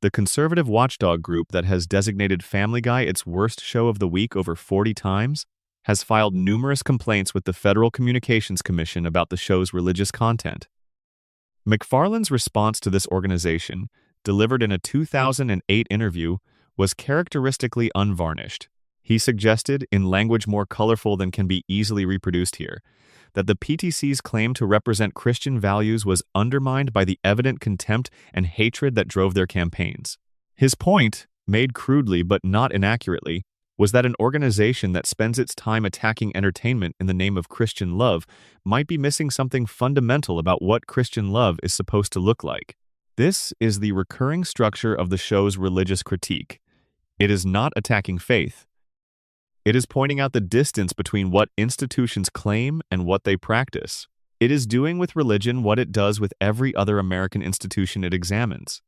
the conservative watchdog group that has designated Family Guy its worst show of the week over 40 times, has filed numerous complaints with the Federal Communications Commission about the show's religious content. MacFarlane's response to this organization, delivered in a 2008 interview, was characteristically unvarnished. He suggested, in language more colorful than can be easily reproduced here, that the PTC's claim to represent Christian values was undermined by the evident contempt and hatred that drove their campaigns. His point, made crudely but not inaccurately, was that an organization that spends its time attacking entertainment in the name of Christian love might be missing something fundamental about what Christian love is supposed to look like. This is the recurring structure of the show's religious critique. It is not attacking faith. It is pointing out the distance between what institutions claim and what they practice. It is doing with religion what it does with every other American institution it examines,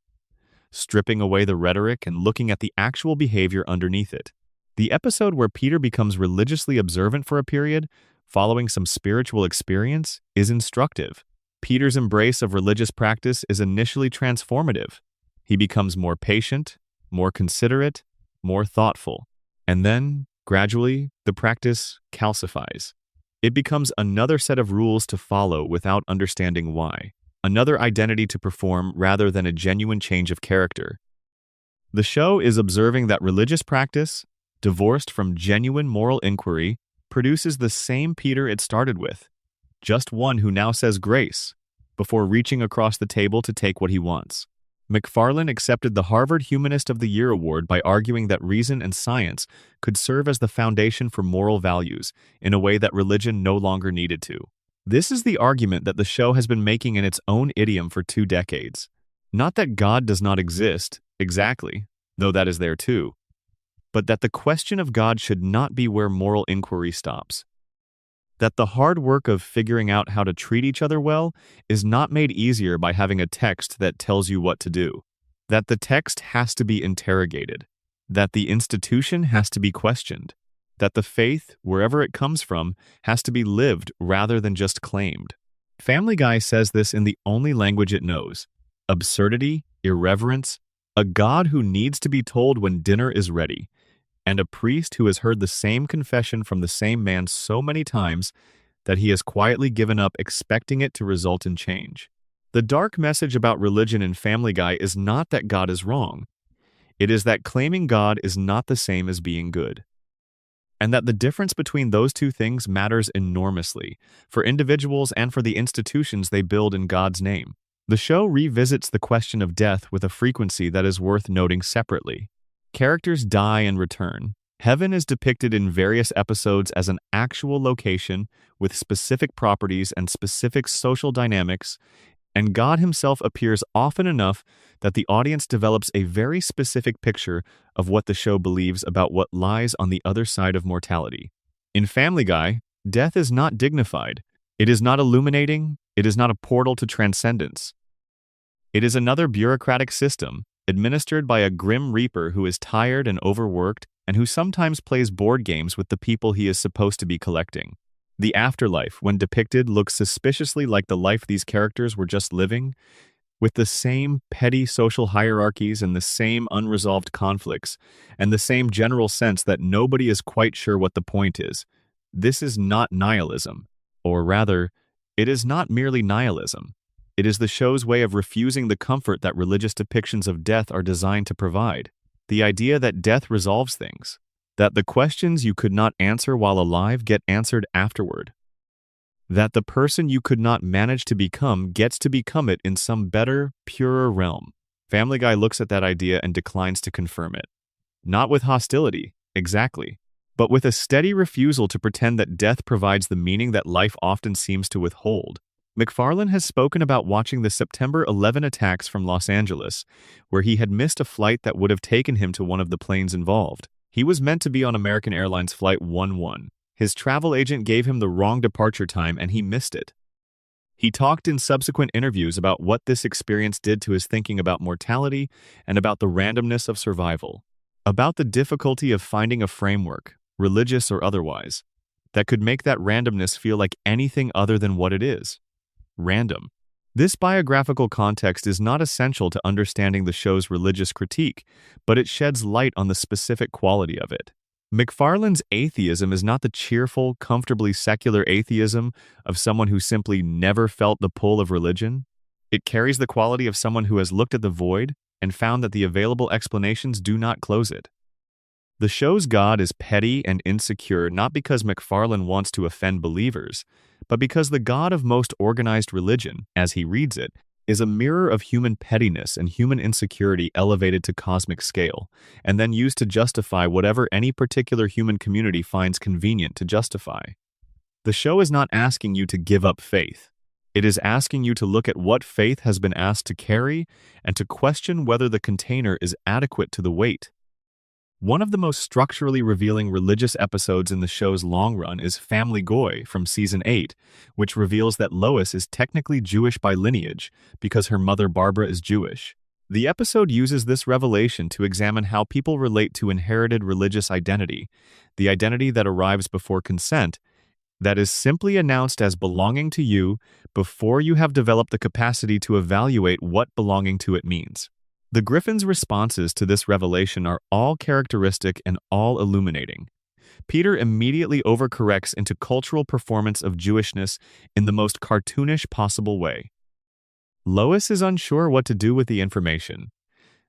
stripping away the rhetoric and looking at the actual behavior underneath it. The episode where Peter becomes religiously observant for a period, following some spiritual experience, is instructive. Peter's embrace of religious practice is initially transformative. He becomes more patient, more considerate, more thoughtful, and then, gradually, the practice calcifies. It becomes another set of rules to follow without understanding why, another identity to perform rather than a genuine change of character. The show is observing that religious practice, divorced from genuine moral inquiry, produces the same Peter it started with, just one who now says grace, before reaching across the table to take what he wants. MacFarlane accepted the Harvard Humanist of the Year award by arguing that reason and science could serve as the foundation for moral values in a way that religion no longer needed to. This is the argument that the show has been making in its own idiom for 2 decades. Not that God does not exist, exactly, though that is there too, but that the question of God should not be where moral inquiry stops. That the hard work of figuring out how to treat each other well is not made easier by having a text that tells you what to do. That the text has to be interrogated. That the institution has to be questioned. That the faith, wherever it comes from, has to be lived rather than just claimed. Family Guy says this in the only language it knows: absurdity, irreverence, a God who needs to be told when dinner is ready, and a priest who has heard the same confession from the same man so many times that he has quietly given up expecting it to result in change. The dark message about religion in Family Guy is not that God is wrong. It is that claiming God is not the same as being good. And that the difference between those two things matters enormously, for individuals and for the institutions they build in God's name. The show revisits the question of death with a frequency that is worth noting separately. Characters die and return. Heaven is depicted in various episodes as an actual location with specific properties and specific social dynamics, and God himself appears often enough that the audience develops a very specific picture of what the show believes about what lies on the other side of mortality. In Family Guy, death is not dignified. It is not illuminating, it is not a portal to transcendence. It is another bureaucratic system, administered by a grim reaper who is tired and overworked and who sometimes plays board games with the people he is supposed to be collecting. The afterlife, when depicted, looks suspiciously like the life these characters were just living, with the same petty social hierarchies and the same unresolved conflicts, and the same general sense that nobody is quite sure what the point is. This is not nihilism, or rather, it is not merely nihilism. It is the show's way of refusing the comfort that religious depictions of death are designed to provide. The idea that death resolves things, that the questions you could not answer while alive get answered afterward, that the person you could not manage to become gets to become it in some better, purer realm. Family Guy looks at that idea and declines to confirm it. Not with hostility, exactly, but with a steady refusal to pretend that death provides the meaning that life often seems to withhold. MacFarlane has spoken about watching the September 11 attacks from Los Angeles, where he had missed a flight that would have taken him to one of the planes involved. He was meant to be on American Airlines Flight 11. His travel agent gave him the wrong departure time and he missed it. He talked in subsequent interviews about what this experience did to his thinking about mortality and about the randomness of survival, about the difficulty of finding a framework, religious or otherwise, that could make that randomness feel like anything other than what it is: random. This biographical context is not essential to understanding the show's religious critique, but it sheds light on the specific quality of it. MacFarlane's atheism is not the cheerful, comfortably secular atheism of someone who simply never felt the pull of religion. It carries the quality of someone who has looked at the void and found that the available explanations do not close it. The show's God is petty and insecure not because MacFarlane wants to offend believers, but because the God of most organized religion, as he reads it, is a mirror of human pettiness and human insecurity elevated to cosmic scale, and then used to justify whatever any particular human community finds convenient to justify. The show is not asking you to give up faith. It is asking you to look at what faith has been asked to carry and to question whether the container is adequate to the weight. One of the most structurally revealing religious episodes in the show's long run is Family Guy from Season 8, which reveals that Lois is technically Jewish by lineage because her mother Barbara is Jewish. The episode uses this revelation to examine how people relate to inherited religious identity, the identity that arrives before consent, that is simply announced as belonging to you before you have developed the capacity to evaluate what belonging to it means. The Griffins' responses to this revelation are all characteristic and all illuminating. Peter immediately overcorrects into cultural performance of Jewishness in the most cartoonish possible way. Lois is unsure what to do with the information.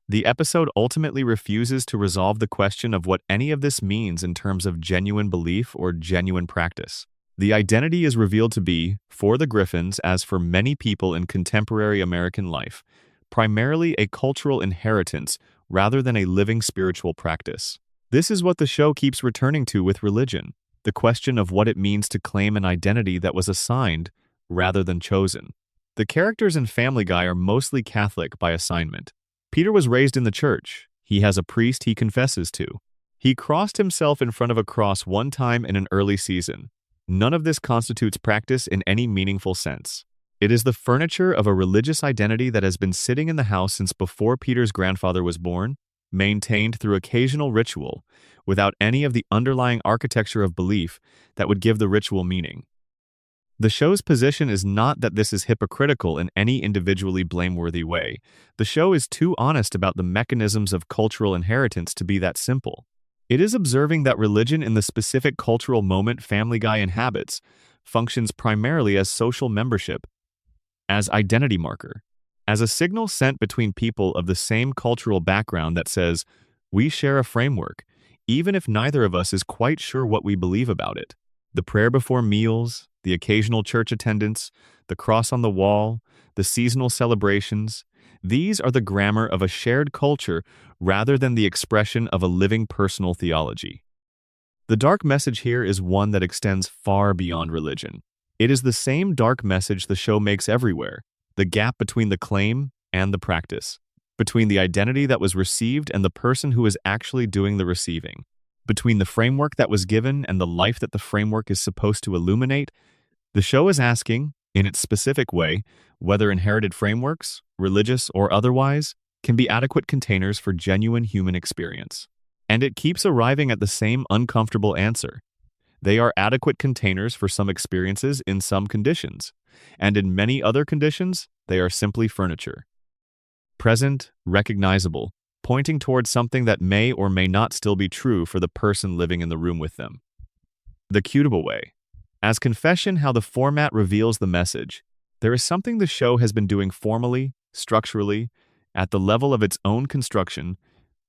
The episode ultimately refuses to resolve the question of what any of this means in terms of genuine belief or genuine practice. The identity is revealed to be, for the Griffins as for many people in contemporary American life, primarily a cultural inheritance rather than a living spiritual practice. This is what the show keeps returning to with religion, the question of what it means to claim an identity that was assigned rather than chosen. The characters in Family Guy are mostly Catholic by assignment. Peter was raised in the church. He has a priest he confesses to. He crossed himself in front of a cross one time in an early season. None of this constitutes practice in any meaningful sense. It is the furniture of a religious identity that has been sitting in the house since before Peter's grandfather was born, maintained through occasional ritual, without any of the underlying architecture of belief that would give the ritual meaning. The show's position is not that this is hypocritical in any individually blameworthy way. The show is too honest about the mechanisms of cultural inheritance to be that simple. It is observing that religion in the specific cultural moment Family Guy inhabits functions primarily as social membership, as identity marker, as a signal sent between people of the same cultural background that says, we share a framework, even if neither of us is quite sure what we believe about it. The prayer before meals, the occasional church attendance, the cross on the wall, the seasonal celebrations, these are the grammar of a shared culture rather than the expression of a living personal theology. The dark message here is one that extends far beyond religion. It is the same dark message the show makes everywhere, the gap between the claim and the practice, between the identity that was received and the person who is actually doing the receiving, between the framework that was given and the life that the framework is supposed to illuminate. The show is asking, in its specific way, whether inherited frameworks, religious or otherwise, can be adequate containers for genuine human experience. And it keeps arriving at the same uncomfortable answer. They are adequate containers for some experiences in some conditions, and in many other conditions, they are simply furniture. Present, recognizable, pointing towards something that may or may not still be true for the person living in the room with them. The Cutable Way. As confession how the format reveals the message, there is something the show has been doing formally, structurally, at the level of its own construction,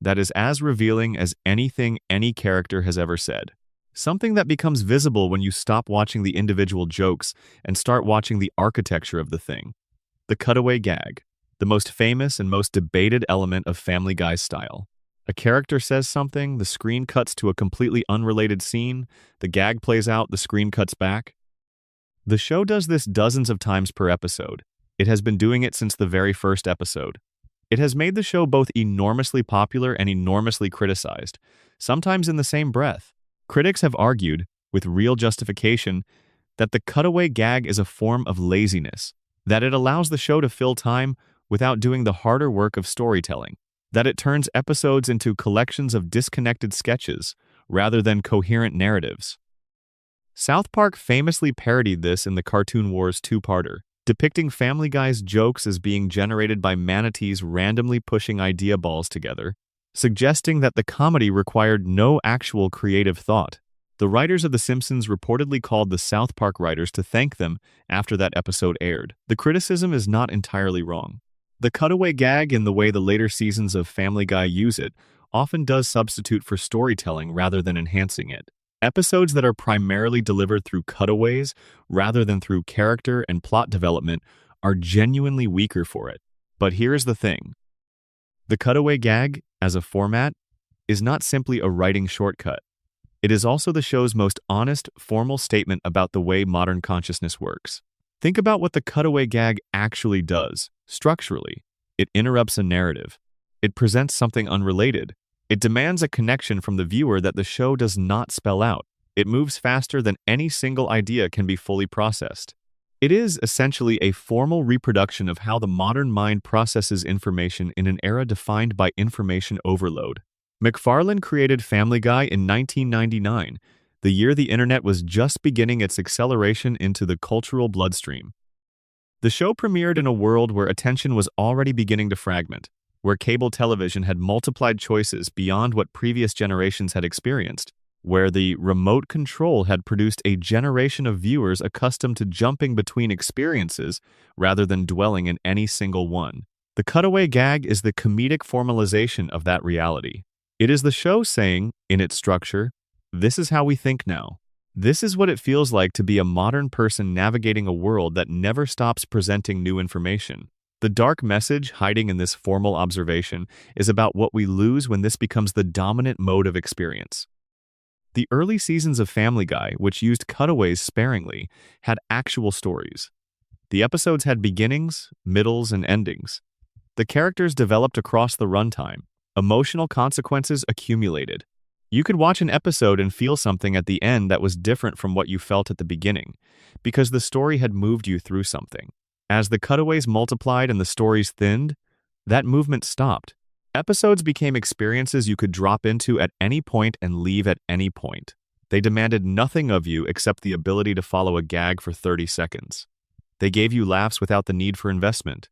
that is as revealing as anything any character has ever said. Something that becomes visible when you stop watching the individual jokes and start watching the architecture of the thing. The cutaway gag, the most famous and most debated element of Family Guy's style. A character says something, the screen cuts to a completely unrelated scene, the gag plays out, the screen cuts back. The show does this dozens of times per episode. It has been doing it since the very first episode. It has made the show both enormously popular and enormously criticized, sometimes in the same breath. Critics have argued, with real justification, that the cutaway gag is a form of laziness, that it allows the show to fill time without doing the harder work of storytelling, that it turns episodes into collections of disconnected sketches rather than coherent narratives. South Park famously parodied this in the Cartoon Wars two-parter, depicting Family Guy's jokes as being generated by manatees randomly pushing idea balls together, suggesting that the comedy required no actual creative thought. The writers of The Simpsons reportedly called the South Park writers to thank them after that episode aired. The criticism is not entirely wrong. The cutaway gag, in the way the later seasons of Family Guy use it, often does substitute for storytelling rather than enhancing it. Episodes that are primarily delivered through cutaways rather than through character and plot development are genuinely weaker for it. But here's the thing. The cutaway gag, as a format, is not simply a writing shortcut. It is also the show's most honest, formal statement about the way modern consciousness works. Think about what the cutaway gag actually does. Structurally, it interrupts a narrative. It presents something unrelated. It demands a connection from the viewer that the show does not spell out. It moves faster than any single idea can be fully processed. It is essentially a formal reproduction of how the modern mind processes information in an era defined by information overload. McFarlane created Family Guy in 1999, the year the internet was just beginning its acceleration into the cultural bloodstream. The show premiered in a world where attention was already beginning to fragment, where cable television had multiplied choices beyond what previous generations had experienced, where the remote control had produced a generation of viewers accustomed to jumping between experiences rather than dwelling in any single one. The cutaway gag is the comedic formalization of that reality. It is the show saying, in its structure, this is how we think now. This is what it feels like to be a modern person navigating a world that never stops presenting new information. The dark message hiding in this formal observation is about what we lose when this becomes the dominant mode of experience. The early seasons of Family Guy, which used cutaways sparingly, had actual stories. The episodes had beginnings, middles, and endings. The characters developed across the runtime. Emotional consequences accumulated. You could watch an episode and feel something at the end that was different from what you felt at the beginning, because the story had moved you through something. As the cutaways multiplied and the stories thinned, that movement stopped. Episodes became experiences you could drop into at any point and leave at any point. They demanded nothing of you except the ability to follow a gag for 30 seconds. They gave you laughs without the need for investment.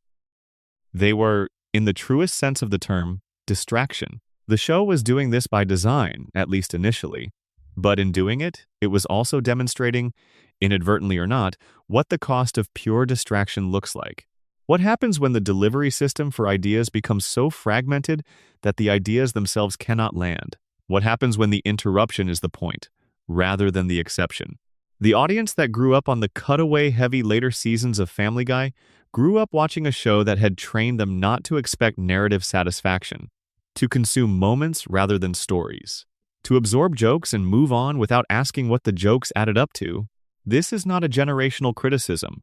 They were, in the truest sense of the term, distraction. The show was doing this by design, at least initially. But in doing it, it was also demonstrating, inadvertently or not, what the cost of pure distraction looks like. What happens when the delivery system for ideas becomes so fragmented that the ideas themselves cannot land? What happens when the interruption is the point, rather than the exception? The audience that grew up on the cutaway-heavy later seasons of Family Guy grew up watching a show that had trained them not to expect narrative satisfaction, to consume moments rather than stories, to absorb jokes and move on without asking what the jokes added up to. This is not a generational criticism.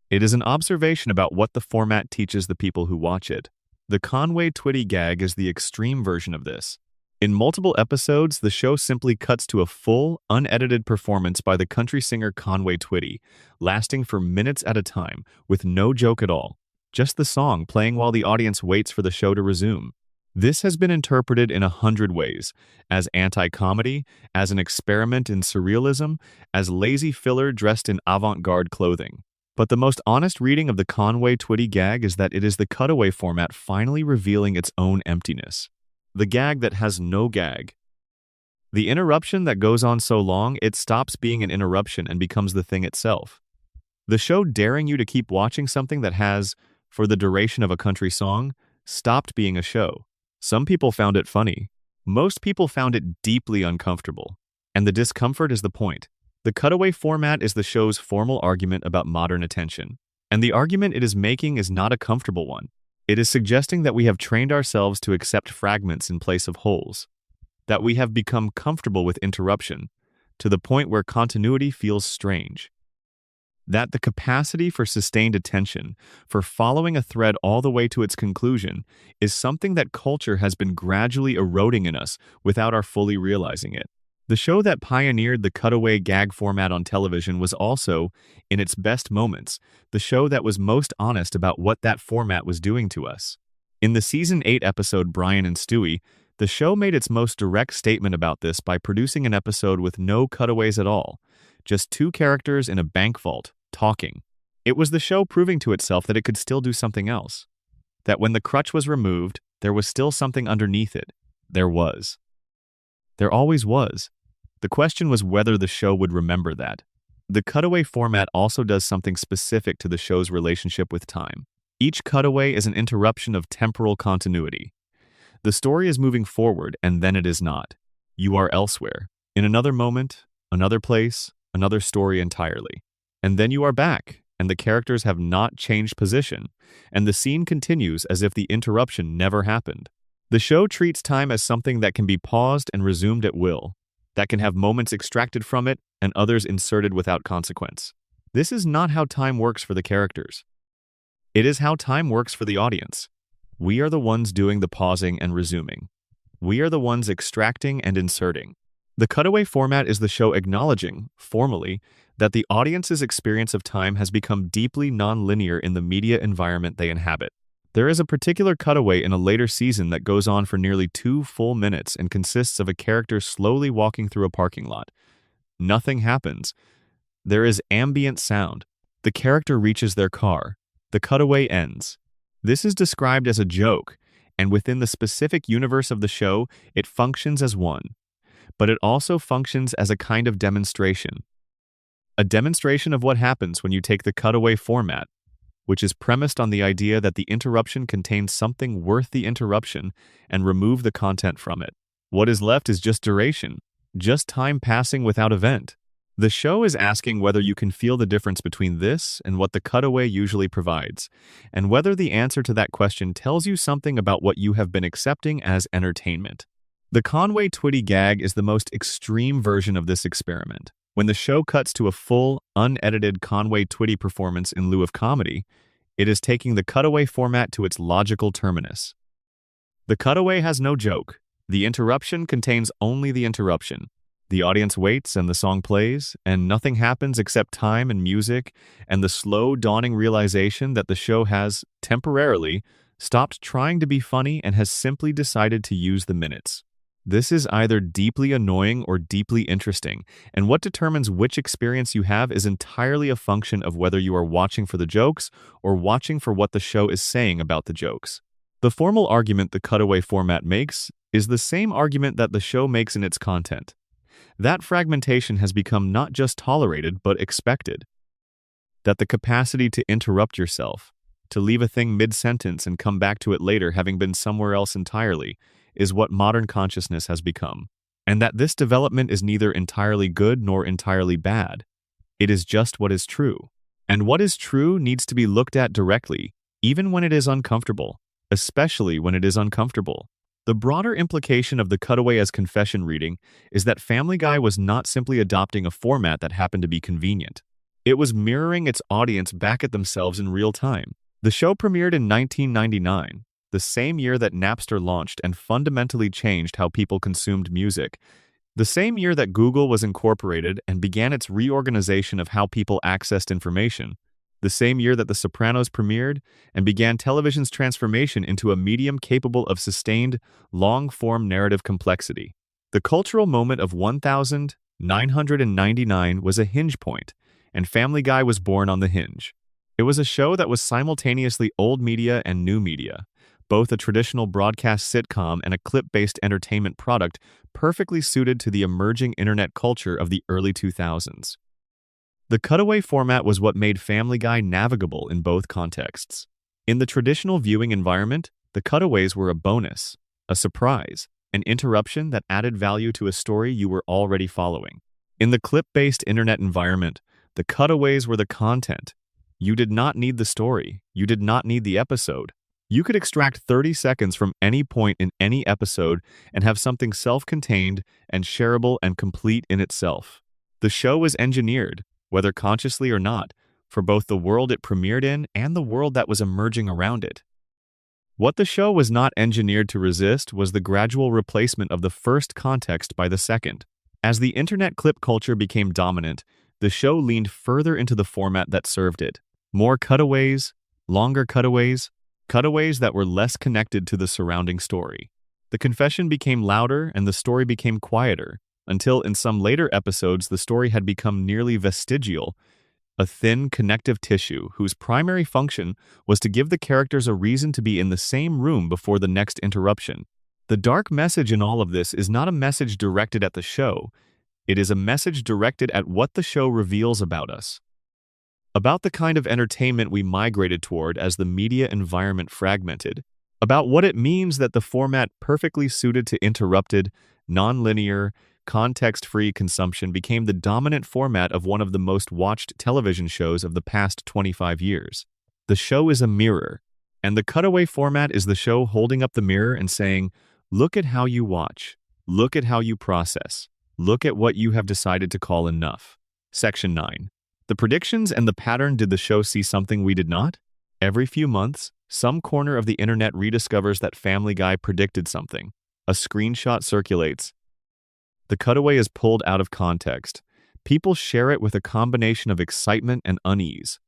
It is an observation about what the format teaches the people who watch it. The Conway Twitty gag is the extreme version of this. In multiple episodes, the show simply cuts to a full, unedited performance by the country singer Conway Twitty, lasting for minutes at a time, with no joke at all. Just the song playing while the audience waits for the show to resume. This has been interpreted in 100 ways, as anti-comedy, as an experiment in surrealism, as lazy filler dressed in avant-garde clothing. But the most honest reading of the Conway Twitty gag is that it is the cutaway format finally revealing its own emptiness. The gag that has no gag. The interruption that goes on so long, it stops being an interruption and becomes the thing itself. The show daring you to keep watching something that has, for the duration of a country song, stopped being a show. Some people found it funny. Most people found it deeply uncomfortable. And the discomfort is the point. The cutaway format is the show's formal argument about modern attention. And the argument it is making is not a comfortable one. It is suggesting that we have trained ourselves to accept fragments in place of wholes. That we have become comfortable with interruption, to the point where continuity feels strange. That the capacity for sustained attention, for following a thread all the way to its conclusion, is something that culture has been gradually eroding in us without our fully realizing it. The show that pioneered the cutaway gag format on television was also, in its best moments, the show that was most honest about what that format was doing to us. In the Season 8 episode Brian and Stewie, the show made its most direct statement about this by producing an episode with no cutaways at all, just two characters in a bank vault, talking. It was the show proving to itself that it could still do something else. That when the crutch was removed, there was still something underneath it. There was. There always was. The question was whether the show would remember that. The cutaway format also does something specific to the show's relationship with time. Each cutaway is an interruption of temporal continuity. The story is moving forward, and then it is not. You are elsewhere. In another moment, another place, another story entirely. And then you are back, and the characters have not changed position, and the scene continues as if the interruption never happened. The show treats time as something that can be paused and resumed at will, that can have moments extracted from it and others inserted without consequence. This is not how time works for the characters. It is how time works for the audience. We are the ones doing the pausing and resuming. We are the ones extracting and inserting. The cutaway format is the show acknowledging, formally, that the audience's experience of time has become deeply non-linear in the media environment they inhabit. There is a particular cutaway in a later season that goes on for nearly 2 full minutes and consists of a character slowly walking through a parking lot. Nothing happens. There is ambient sound. The character reaches their car. The cutaway ends. This is described as a joke, and within the specific universe of the show, it functions as one. But it also functions as a kind of demonstration. A demonstration of what happens when you take the cutaway format, which is premised on the idea that the interruption contains something worth the interruption, and remove the content from it. What is left is just duration, just time passing without event. The show is asking whether you can feel the difference between this and what the cutaway usually provides, and whether the answer to that question tells you something about what you have been accepting as entertainment. The Conway Twitty gag is the most extreme version of this experiment. When the show cuts to a full, unedited Conway Twitty performance in lieu of comedy, it is taking the cutaway format to its logical terminus. The cutaway has no joke. The interruption contains only the interruption. The audience waits and the song plays, and nothing happens except time and music and the slow dawning realization that the show has, temporarily, stopped trying to be funny and has simply decided to use the minutes. This is either deeply annoying or deeply interesting, and what determines which experience you have is entirely a function of whether you are watching for the jokes or watching for what the show is saying about the jokes. The formal argument the cutaway format makes is the same argument that the show makes in its content. That fragmentation has become not just tolerated but expected. That the capacity to interrupt yourself, to leave a thing mid-sentence and come back to it later having been somewhere else entirely, is what modern consciousness has become. And that this development is neither entirely good nor entirely bad. It is just what is true. And what is true needs to be looked at directly, even when it is uncomfortable, especially when it is uncomfortable. The broader implication of the cutaway as confession reading is that Family Guy was not simply adopting a format that happened to be convenient. It was mirroring its audience back at themselves in real time. The show premiered in 1999. the same year that Napster launched and fundamentally changed how people consumed music, the same year that Google was incorporated and began its reorganization of how people accessed information, the same year that The Sopranos premiered and began television's transformation into a medium capable of sustained, long-form narrative complexity. The cultural moment of 1999 was a hinge point, and Family Guy was born on the hinge. It was a show that was simultaneously old media and new media, both a traditional broadcast sitcom and a clip-based entertainment product perfectly suited to the emerging internet culture of the early 2000s. The cutaway format was what made Family Guy navigable in both contexts. In the traditional viewing environment, the cutaways were a bonus, a surprise, an interruption that added value to a story you were already following. In the clip-based internet environment, the cutaways were the content. You did not need the story. You did not need the episode. You could extract 30 seconds from any point in any episode and have something self-contained and shareable and complete in itself. The show was engineered, whether consciously or not, for both the world it premiered in and the world that was emerging around it. What the show was not engineered to resist was the gradual replacement of the first context by the second. As the internet clip culture became dominant, the show leaned further into the format that served it. More cutaways, longer cutaways, cutaways that were less connected to the surrounding story. The confession became louder and the story became quieter, until in some later episodes the story had become nearly vestigial, a thin connective tissue whose primary function was to give the characters a reason to be in the same room before the next interruption. The dark message in all of this is not a message directed at the show. It is a message directed at what the show reveals about us. About the kind of entertainment we migrated toward as the media environment fragmented. About what it means that the format perfectly suited to interrupted, non-linear, context-free consumption became the dominant format of one of the most watched television shows of the past 25 years. The show is a mirror, and the cutaway format is the show holding up the mirror and saying, "Look at how you watch. Look at how you process. Look at what you have decided to call enough." Section 9. The predictions and the pattern. Did the show see something we did not? Every few months, some corner of the internet rediscovers that Family Guy predicted something. A screenshot circulates. The cutaway is pulled out of context. People share it with a combination of excitement and unease.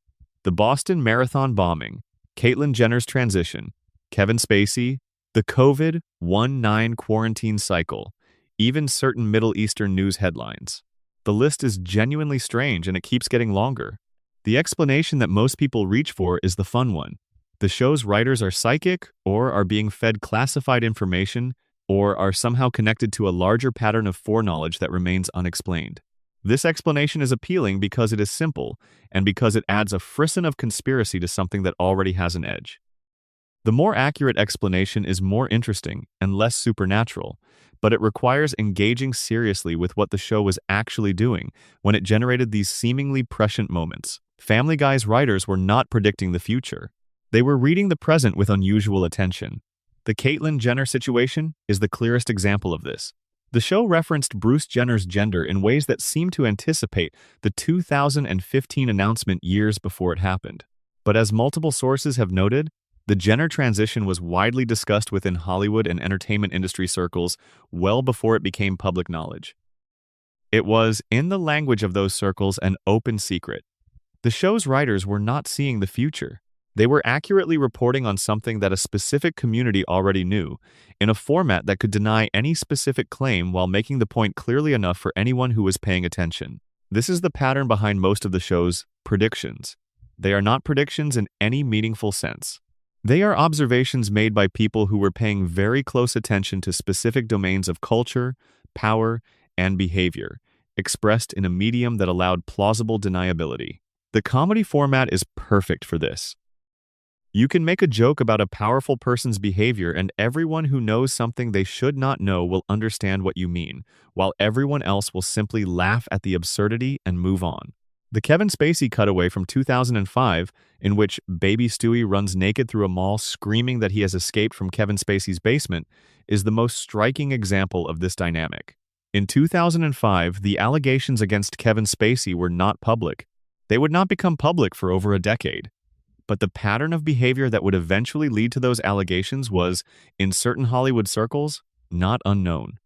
The Boston Marathon bombing, Caitlyn Jenner's transition, Kevin Spacey, the COVID-19 quarantine cycle, even certain Middle Eastern news headlines. The list is genuinely strange and it keeps getting longer. The explanation that most people reach for is the fun one. The show's writers are psychic or are being fed classified information or are somehow connected to a larger pattern of foreknowledge that remains unexplained. This explanation is appealing because it is simple and because it adds a frisson of conspiracy to something that already has an edge. The more accurate explanation is more interesting and less supernatural, but it requires engaging seriously with what the show was actually doing when it generated these seemingly prescient moments. Family Guy's writers were not predicting the future. They were reading the present with unusual attention. The Caitlyn Jenner situation is the clearest example of this. The show referenced Bruce Jenner's gender in ways that seemed to anticipate the 2015 announcement years before it happened. But as multiple sources have noted, the Jenner transition was widely discussed within Hollywood and entertainment industry circles well before it became public knowledge. It was, in the language of those circles, an open secret. The show's writers were not seeing the future. They were accurately reporting on something that a specific community already knew, in a format that could deny any specific claim while making the point clearly enough for anyone who was paying attention. This is the pattern behind most of the show's predictions. They are not predictions in any meaningful sense. They are observations made by people who were paying very close attention to specific domains of culture, power, and behavior, expressed in a medium that allowed plausible deniability. The comedy format is perfect for this. You can make a joke about a powerful person's behavior and everyone who knows something they should not know will understand what you mean, while everyone else will simply laugh at the absurdity and move on. The Kevin Spacey cutaway from 2005, in which baby Stewie runs naked through a mall screaming that he has escaped from Kevin Spacey's basement, is the most striking example of this dynamic. In 2005, the allegations against Kevin Spacey were not public. They would not become public for over a decade. But the pattern of behavior that would eventually lead to those allegations was, in certain Hollywood circles, not unknown.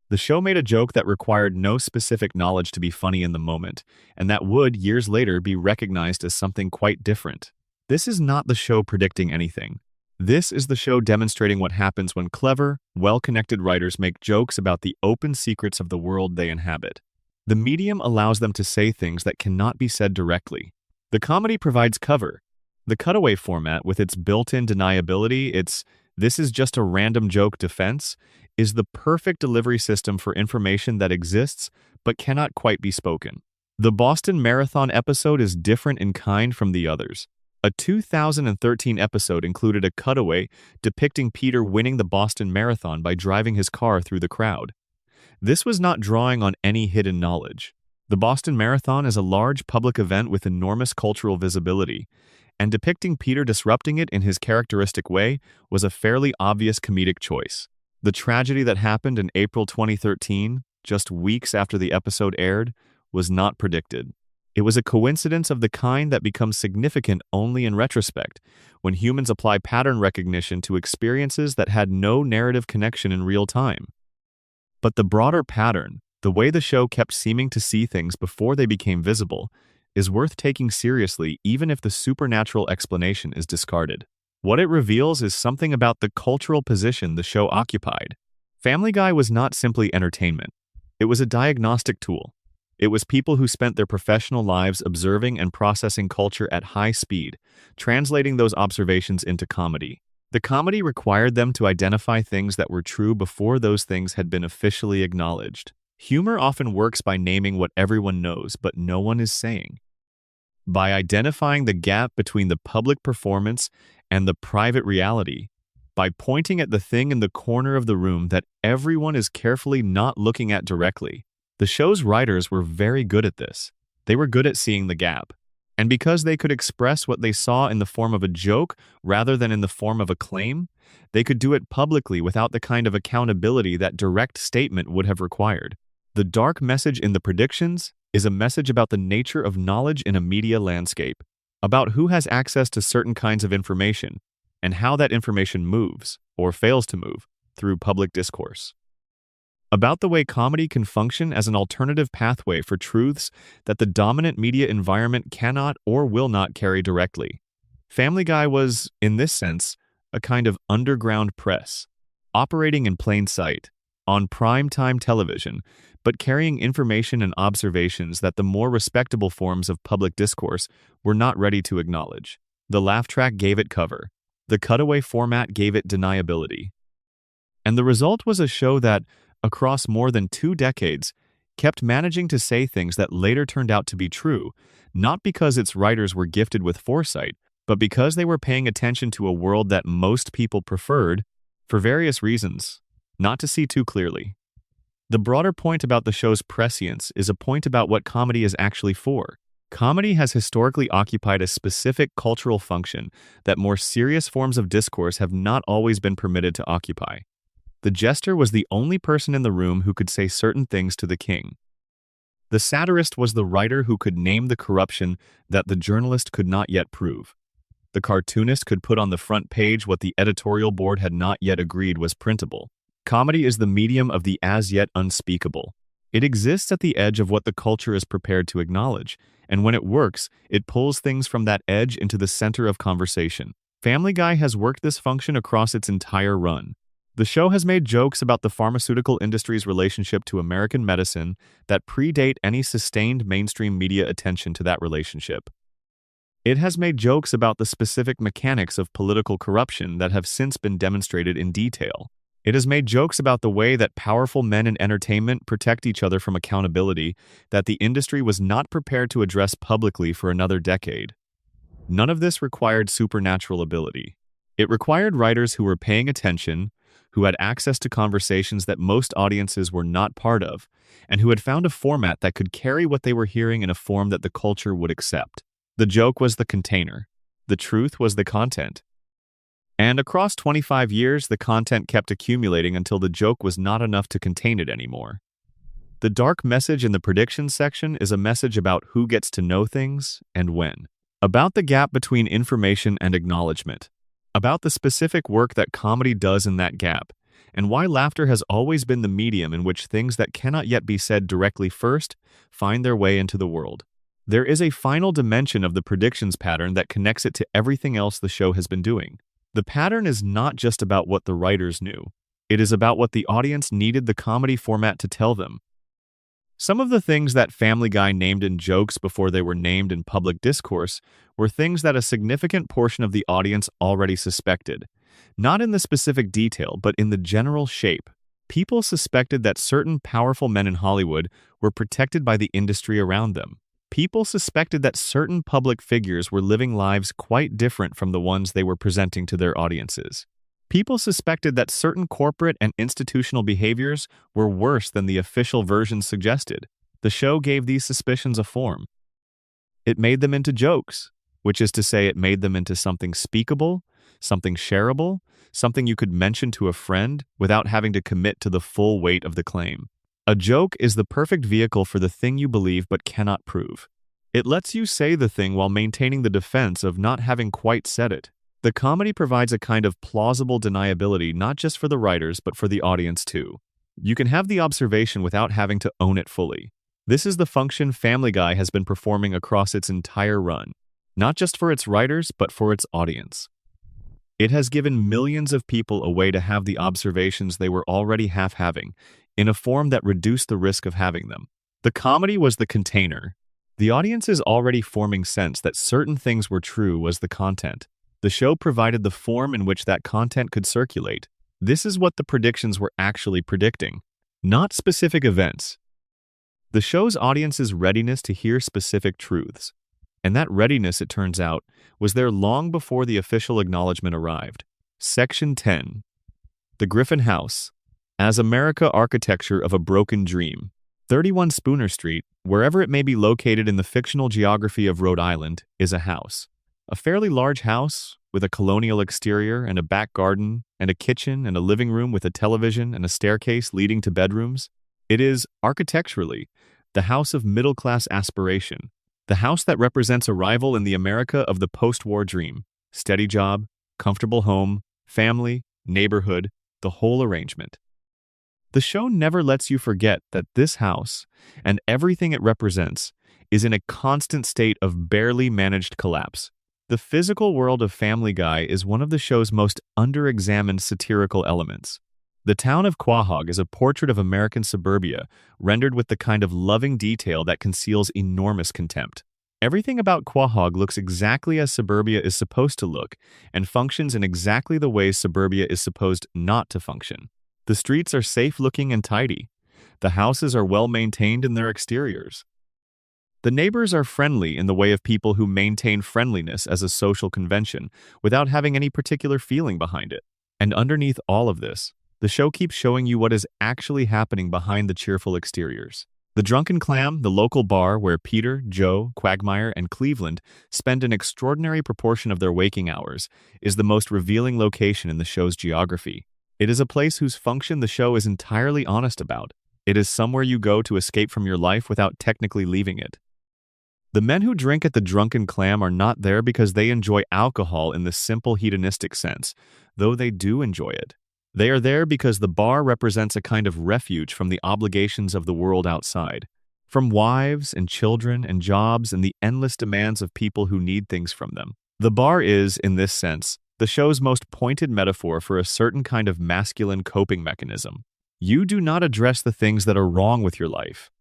The show made a joke that required no specific knowledge to be funny in the moment, and that would, years later, be recognized as something quite different. This is not the show predicting anything. This is the show demonstrating what happens when clever, well-connected writers make jokes about the open secrets of the world they inhabit. The medium allows them to say things that cannot be said directly. The comedy provides cover. The cutaway format, with its built-in deniability, "this is just a random joke" defense, is the perfect delivery system for information that exists but cannot quite be spoken. The Boston Marathon episode is different in kind from the others. A 2013 episode included a cutaway depicting Peter winning the Boston Marathon by driving his car through the crowd. This was not drawing on any hidden knowledge. The Boston Marathon is a large public event with enormous cultural visibility, and depicting Peter disrupting it in his characteristic way was a fairly obvious comedic choice. The tragedy that happened in April 2013, just weeks after the episode aired, was not predicted. It was a coincidence of the kind that becomes significant only in retrospect, when humans apply pattern recognition to experiences that had no narrative connection in real time. But the broader pattern, the way the show kept seeming to see things before they became visible, is worth taking seriously even if the supernatural explanation is discarded. What it reveals is something about the cultural position the show occupied. Family Guy was not simply entertainment. It was a diagnostic tool. It was people who spent their professional lives observing and processing culture at high speed, translating those observations into comedy. The comedy required them to identify things that were true before those things had been officially acknowledged. Humor often works by naming what everyone knows but no one is saying. By identifying the gap between the public performance and the private reality, by pointing at the thing in the corner of the room that everyone is carefully not looking at directly. The show's writers were very good at this. They were good at seeing the gap. And because they could express what they saw in the form of a joke rather than in the form of a claim, they could do it publicly without the kind of accountability that direct statement would have required. The dark message in the predictions is a message about the nature of knowledge in a media landscape, about who has access to certain kinds of information, and how that information moves, or fails to move, through public discourse. About the way comedy can function as an alternative pathway for truths that the dominant media environment cannot or will not carry directly. Family Guy was, in this sense, a kind of underground press, operating in plain sight, on prime-time television, but carrying information and observations that the more respectable forms of public discourse were not ready to acknowledge. The laugh track gave it cover. The cutaway format gave it deniability. And the result was a show that, across more than 2 decades, kept managing to say things that later turned out to be true, not because its writers were gifted with foresight, but because they were paying attention to a world that most people preferred, for various reasons, not to see too clearly. The broader point about the show's prescience is a point about what comedy is actually for. Comedy has historically occupied a specific cultural function that more serious forms of discourse have not always been permitted to occupy. The jester was the only person in the room who could say certain things to the king. The satirist was the writer who could name the corruption that the journalist could not yet prove. The cartoonist could put on the front page what the editorial board had not yet agreed was printable. Comedy is the medium of the as-yet unspeakable. It exists at the edge of what the culture is prepared to acknowledge, and when it works, it pulls things from that edge into the center of conversation. Family Guy has worked this function across its entire run. The show has made jokes about the pharmaceutical industry's relationship to American medicine that predate any sustained mainstream media attention to that relationship. It has made jokes about the specific mechanics of political corruption that have since been demonstrated in detail. It has made jokes about the way that powerful men in entertainment protect each other from accountability that the industry was not prepared to address publicly for another decade. None of this required supernatural ability. It required writers who were paying attention, who had access to conversations that most audiences were not part of, and who had found a format that could carry what they were hearing in a form that the culture would accept. The joke was the container. The truth was the content. And across 25 years, the content kept accumulating until the joke was not enough to contain it anymore. The dark message in the predictions section is a message about who gets to know things and when. About the gap between information and acknowledgement. About the specific work that comedy does in that gap, and why laughter has always been the medium in which things that cannot yet be said directly first find their way into the world. There is a final dimension of the predictions pattern that connects it to everything else the show has been doing. The pattern is not just about what the writers knew. It is about what the audience needed the comedy format to tell them. Some of the things that Family Guy named in jokes before they were named in public discourse were things that a significant portion of the audience already suspected. Not in the specific detail, but in the general shape. People suspected that certain powerful men in Hollywood were protected by the industry around them. People suspected that certain public figures were living lives quite different from the ones they were presenting to their audiences. People suspected that certain corporate and institutional behaviors were worse than the official version suggested. The show gave these suspicions a form. It made them into jokes, which is to say it made them into something speakable, something shareable, something you could mention to a friend without having to commit to the full weight of the claim. A joke is the perfect vehicle for the thing you believe but cannot prove. It lets you say the thing while maintaining the defense of not having quite said it. The comedy provides a kind of plausible deniability not just for the writers but for the audience too. You can have the observation without having to own it fully. This is the function Family Guy has been performing across its entire run, not just for its writers but for its audience. It has given millions of people a way to have the observations they were already half having, in a form that reduced the risk of having them. The comedy was the container. The audience's already forming sense that certain things were true was the content. The show provided the form in which that content could circulate. This is what the predictions were actually predicting, not specific events. The show's audience's readiness to hear specific truths. And that readiness, it turns out, was there long before the official acknowledgement arrived. Section 10. The Griffin House. As America architecture of a broken dream. 31 Spooner Street, wherever it may be located in the fictional geography of Rhode Island, is a house. A fairly large house with a colonial exterior and a back garden and a kitchen and a living room with a television and a staircase leading to bedrooms. It is, architecturally, the house of middle-class aspiration. The house that represents arrival in the America of the post-war dream. Steady job, comfortable home, family, neighborhood, the whole arrangement. The show never lets you forget that this house, and everything it represents, is in a constant state of barely managed collapse. The physical world of Family Guy is one of the show's most under-examined satirical elements. The town of Quahog is a portrait of American suburbia, rendered with the kind of loving detail that conceals enormous contempt. Everything about Quahog looks exactly as suburbia is supposed to look, and functions in exactly the ways suburbia is supposed not to function. The streets are safe-looking and tidy. The houses are well-maintained in their exteriors. The neighbors are friendly in the way of people who maintain friendliness as a social convention without having any particular feeling behind it. And underneath all of this, the show keeps showing you what is actually happening behind the cheerful exteriors. The Drunken Clam, the local bar where Peter, Joe, Quagmire, and Cleveland spend an extraordinary proportion of their waking hours, is the most revealing location in the show's geography. It is a place whose function the show is entirely honest about. It is somewhere you go to escape from your life without technically leaving it. The men who drink at the Drunken Clam are not there because they enjoy alcohol in the simple hedonistic sense, though they do enjoy it. They are there because the bar represents a kind of refuge from the obligations of the world outside, from wives and children and jobs and the endless demands of people who need things from them. The bar is, in this sense, the show's most pointed metaphor for a certain kind of masculine coping mechanism. You do not address the things that are wrong with your life.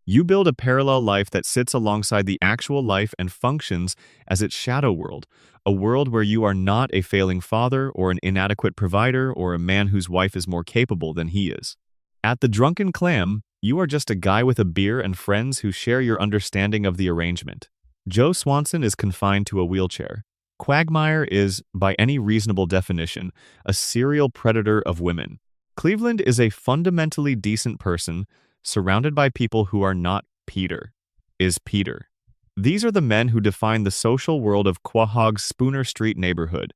You build a parallel life that sits alongside the actual life and functions as its shadow world, a world where you are not a failing father or an inadequate provider or a man whose wife is more capable than he is. At the Drunken Clam, you are just a guy with a beer and friends who share your understanding of the arrangement. Joe Swanson is confined to a wheelchair. Quagmire is, by any reasonable definition, a serial predator of women. Cleveland is a fundamentally decent person, surrounded by people who are not Peter, is Peter. These are the men who define the social world of Quahog's Spooner Street neighborhood.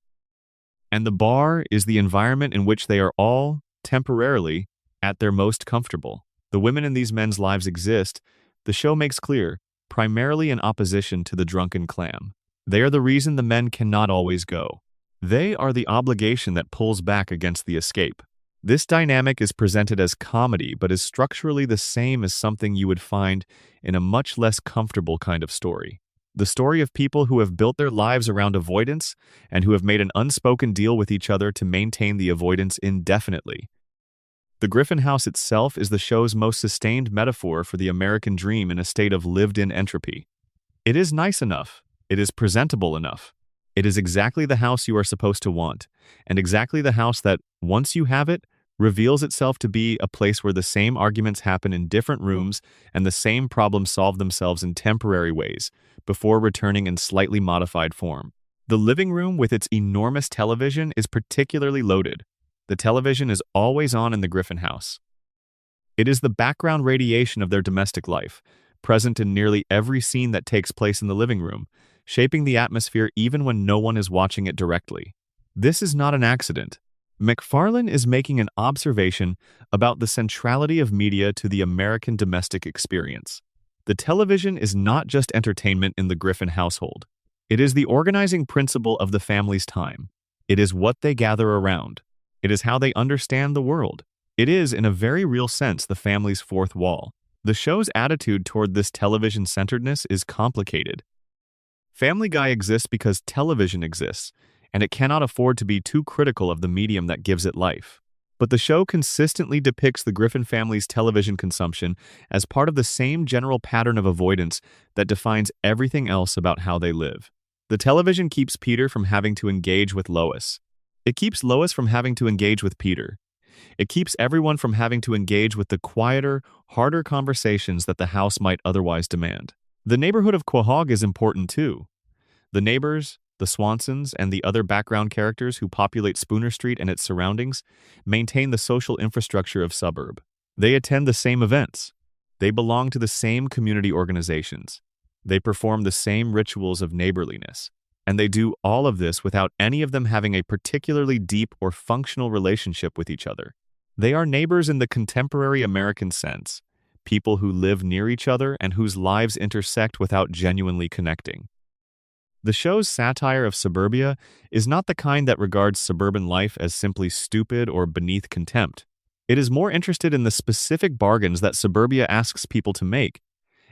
And the bar is the environment in which they are all, temporarily, at their most comfortable. The women in these men's lives exist, the show makes clear, primarily in opposition to the Drunken Clam. They are the reason the men cannot always go. They are the obligation that pulls back against the escape. This dynamic is presented as comedy, but is structurally the same as something you would find in a much less comfortable kind of story. The story of people who have built their lives around avoidance and who have made an unspoken deal with each other to maintain the avoidance indefinitely. The Griffin House itself is the show's most sustained metaphor for the American dream in a state of lived-in entropy. It is nice enough. It is presentable enough. It is exactly the house you are supposed to want, and exactly the house that, once you have it, reveals itself to be a place where the same arguments happen in different rooms and the same problems solve themselves in temporary ways, before returning in slightly modified form. The living room with its enormous television is particularly loaded. The television is always on in the Griffin House. It is the background radiation of their domestic life, present in nearly every scene that takes place in the living room, shaping the atmosphere even when no one is watching it directly. This is not an accident. MacFarlane is making an observation about the centrality of media to the American domestic experience. The television is not just entertainment in the Griffin household. It is the organizing principle of the family's time. It is what they gather around. It is how they understand the world. It is, in a very real sense, the family's fourth wall. The show's attitude toward this television-centeredness is complicated. Family Guy exists because television exists, and it cannot afford to be too critical of the medium that gives it life. But the show consistently depicts the Griffin family's television consumption as part of the same general pattern of avoidance that defines everything else about how they live. The television keeps Peter from having to engage with Lois. It keeps Lois from having to engage with Peter. It keeps everyone from having to engage with the quieter, harder conversations that the house might otherwise demand. The neighborhood of Quahog is important too. The neighbors, the Swansons, and the other background characters who populate Spooner Street and its surroundings maintain the social infrastructure of suburb. They attend the same events. They belong to the same community organizations. They perform the same rituals of neighborliness. And they do all of this without any of them having a particularly deep or functional relationship with each other. They are neighbors in the contemporary American sense, people who live near each other and whose lives intersect without genuinely connecting. The show's satire of suburbia is not the kind that regards suburban life as simply stupid or beneath contempt. It is more interested in the specific bargains that suburbia asks people to make,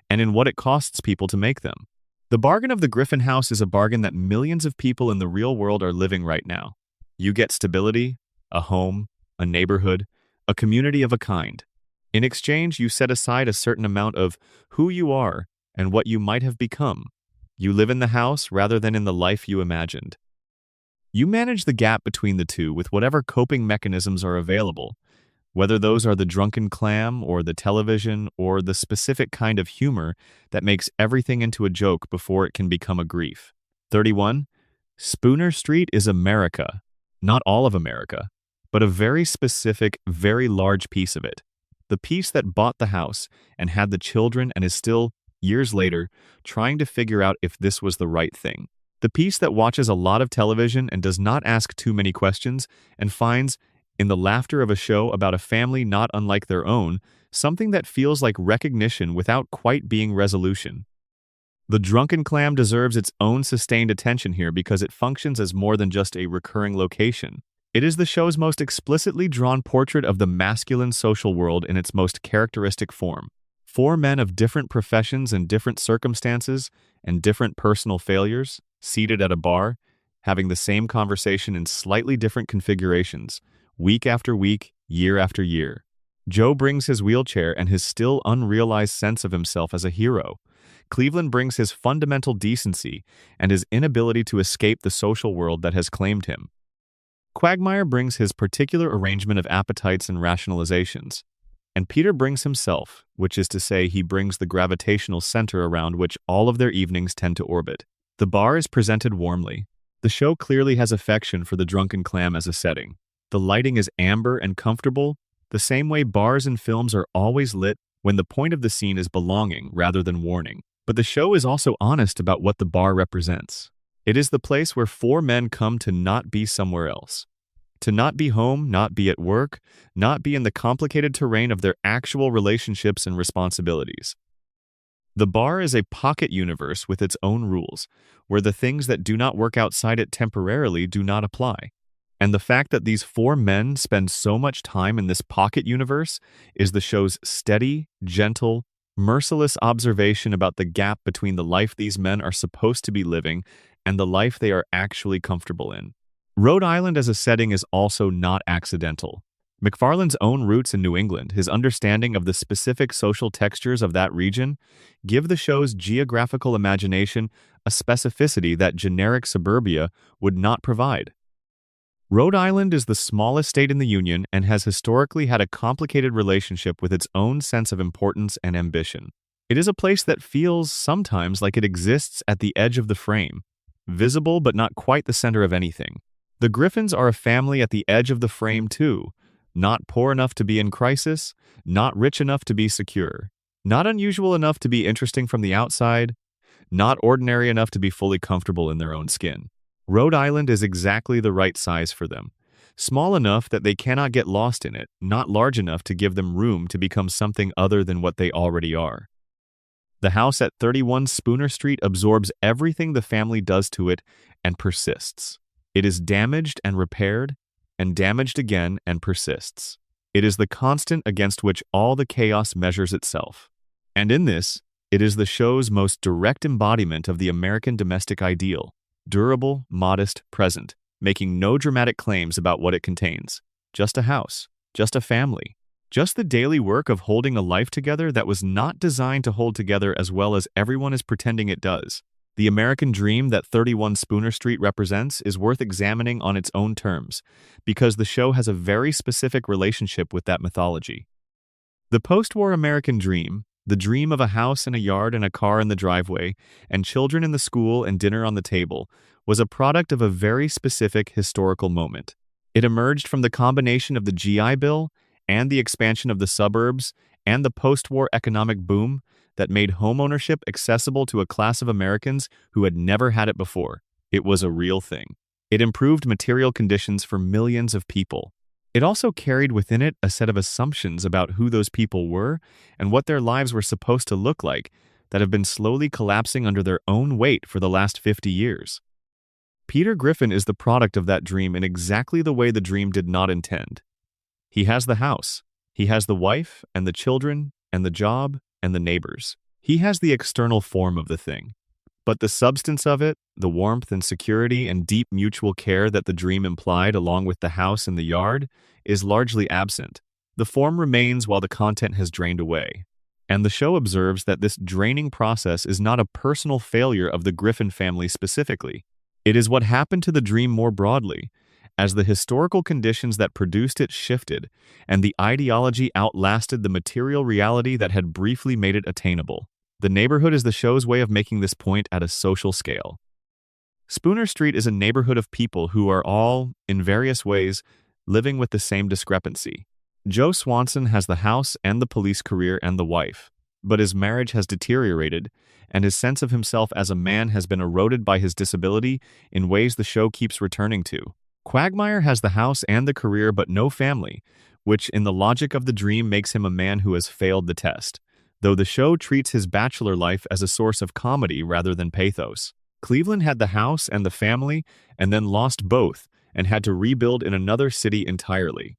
and in what it costs people to make them. The bargain of the Griffin House is a bargain that millions of people in the real world are living right now. You get stability, a home, a neighborhood, a community of a kind. In exchange, you set aside a certain amount of who you are and what you might have become. You live in the house rather than in the life you imagined. You manage the gap between the two with whatever coping mechanisms are available, whether those are the drunken clam or the television or the specific kind of humor that makes everything into a joke before it can become a grief. 31. Spooner Street is America. Not all of America, but a very specific, very large piece of it. The piece that bought the house and had the children and is still, years later, trying to figure out if this was the right thing. The piece that watches a lot of television and does not ask too many questions and finds, in the laughter of a show about a family not unlike their own, something that feels like recognition without quite being resolution. The drunken clam deserves its own sustained attention here because it functions as more than just a recurring location. It is the show's most explicitly drawn portrait of the masculine social world in its most characteristic form. Four men of different professions and different circumstances and different personal failures, seated at a bar, having the same conversation in slightly different configurations, week after week, year after year. Joe brings his wheelchair and his still unrealized sense of himself as a hero. Cleveland brings his fundamental decency and his inability to escape the social world that has claimed him. Quagmire brings his particular arrangement of appetites and rationalizations. And Peter brings himself, which is to say he brings the gravitational center around which all of their evenings tend to orbit. The bar is presented warmly. The show clearly has affection for the drunken clam as a setting. The lighting is amber and comfortable, the same way bars and films are always lit when the point of the scene is belonging rather than warning. But the show is also honest about what the bar represents. It is the place where four men come to not be somewhere else. To not be home, not be at work, not be in the complicated terrain of their actual relationships and responsibilities. The bar is a pocket universe with its own rules, where the things that do not work outside it temporarily do not apply. And the fact that these four men spend so much time in this pocket universe is the show's steady, gentle, merciless observation about the gap between the life these men are supposed to be living and the life they are actually comfortable in. Rhode Island as a setting is also not accidental. MacFarlane's own roots in New England, his understanding of the specific social textures of that region, give the show's geographical imagination a specificity that generic suburbia would not provide. Rhode Island is the smallest state in the Union and has historically had a complicated relationship with its own sense of importance and ambition. It is a place that feels sometimes like it exists at the edge of the frame, visible but not quite the center of anything. The Griffins are a family at the edge of the frame too, not poor enough to be in crisis, not rich enough to be secure, not unusual enough to be interesting from the outside, not ordinary enough to be fully comfortable in their own skin. Rhode Island is exactly the right size for them. Small enough that they cannot get lost in it, not large enough to give them room to become something other than what they already are. The house at 31 Spooner Street absorbs everything the family does to it and persists. It is damaged and repaired, and damaged again and persists. It is the constant against which all the chaos measures itself. And in this, it is the show's most direct embodiment of the American domestic ideal. Durable, modest, present, making no dramatic claims about what it contains. Just a house, just a family, just the daily work of holding a life together that was not designed to hold together as well as everyone is pretending it does. The American dream that 31 Spooner Street represents is worth examining on its own terms, because the show has a very specific relationship with that mythology. The post-war American dream, the dream of a house and a yard and a car in the driveway, and children in the school and dinner on the table, was a product of a very specific historical moment. It emerged from the combination of the GI Bill and the expansion of the suburbs and the post-war economic boom that made homeownership accessible to a class of Americans who had never had it before. It was a real thing. It improved material conditions for millions of people. It also carried within it a set of assumptions about who those people were and what their lives were supposed to look like that have been slowly collapsing under their own weight for the last 50 years. Peter Griffin is the product of that dream in exactly the way the dream did not intend. He has the house. He has the wife and the children and the job and the neighbors. He has the external form of the thing. But the substance of it, the warmth and security and deep mutual care that the dream implied along with the house and the yard, is largely absent. The form remains while the content has drained away. And the show observes that this draining process is not a personal failure of the Griffin family specifically. It is what happened to the dream more broadly, as the historical conditions that produced it shifted, and the ideology outlasted the material reality that had briefly made it attainable. The neighborhood is the show's way of making this point at a social scale. Spooner Street is a neighborhood of people who are all, in various ways, living with the same discrepancy. Joe Swanson has the house and the police career and the wife, but his marriage has deteriorated, and his sense of himself as a man has been eroded by his disability in ways the show keeps returning to. Quagmire has the house and the career but no family, which in the logic of the dream makes him a man who has failed the test, though the show treats his bachelor life as a source of comedy rather than pathos. Cleveland had the house and the family and then lost both and had to rebuild in another city entirely.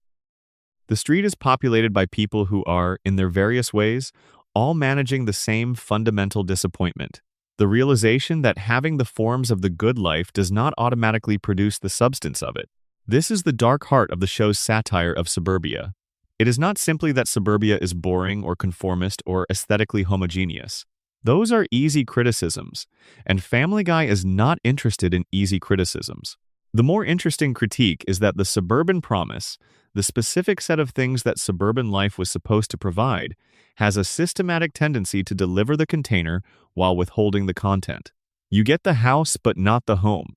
The street is populated by people who are, in their various ways, all managing the same fundamental disappointment. The realization that having the forms of the good life does not automatically produce the substance of it. This is the dark heart of the show's satire of suburbia. It is not simply that suburbia is boring or conformist or aesthetically homogeneous. Those are easy criticisms, and Family Guy is not interested in easy criticisms. The more interesting critique is that the suburban promise, the specific set of things that suburban life was supposed to provide, has a systematic tendency to deliver the container while withholding the content. You get the house but not the home.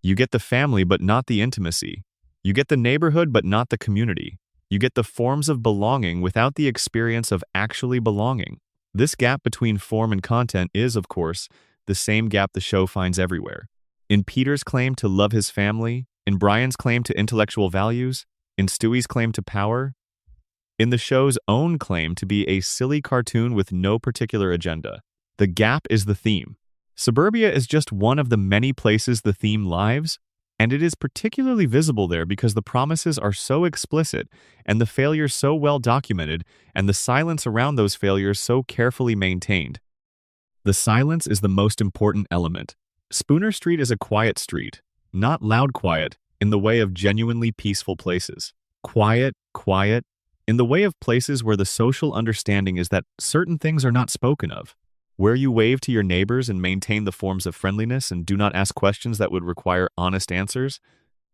You get the family but not the intimacy. You get the neighborhood but not the community. You get the forms of belonging without the experience of actually belonging. This gap between form and content is, of course, the same gap the show finds everywhere. In Peter's claim to love his family, in Brian's claim to intellectual values, in Stewie's claim to power, in the show's own claim to be a silly cartoon with no particular agenda. The gap is the theme. Suburbia is just one of the many places the theme lives, and it is particularly visible there because the promises are so explicit and the failures so well documented and the silence around those failures so carefully maintained. The silence is the most important element. Spooner Street is a quiet street, not loud quiet, in the way of genuinely peaceful places. Quiet, quiet, in the way of places where the social understanding is that certain things are not spoken of, where you wave to your neighbors and maintain the forms of friendliness and do not ask questions that would require honest answers,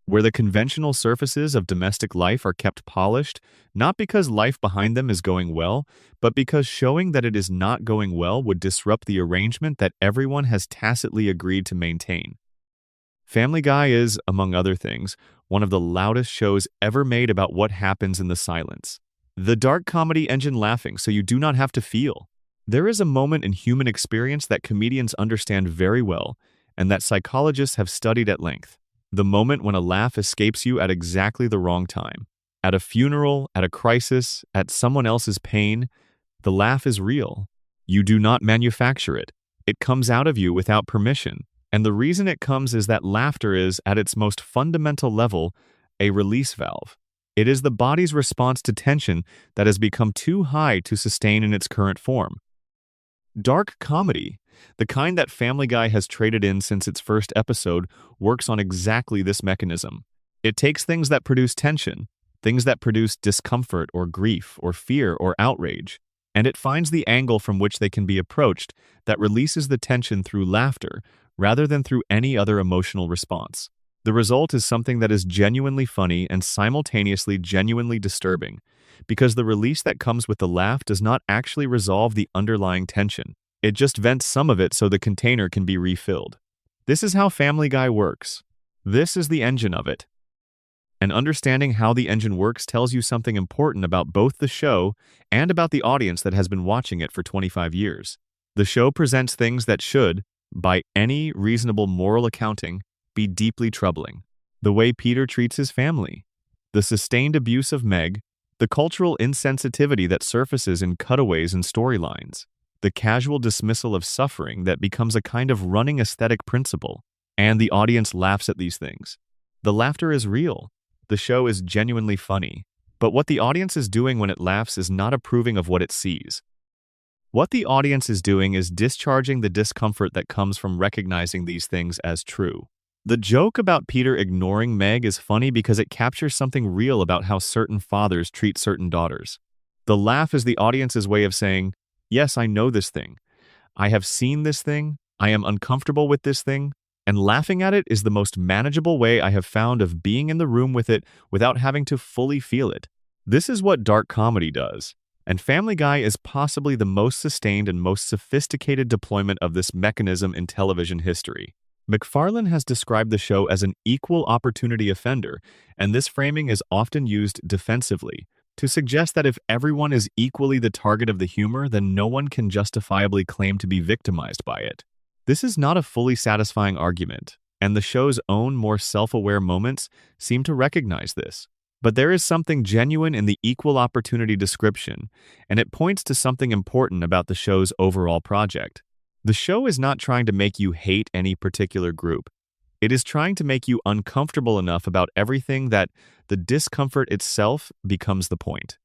where the conventional surfaces of domestic life are kept polished, not because life behind them is going well, but because showing that it is not going well would disrupt the arrangement that everyone has tacitly agreed to maintain. Family Guy is, among other things, one of the loudest shows ever made about what happens in the silence. The dark comedy engine laughing so you do not have to feel. There is a moment in human experience that comedians understand very well and that psychologists have studied at length. The moment when a laugh escapes you at exactly the wrong time. At a funeral, at a crisis, at someone else's pain, the laugh is real. You do not manufacture it. It comes out of you without permission. And the reason it comes is that laughter is, at its most fundamental level, a release valve. It is the body's response to tension that has become too high to sustain in its current form. Dark comedy, the kind that Family Guy has traded in since its first episode, works on exactly this mechanism. It takes things that produce tension, things that produce discomfort or grief or fear or outrage, and it finds the angle from which they can be approached that releases the tension through laughter rather than through any other emotional response. The result is something that is genuinely funny and simultaneously genuinely disturbing, because the release that comes with the laugh does not actually resolve the underlying tension. It just vents some of it so the container can be refilled. This is how Family Guy works. This is the engine of it. And understanding how the engine works tells you something important about both the show and about the audience that has been watching it for 25 years. The show presents things that should, by any reasonable moral accounting, be deeply troubling. The way Peter treats his family, the sustained abuse of Meg, the cultural insensitivity that surfaces in cutaways and storylines, the casual dismissal of suffering that becomes a kind of running aesthetic principle, and the audience laughs at these things. The laughter is real. The show is genuinely funny. But what the audience is doing when it laughs is not approving of what it sees. What the audience is doing is discharging the discomfort that comes from recognizing these things as true. The joke about Peter ignoring Meg is funny because it captures something real about how certain fathers treat certain daughters. The laugh is the audience's way of saying, yes, I know this thing. I have seen this thing. I am uncomfortable with this thing. And laughing at it is the most manageable way I have found of being in the room with it without having to fully feel it. This is what dark comedy does. And Family Guy is possibly the most sustained and most sophisticated deployment of this mechanism in television history. MacFarlane has described the show as an equal opportunity offender, and this framing is often used defensively, to suggest that if everyone is equally the target of the humor, then no one can justifiably claim to be victimized by it. This is not a fully satisfying argument, and the show's own more self-aware moments seem to recognize this. But there is something genuine in the equal opportunity description, and it points to something important about the show's overall project. The show is not trying to make you hate any particular group. It is trying to make you uncomfortable enough about everything that the discomfort itself becomes the point.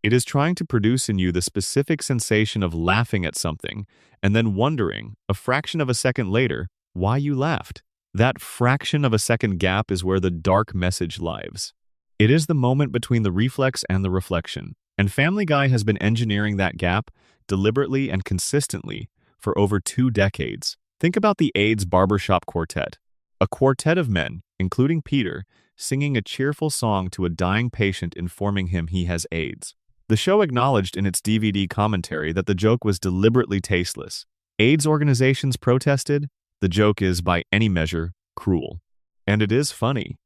It is trying to produce in you the specific sensation of laughing at something and then wondering, a fraction of a second later, why you laughed. That fraction of a second gap is where the dark message lives. It is the moment between the reflex and the reflection, and Family Guy has been engineering that gap deliberately and consistently for over 2 decades. Think about the AIDS Barbershop Quartet, a quartet of men, including Peter, singing a cheerful song to a dying patient informing him he has AIDS. The show acknowledged in its DVD commentary that the joke was deliberately tasteless. AIDS organizations protested. The joke is, by any measure, cruel. And it is funny.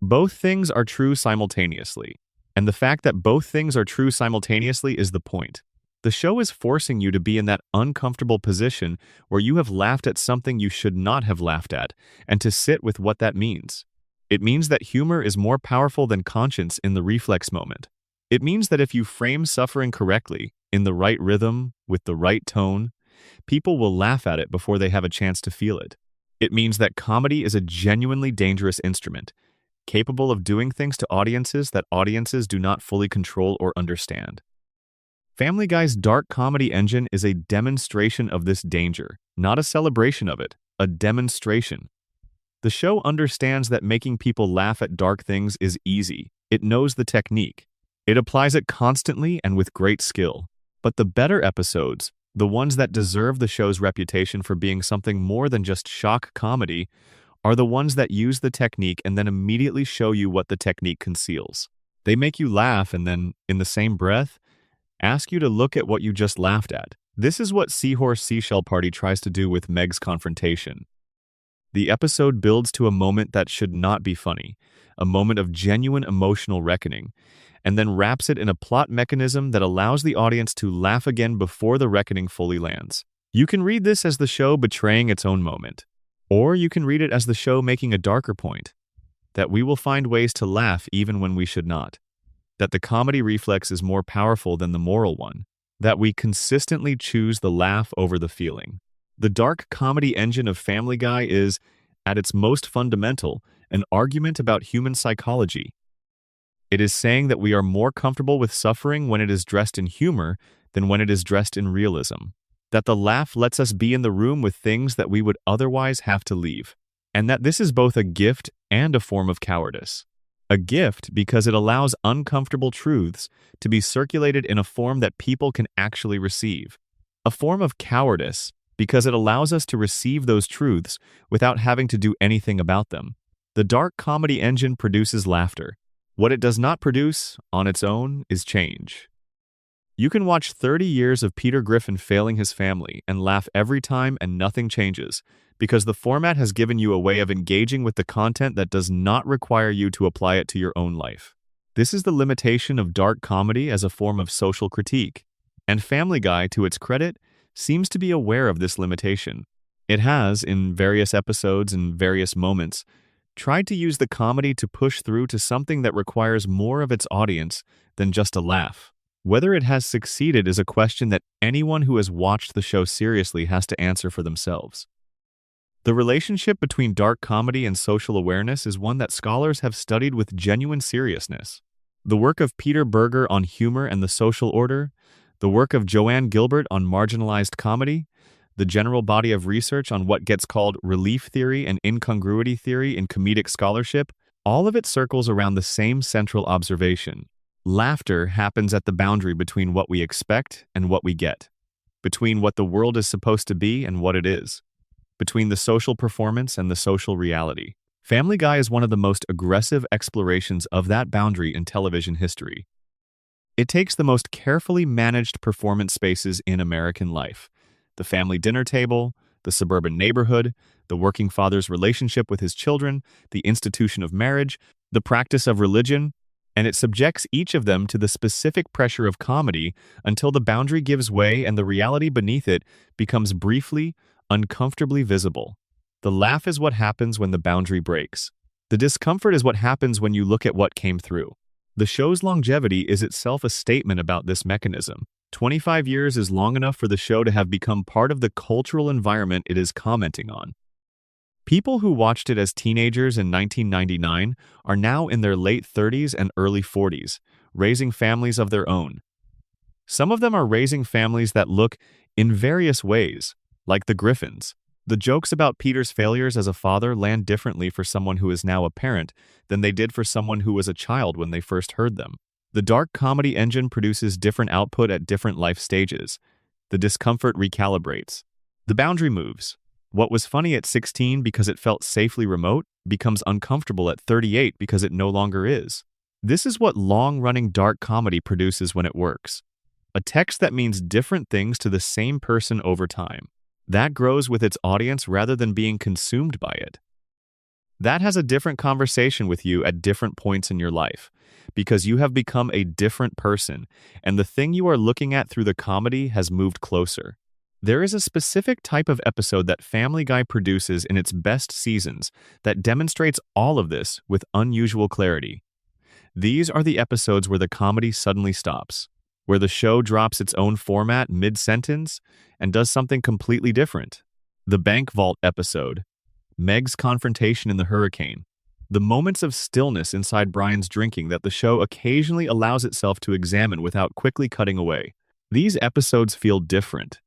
Both things are true simultaneously, and the fact that both things are true simultaneously is the point. The show is forcing you to be in that uncomfortable position where you have laughed at something you should not have laughed at, and to sit with what that means. It means that humor is more powerful than conscience in the reflex moment. It means that if you frame suffering correctly, in the right rhythm, with the right tone, people will laugh at it before they have a chance to feel it. It means that comedy is a genuinely dangerous instrument, capable of doing things to audiences that audiences do not fully control or understand. Family Guy's dark comedy engine is a demonstration of this danger, not a celebration of it, a demonstration. The show understands that making people laugh at dark things is easy. It knows the technique. It applies it constantly and with great skill. But the better episodes, the ones that deserve the show's reputation for being something more than just shock comedy, are the ones that use the technique and then immediately show you what the technique conceals. They make you laugh and then, in the same breath, ask you to look at what you just laughed at. This is what Seahorse Seashell Party tries to do with Meg's confrontation. The episode builds to a moment that should not be funny, a moment of genuine emotional reckoning, and then wraps it in a plot mechanism that allows the audience to laugh again before the reckoning fully lands. You can read this as the show betraying its own moment, or you can read it as the show making a darker point, that we will find ways to laugh even when we should not, that the comedy reflex is more powerful than the moral one, that we consistently choose the laugh over the feeling. The dark comedy engine of Family Guy is, at its most fundamental, an argument about human psychology. It is saying that we are more comfortable with suffering when it is dressed in humor than when it is dressed in realism. That the laugh lets us be in the room with things that we would otherwise have to leave. And that this is both a gift and a form of cowardice. A gift because it allows uncomfortable truths to be circulated in a form that people can actually receive. A form of cowardice because it allows us to receive those truths without having to do anything about them. The dark comedy engine produces laughter. What it does not produce, on its own, is change. You can watch 30 years of Peter Griffin failing his family and laugh every time and nothing changes, because the format has given you a way of engaging with the content that does not require you to apply it to your own life. This is the limitation of dark comedy as a form of social critique, and Family Guy, to its credit, seems to be aware of this limitation. It has, in various episodes and various moments, tried to use the comedy to push through to something that requires more of its audience than just a laugh. Whether it has succeeded is a question that anyone who has watched the show seriously has to answer for themselves. The relationship between dark comedy and social awareness is one that scholars have studied with genuine seriousness. The work of Peter Berger on humor and the social order, the work of Joanne Gilbert on marginalized comedy, the general body of research on what gets called relief theory and incongruity theory in comedic scholarship, all of it circles around the same central observation. Laughter happens at the boundary between what we expect and what we get, between what the world is supposed to be and what it is, between the social performance and the social reality. Family Guy is one of the most aggressive explorations of that boundary in television history. It takes the most carefully managed performance spaces in American life, the family dinner table, the suburban neighborhood, the working father's relationship with his children, the institution of marriage, the practice of religion, and it subjects each of them to the specific pressure of comedy until the boundary gives way and the reality beneath it becomes briefly, uncomfortably visible. The laugh is what happens when the boundary breaks. The discomfort is what happens when you look at what came through. The show's longevity is itself a statement about this mechanism. 25 years is long enough for the show to have become part of the cultural environment it is commenting on. People who watched it as teenagers in 1999 are now in their late 30s and early 40s, raising families of their own. Some of them are raising families that look in various ways, like the Griffins. The jokes about Peter's failures as a father land differently for someone who is now a parent than they did for someone who was a child when they first heard them. The dark comedy engine produces different output at different life stages. The discomfort recalibrates. The boundary moves. What was funny at 16 because it felt safely remote becomes uncomfortable at 38 because it no longer is. This is what long-running dark comedy produces when it works. A text that means different things to the same person over time. That grows with its audience rather than being consumed by it. That has a different conversation with you at different points in your life, because you have become a different person, and the thing you are looking at through the comedy has moved closer. There is a specific type of episode that Family Guy produces in its best seasons that demonstrates all of this with unusual clarity. These are the episodes where the comedy suddenly stops, where the show drops its own format mid-sentence and does something completely different. The bank vault episode, Meg's confrontation in the hurricane, the moments of stillness inside Brian's drinking that the show occasionally allows itself to examine without quickly cutting away. These episodes feel different.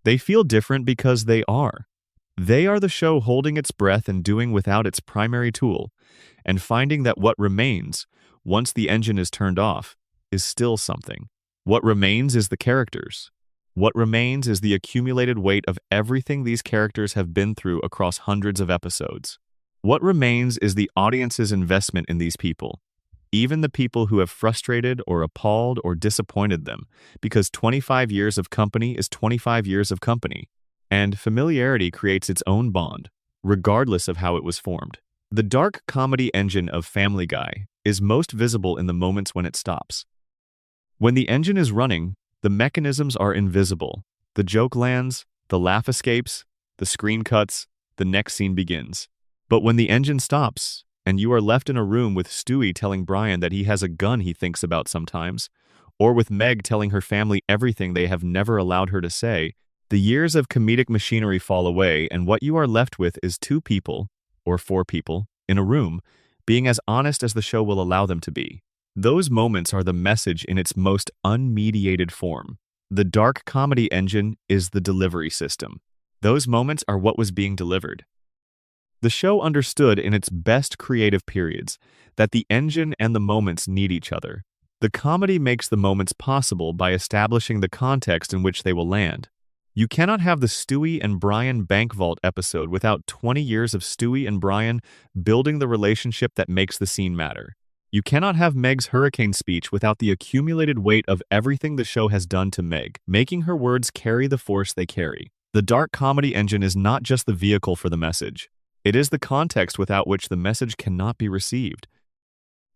They feel different because they are. They are the show holding its breath and doing without its primary tool, and finding that what remains, once the engine is turned off, is still something. What remains is the characters. What remains is the accumulated weight of everything these characters have been through across hundreds of episodes. What remains is the audience's investment in these people, even the people who have frustrated or appalled or disappointed them, because 25 years of company is 25 years of company, and familiarity creates its own bond, regardless of how it was formed. The dark comedy engine of Family Guy is most visible in the moments when it stops. When the engine is running, the mechanisms are invisible. The joke lands, the laugh escapes, the screen cuts, the next scene begins. But when the engine stops, and you are left in a room with Stewie telling Brian that he has a gun he thinks about sometimes, or with Meg telling her family everything they have never allowed her to say, the years of comedic machinery fall away, and what you are left with is two people, or four people, in a room, being as honest as the show will allow them to be. Those moments are the message in its most unmediated form. The dark comedy engine is the delivery system. Those moments are what was being delivered. The show understood in its best creative periods that the engine and the moments need each other. The comedy makes the moments possible by establishing the context in which they will land. You cannot have the Stewie and Brian bank vault episode without 20 years of Stewie and Brian building the relationship that makes the scene matter. You cannot have Meg's hurricane speech without the accumulated weight of everything the show has done to Meg, making her words carry the force they carry. The dark comedy engine is not just the vehicle for the message. It is the context without which the message cannot be received.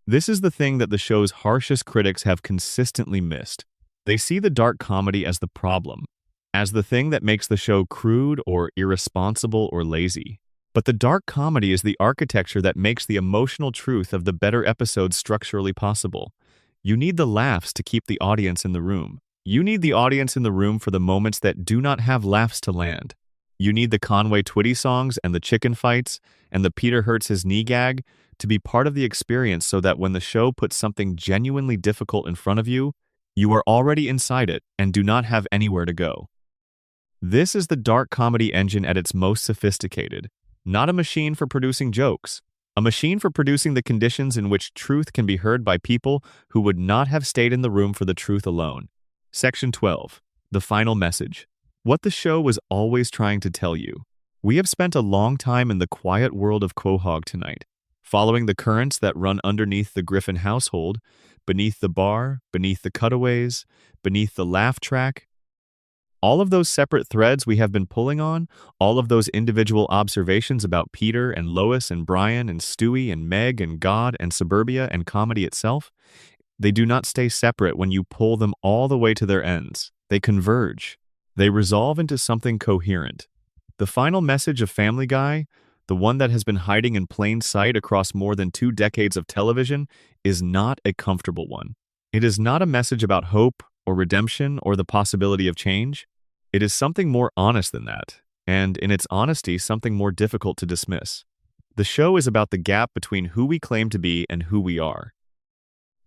This is the thing that the show's harshest critics have consistently missed. They see the dark comedy as the problem, as the thing that makes the show crude or irresponsible or lazy. But the dark comedy is the architecture that makes the emotional truth of the better episodes structurally possible. You need the laughs to keep the audience in the room. You need the audience in the room for the moments that do not have laughs to land. You need the Conway Twitty songs and the chicken fights and the Peter hurts his knee gag to be part of the experience so that when the show puts something genuinely difficult in front of you, you are already inside it and do not have anywhere to go. This is the dark comedy engine at its most sophisticated, not a machine for producing jokes, a machine for producing the conditions in which truth can be heard by people who would not have stayed in the room for the truth alone. Section 12. The final message. What the show was always trying to tell you. We have spent a long time in the quiet world of Quahog tonight, following the currents that run underneath the Griffin household, beneath the bar, beneath the cutaways, beneath the laugh track. All of those separate threads we have been pulling on, all of those individual observations about Peter and Lois and Brian and Stewie and Meg and God and suburbia and comedy itself, they do not stay separate when you pull them all the way to their ends. They converge. They resolve into something coherent. The final message of Family Guy, the one that has been hiding in plain sight across more than 2 decades of television, is not a comfortable one. It is not a message about hope or redemption or the possibility of change. It is something more honest than that, and in its honesty, something more difficult to dismiss. The show is about the gap between who we claim to be and who we are.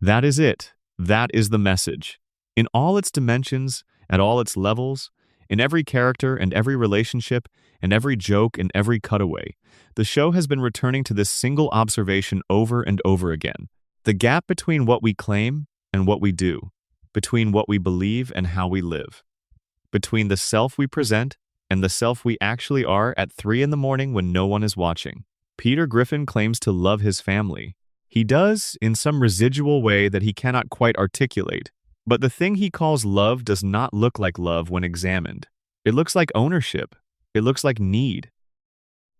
That is it. That is the message. In all its dimensions, at all its levels, in every character and every relationship, and every joke and every cutaway, the show has been returning to this single observation over and over again. The gap between what we claim and what we do, between what we believe and how we live, between the self we present and the self we actually are at 3 a.m. when no one is watching. Peter Griffin claims to love his family. He does in some residual way that he cannot quite articulate. But the thing he calls love does not look like love when examined. It looks like ownership. It looks like need.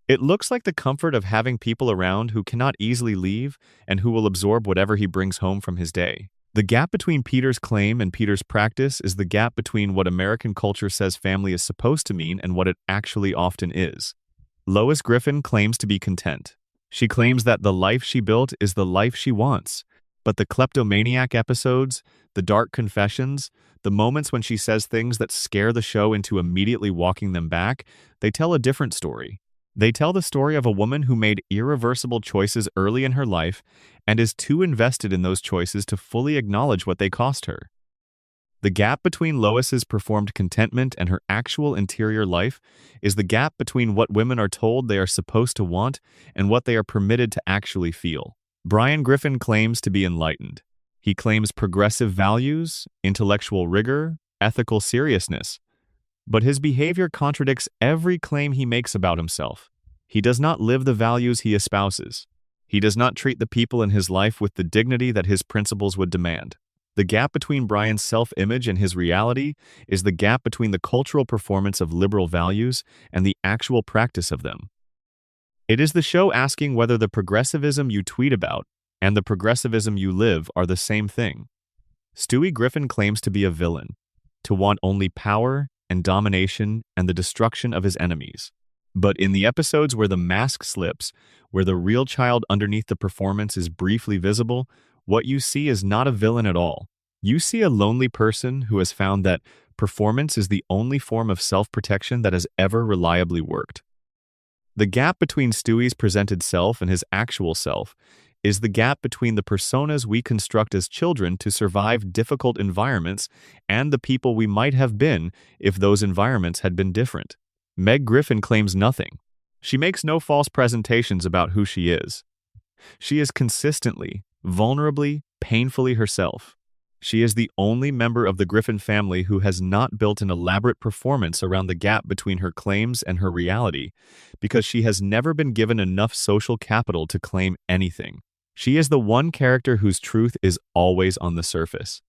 It looks like the comfort of having people around who cannot easily leave and who will absorb whatever he brings home from his day. The gap between Peter's claim and Peter's practice is the gap between what American culture says family is supposed to mean and what it actually often is. Lois Griffin claims to be content. She claims that the life she built is the life she wants. But the kleptomaniac episodes, the dark confessions, the moments when she says things that scare the show into immediately walking them back, they tell a different story. They tell the story of a woman who made irreversible choices early in her life and is too invested in those choices to fully acknowledge what they cost her. The gap between Lois's performed contentment and her actual interior life is the gap between what women are told they are supposed to want and what they are permitted to actually feel. Brian Griffin claims to be enlightened. He claims progressive values, intellectual rigor, ethical seriousness. But his behavior contradicts every claim he makes about himself. He does not live the values he espouses. He does not treat the people in his life with the dignity that his principles would demand. The gap between Brian's self-image and his reality is the gap between the cultural performance of liberal values and the actual practice of them. It is the show asking whether the progressivism you tweet about and the progressivism you live are the same thing. Stewie Griffin claims to be a villain, to want only power and domination and the destruction of his enemies. But in the episodes where the mask slips, where the real child underneath the performance is briefly visible, what you see is not a villain at all. You see a lonely person who has found that performance is the only form of self-protection that has ever reliably worked. The gap between Stewie's presented self and his actual self is the gap between the personas we construct as children to survive difficult environments and the people we might have been if those environments had been different. Meg Griffin claims nothing. She makes no false presentations about who she is. She is consistently, vulnerably, painfully herself. She is the only member of the Griffin family who has not built an elaborate performance around the gap between her claims and her reality, because she has never been given enough social capital to claim anything. She is the one character whose truth is always on the surface.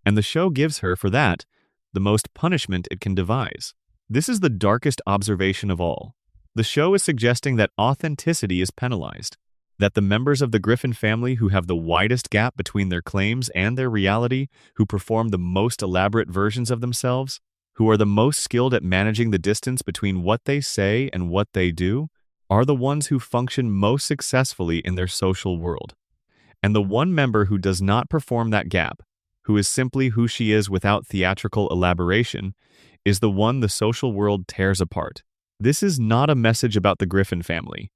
And the show gives her, for that, the most punishment it can devise. This is the darkest observation of all. The show is suggesting that authenticity is penalized, that the members of the Griffin family who have the widest gap between their claims and their reality, who perform the most elaborate versions of themselves, who are the most skilled at managing the distance between what they say and what they do, are the ones who function most successfully in their social world. And the one member who does not perform that gap, who is simply who she is without theatrical elaboration, is the one the social world tears apart. This is not a message about the Griffin family.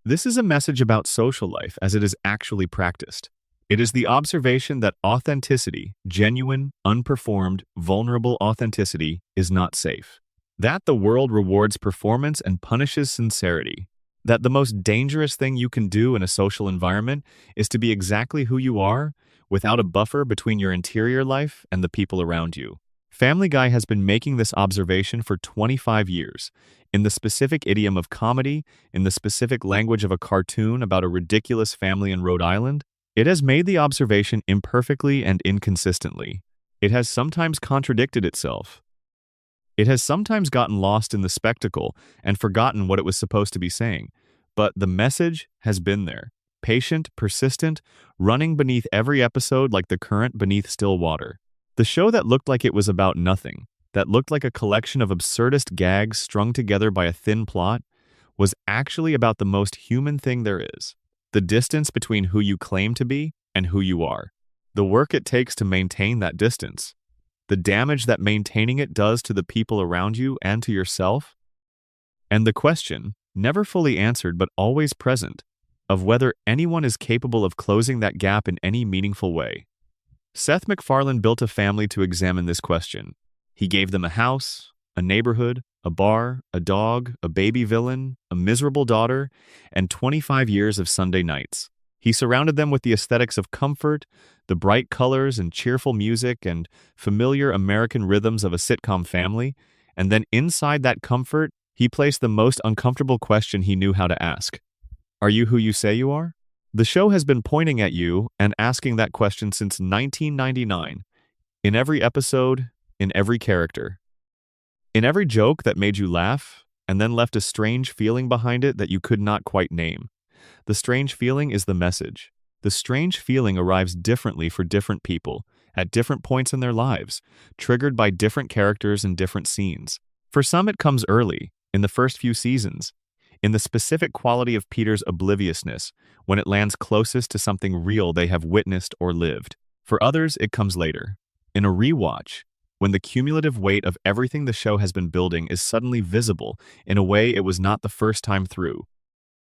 This is a message about social life as it is actually practiced. It is the observation that authenticity, genuine, unperformed, vulnerable authenticity, is not safe. That the world rewards performance and punishes sincerity. That the most dangerous thing you can do in a social environment is to be exactly who you are, without a buffer between your interior life and the people around you. Family Guy has been making this observation for 25 years, in the specific idiom of comedy, in the specific language of a cartoon about a ridiculous family in Rhode Island. It has made the observation imperfectly and inconsistently. It has sometimes contradicted itself. It has sometimes gotten lost in the spectacle and forgotten what it was supposed to be saying. But the message has been there, patient, persistent, running beneath every episode like the current beneath still water. The show that looked like it was about nothing, that looked like a collection of absurdist gags strung together by a thin plot, was actually about the most human thing there is. The distance between who you claim to be and who you are. The work it takes to maintain that distance. The damage that maintaining it does to the people around you and to yourself. And the question, never fully answered but always present, of whether anyone is capable of closing that gap in any meaningful way. Seth MacFarlane built a family to examine this question. He gave them a house, a neighborhood, a bar, a dog, a baby villain, a miserable daughter, and 25 years of Sunday nights. He surrounded them with the aesthetics of comfort, the bright colors and cheerful music and familiar American rhythms of a sitcom family, and then inside that comfort, he placed the most uncomfortable question he knew how to ask. Are you who you say you are? The show has been pointing at you and asking that question since 1999, in every episode, in every character. In every joke that made you laugh, and then left a strange feeling behind it that you could not quite name. The strange feeling is the message. The strange feeling arrives differently for different people, at different points in their lives, triggered by different characters and different scenes. For some it comes early, in the first few seasons. in the specific quality of Peter's obliviousness when it lands closest to something real they have witnessed or lived. For others, it comes later, in a rewatch, when the cumulative weight of everything the show has been building is suddenly visible in a way it was not the first time through.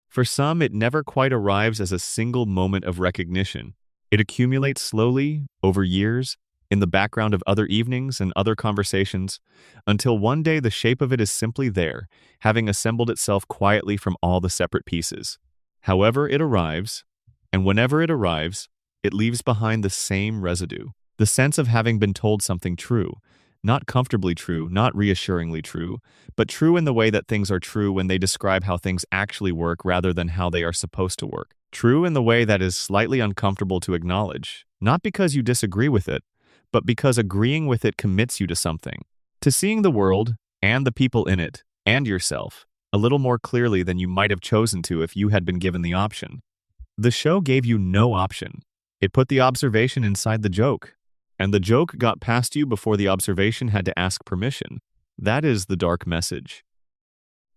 For some, it never quite arrives as a single moment of recognition. It accumulates slowly, over years, in the background of other evenings and other conversations, until one day the shape of it is simply there, having assembled itself quietly from all the separate pieces. However it arrives, and whenever it arrives, it leaves behind the same residue. The sense of having been told something true, not comfortably true, not reassuringly true, but true in the way that things are true when they describe how things actually work rather than how they are supposed to work. True in the way that is slightly uncomfortable to acknowledge, not because you disagree with it, but because agreeing with it commits you to something, to seeing the world and the people in it and yourself a little more clearly than you might have chosen to if you had been given the option. The show gave you no option. It put the observation inside the joke, and the joke got past you before the observation had to ask permission. That is the dark message.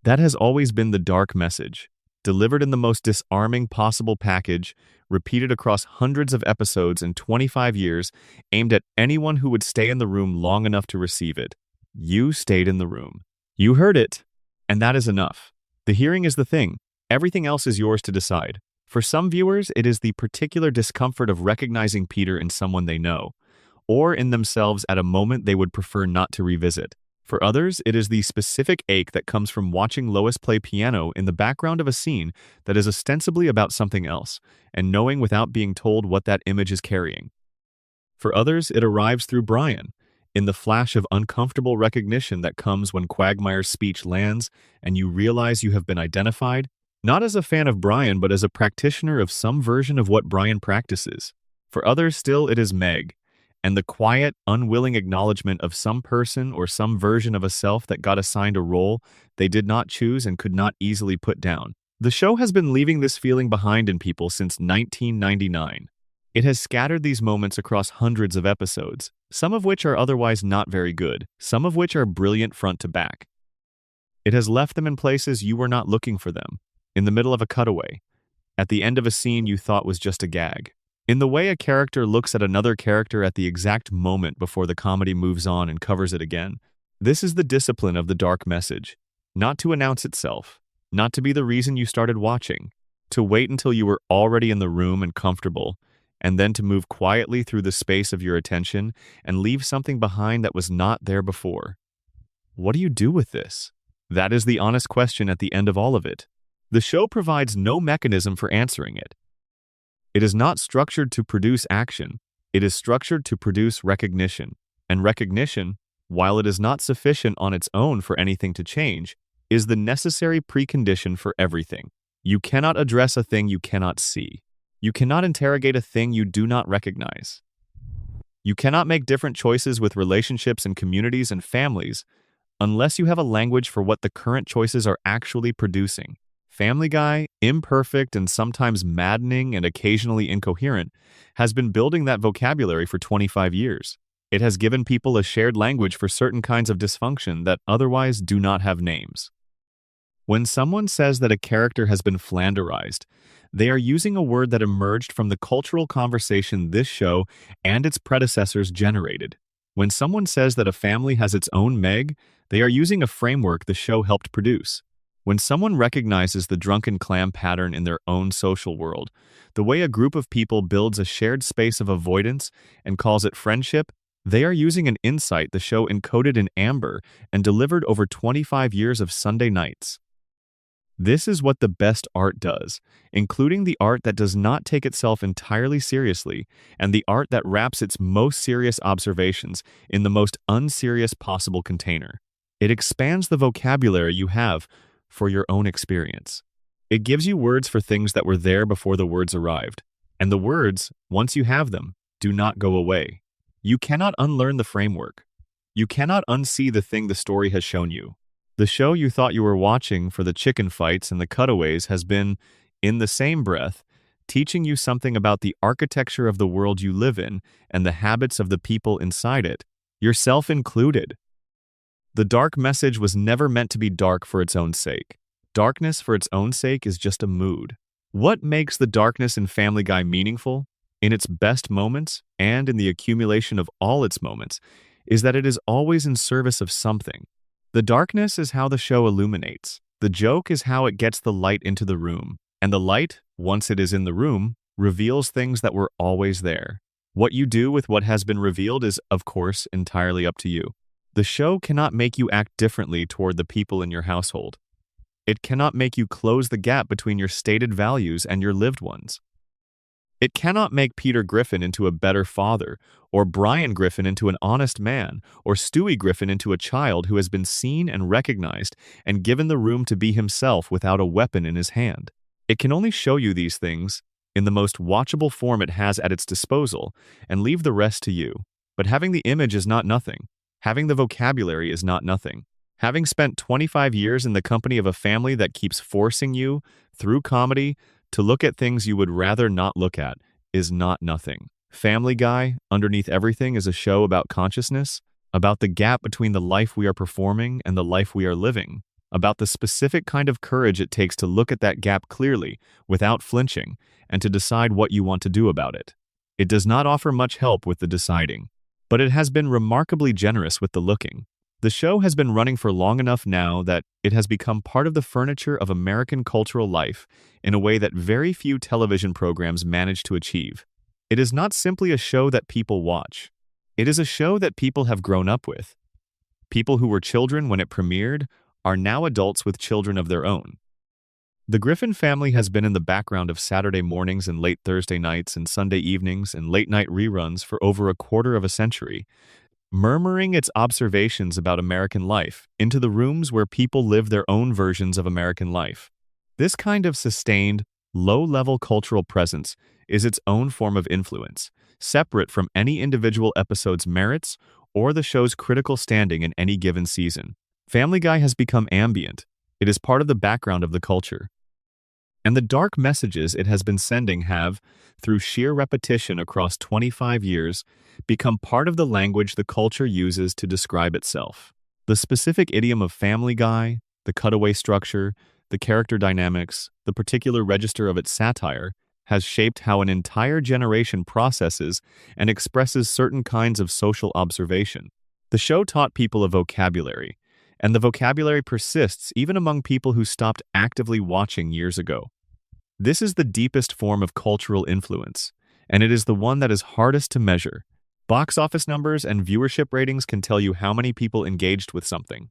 That has always been the dark message, delivered in the most disarming possible package, repeated across hundreds of episodes in 25 years, aimed at anyone who would stay in the room long enough to receive it. You stayed in the room. You heard it, and that is enough. The hearing is the thing. Everything else is yours to decide. For some viewers, it is the particular discomfort of recognizing Peter in someone they know, or in themselves at a moment they would prefer not to revisit. For others, it is the specific ache that comes from watching Lois play piano in the background of a scene that is ostensibly about something else, and knowing without being told what that image is carrying. For others, it arrives through Brian, in the flash of uncomfortable recognition that comes when Quagmire's speech lands and you realize you have been identified, not as a fan of Brian but as a practitioner of some version of what Brian practices. For others still, it is Meg, and the quiet, unwilling acknowledgement of some person or some version of a self that got assigned a role they did not choose and could not easily put down. The show has been leaving this feeling behind in people since 1999. It has scattered these moments across hundreds of episodes, some of which are otherwise not very good, some of which are brilliant front to back. It has left them in places you were not looking for them, in the middle of a cutaway, at the end of a scene you thought was just a gag, in the way a character looks at another character at the exact moment before the comedy moves on and covers it again. This is the discipline of the dark message, not to announce itself, not to be the reason you started watching, to wait until you were already in the room and comfortable, and then to move quietly through the space of your attention and leave something behind that was not there before. What do you do with this? That is the honest question at the end of all of it. The show provides no mechanism for answering it. It is not structured to produce action. It is structured to produce recognition. And recognition, while it is not sufficient on its own for anything to change, is the necessary precondition for everything. You cannot address a thing you cannot see. You cannot interrogate a thing you do not recognize. You cannot make different choices with relationships and communities and families unless you have a language for what the current choices are actually producing. Family Guy, imperfect and sometimes maddening and occasionally incoherent, has been building that vocabulary for 25 years. It has given people a shared language for certain kinds of dysfunction that otherwise do not have names. When someone says that a character has been Flanderized, they are using a word that emerged from the cultural conversation this show and its predecessors generated. When someone says that a family has its own Meg, they are using a framework the show helped produce. When someone recognizes the drunken clam pattern in their own social world, the way a group of people builds a shared space of avoidance and calls it friendship, they are using an insight the show encoded in amber and delivered over 25 years of Sunday nights. This is what the best art does, including the art that does not take itself entirely seriously and the art that wraps its most serious observations in the most unserious possible container. It expands the vocabulary you have for your own experience. It gives you words for things that were there before the words arrived. And the words, once you have them, do not go away. You cannot unlearn the framework. You cannot unsee the thing the story has shown you. The show you thought you were watching for the chicken fights and the cutaways has been, in the same breath, teaching you something about the architecture of the world you live in and the habits of the people inside it, yourself included. The dark message was never meant to be dark for its own sake. Darkness for its own sake is just a mood. What makes the darkness in Family Guy meaningful, in its best moments and in the accumulation of all its moments, is that it is always in service of something. The darkness is how the show illuminates. The joke is how it gets the light into the room. And the light, once it is in the room, reveals things that were always there. What you do with what has been revealed is, of course, entirely up to you. The show cannot make you act differently toward the people in your household. It cannot make you close the gap between your stated values and your lived ones. It cannot make Peter Griffin into a better father, or Brian Griffin into an honest man, or Stewie Griffin into a child who has been seen and recognized and given the room to be himself without a weapon in his hand. It can only show you these things in the most watchable form it has at its disposal and leave the rest to you. But having the image is not nothing. Having the vocabulary is not nothing. Having spent 25 years in the company of a family that keeps forcing you, through comedy, to look at things you would rather not look at is not nothing. Family Guy, underneath everything, is a show about consciousness, about the gap between the life we are performing and the life we are living, about the specific kind of courage it takes to look at that gap clearly, without flinching, and to decide what you want to do about it. It does not offer much help with the deciding, but it has been remarkably generous with the looking. The show has been running for long enough now that it has become part of the furniture of American cultural life in a way that very few television programs manage to achieve. It is not simply a show that people watch. It is a show that people have grown up with. People who were children when it premiered are now adults with children of their own. The Griffin family has been in the background of Saturday mornings and late Thursday nights and Sunday evenings and late-night reruns for over a quarter of a century, murmuring its observations about American life into the rooms where people live their own versions of American life. This kind of sustained, low-level cultural presence is its own form of influence, separate from any individual episode's merits or the show's critical standing in any given season. Family Guy has become ambient. It is part of the background of the culture. And the dark messages it has been sending have, through sheer repetition across 25 years, become part of the language the culture uses to describe itself. The specific idiom of Family Guy, the cutaway structure, the character dynamics, the particular register of its satire, has shaped how an entire generation processes and expresses certain kinds of social observation. The show taught people a vocabulary, and the vocabulary persists even among people who stopped actively watching years ago. This is the deepest form of cultural influence, and it is the one that is hardest to measure. Box office numbers and viewership ratings can tell you how many people engaged with something.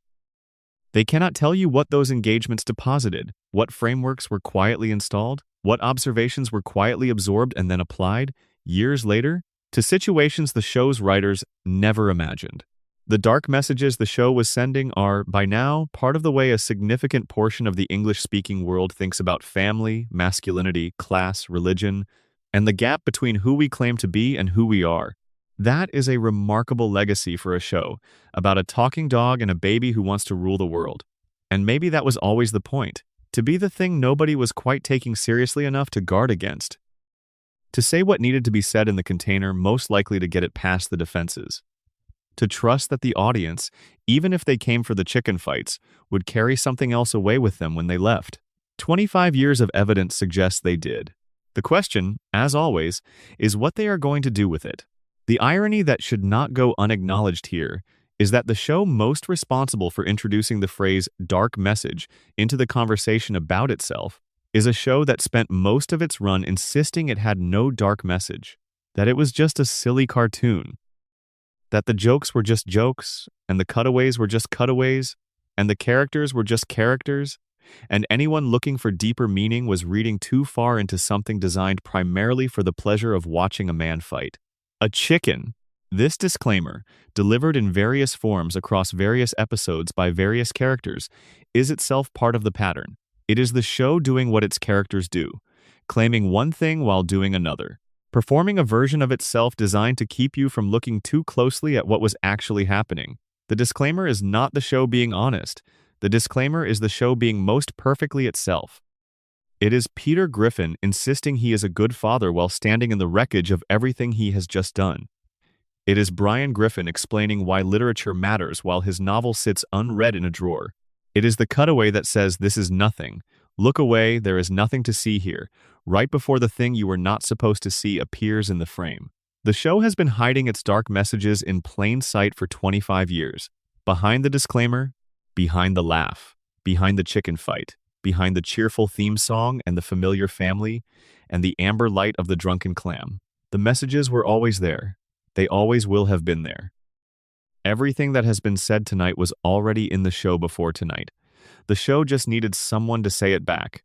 They cannot tell you what those engagements deposited, what frameworks were quietly installed, what observations were quietly absorbed and then applied, years later, to situations the show's writers never imagined. The dark messages the show was sending are, by now, part of the way a significant portion of the English-speaking world thinks about family, masculinity, class, religion, and the gap between who we claim to be and who we are. That is a remarkable legacy for a show about a talking dog and a baby who wants to rule the world. And maybe that was always the point, to be the thing nobody was quite taking seriously enough to guard against. To say what needed to be said in the container most likely to get it past the defenses. To trust that the audience, even if they came for the chicken fights, would carry something else away with them when they left. 25 years of evidence suggests they did. The question, as always, is what they are going to do with it. The irony that should not go unacknowledged here is that the show most responsible for introducing the phrase dark message into the conversation about itself is a show that spent most of its run insisting it had no dark message, that it was just a silly cartoon, that the jokes were just jokes, and the cutaways were just cutaways, and the characters were just characters, and anyone looking for deeper meaning was reading too far into something designed primarily for the pleasure of watching a man fight. A chicken. This disclaimer, delivered in various forms across various episodes by various characters, is itself part of the pattern. It is the show doing what its characters do, claiming one thing while doing another, performing a version of itself designed to keep you from looking too closely at what was actually happening. The disclaimer is not the show being honest. The disclaimer is the show being most perfectly itself. It is Peter Griffin insisting he is a good father while standing in the wreckage of everything he has just done. It is Brian Griffin explaining why literature matters while his novel sits unread in a drawer. It is the cutaway that says, "This is nothing. Look away, there is nothing to see here," right before the thing you were not supposed to see appears in the frame. The show has been hiding its dark messages in plain sight for 25 years. Behind the disclaimer, behind the laugh, behind the chicken fight, behind the cheerful theme song and the familiar family, and the amber light of the drunken clam. The messages were always there. They always will have been there. Everything that has been said tonight was already in the show before tonight. The show just needed someone to say it back.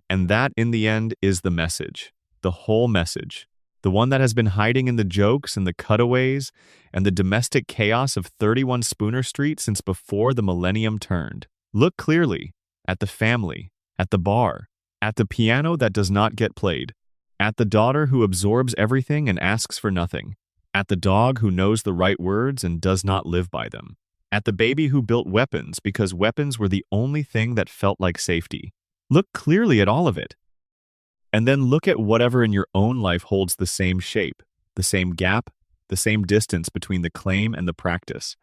And that, in the end, is the message. The whole message. The one that has been hiding in the jokes and the cutaways and the domestic chaos of 31 Spooner Street since before the millennium turned. Look clearly at the family, at the bar, at the piano that does not get played, at the daughter who absorbs everything and asks for nothing, at the dog who knows the right words and does not live by them, at the baby who built weapons because weapons were the only thing that felt like safety. Look clearly at all of it. And then look at whatever in your own life holds the same shape, the same gap, the same distance between the claim and the practice.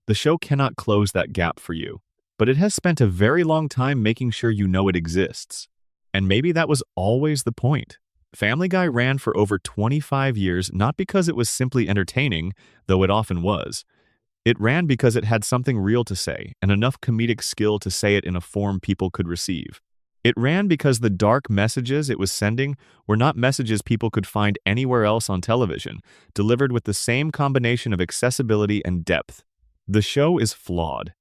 The show cannot close that gap for you, but it has spent a very long time making sure you know it exists. And maybe that was always the point. Family Guy ran for over 25 years not because it was simply entertaining, though it often was. It ran because it had something real to say and enough comedic skill to say it in a form people could receive. It ran because the dark messages it was sending were not messages people could find anywhere else on television, delivered with the same combination of accessibility and depth. The show is flawed.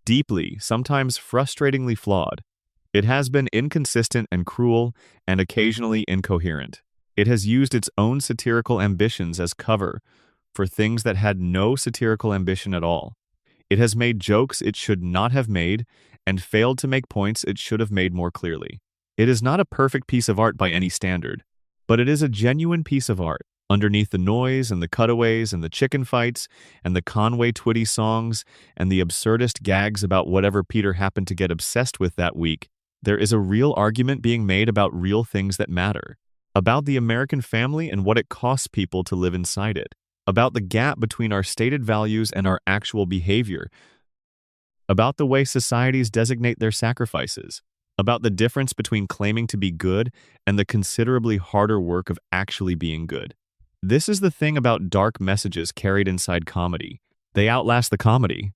Deeply, sometimes frustratingly flawed. It has been inconsistent and cruel, and occasionally incoherent. It has used its own satirical ambitions as cover for things that had no satirical ambition at all. It has made jokes it should not have made, and failed to make points it should have made more clearly. It is not a perfect piece of art by any standard, but it is a genuine piece of art. Underneath the noise and the cutaways and the chicken fights and the Conway Twitty songs and the absurdist gags about whatever Peter happened to get obsessed with that week, there is a real argument being made about real things that matter, about the American family and what it costs people to live inside it, about the gap between our stated values and our actual behavior, about the way societies designate their sacrifices, about the difference between claiming to be good and the considerably harder work of actually being good. This is the thing about dark messages carried inside comedy. They outlast the comedy.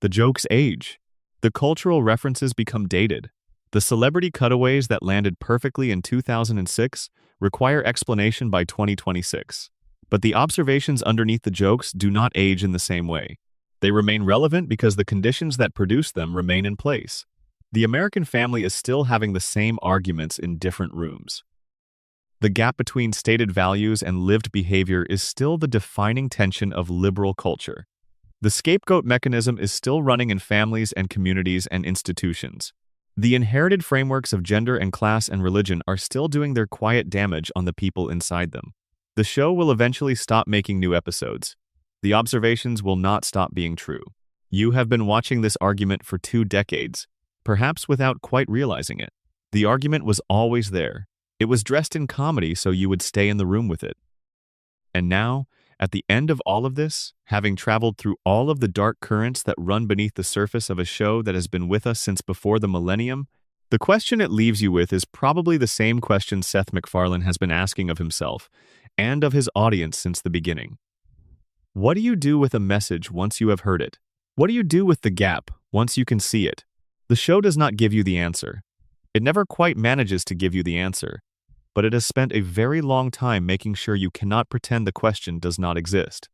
The jokes age. The cultural references become dated. The celebrity cutaways that landed perfectly in 2006 require explanation by 2026. But the observations underneath the jokes do not age in the same way. They remain relevant because the conditions that produce them remain in place. The American family is still having the same arguments in different rooms. The gap between stated values and lived behavior is still the defining tension of liberal culture. The scapegoat mechanism is still running in families and communities and institutions. The inherited frameworks of gender and class and religion are still doing their quiet damage on the people inside them. The show will eventually stop making new episodes. The observations will not stop being true. You have been watching this argument for 2 decades, perhaps without quite realizing it. The argument was always there. It was dressed in comedy so you would stay in the room with it. And now, at the end of all of this, having traveled through all of the dark currents that run beneath the surface of a show that has been with us since before the millennium, the question it leaves you with is probably the same question Seth MacFarlane has been asking of himself and of his audience since the beginning. What do you do with a message once you have heard it? What do you do with the gap once you can see it? The show does not give you the answer. It never quite manages to give you the answer, but it has spent a very long time making sure you cannot pretend the question does not exist.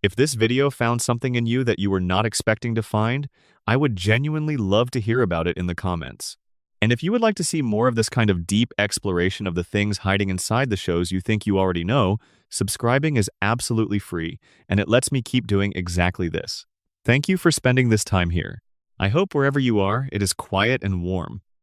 If this video found something in you that you were not expecting to find, I would genuinely love to hear about it in the comments. And if you would like to see more of this kind of deep exploration of the things hiding inside the shows you think you already know, subscribing is absolutely free, and it lets me keep doing exactly this. Thank you for spending this time here. I hope wherever you are, it is quiet and warm,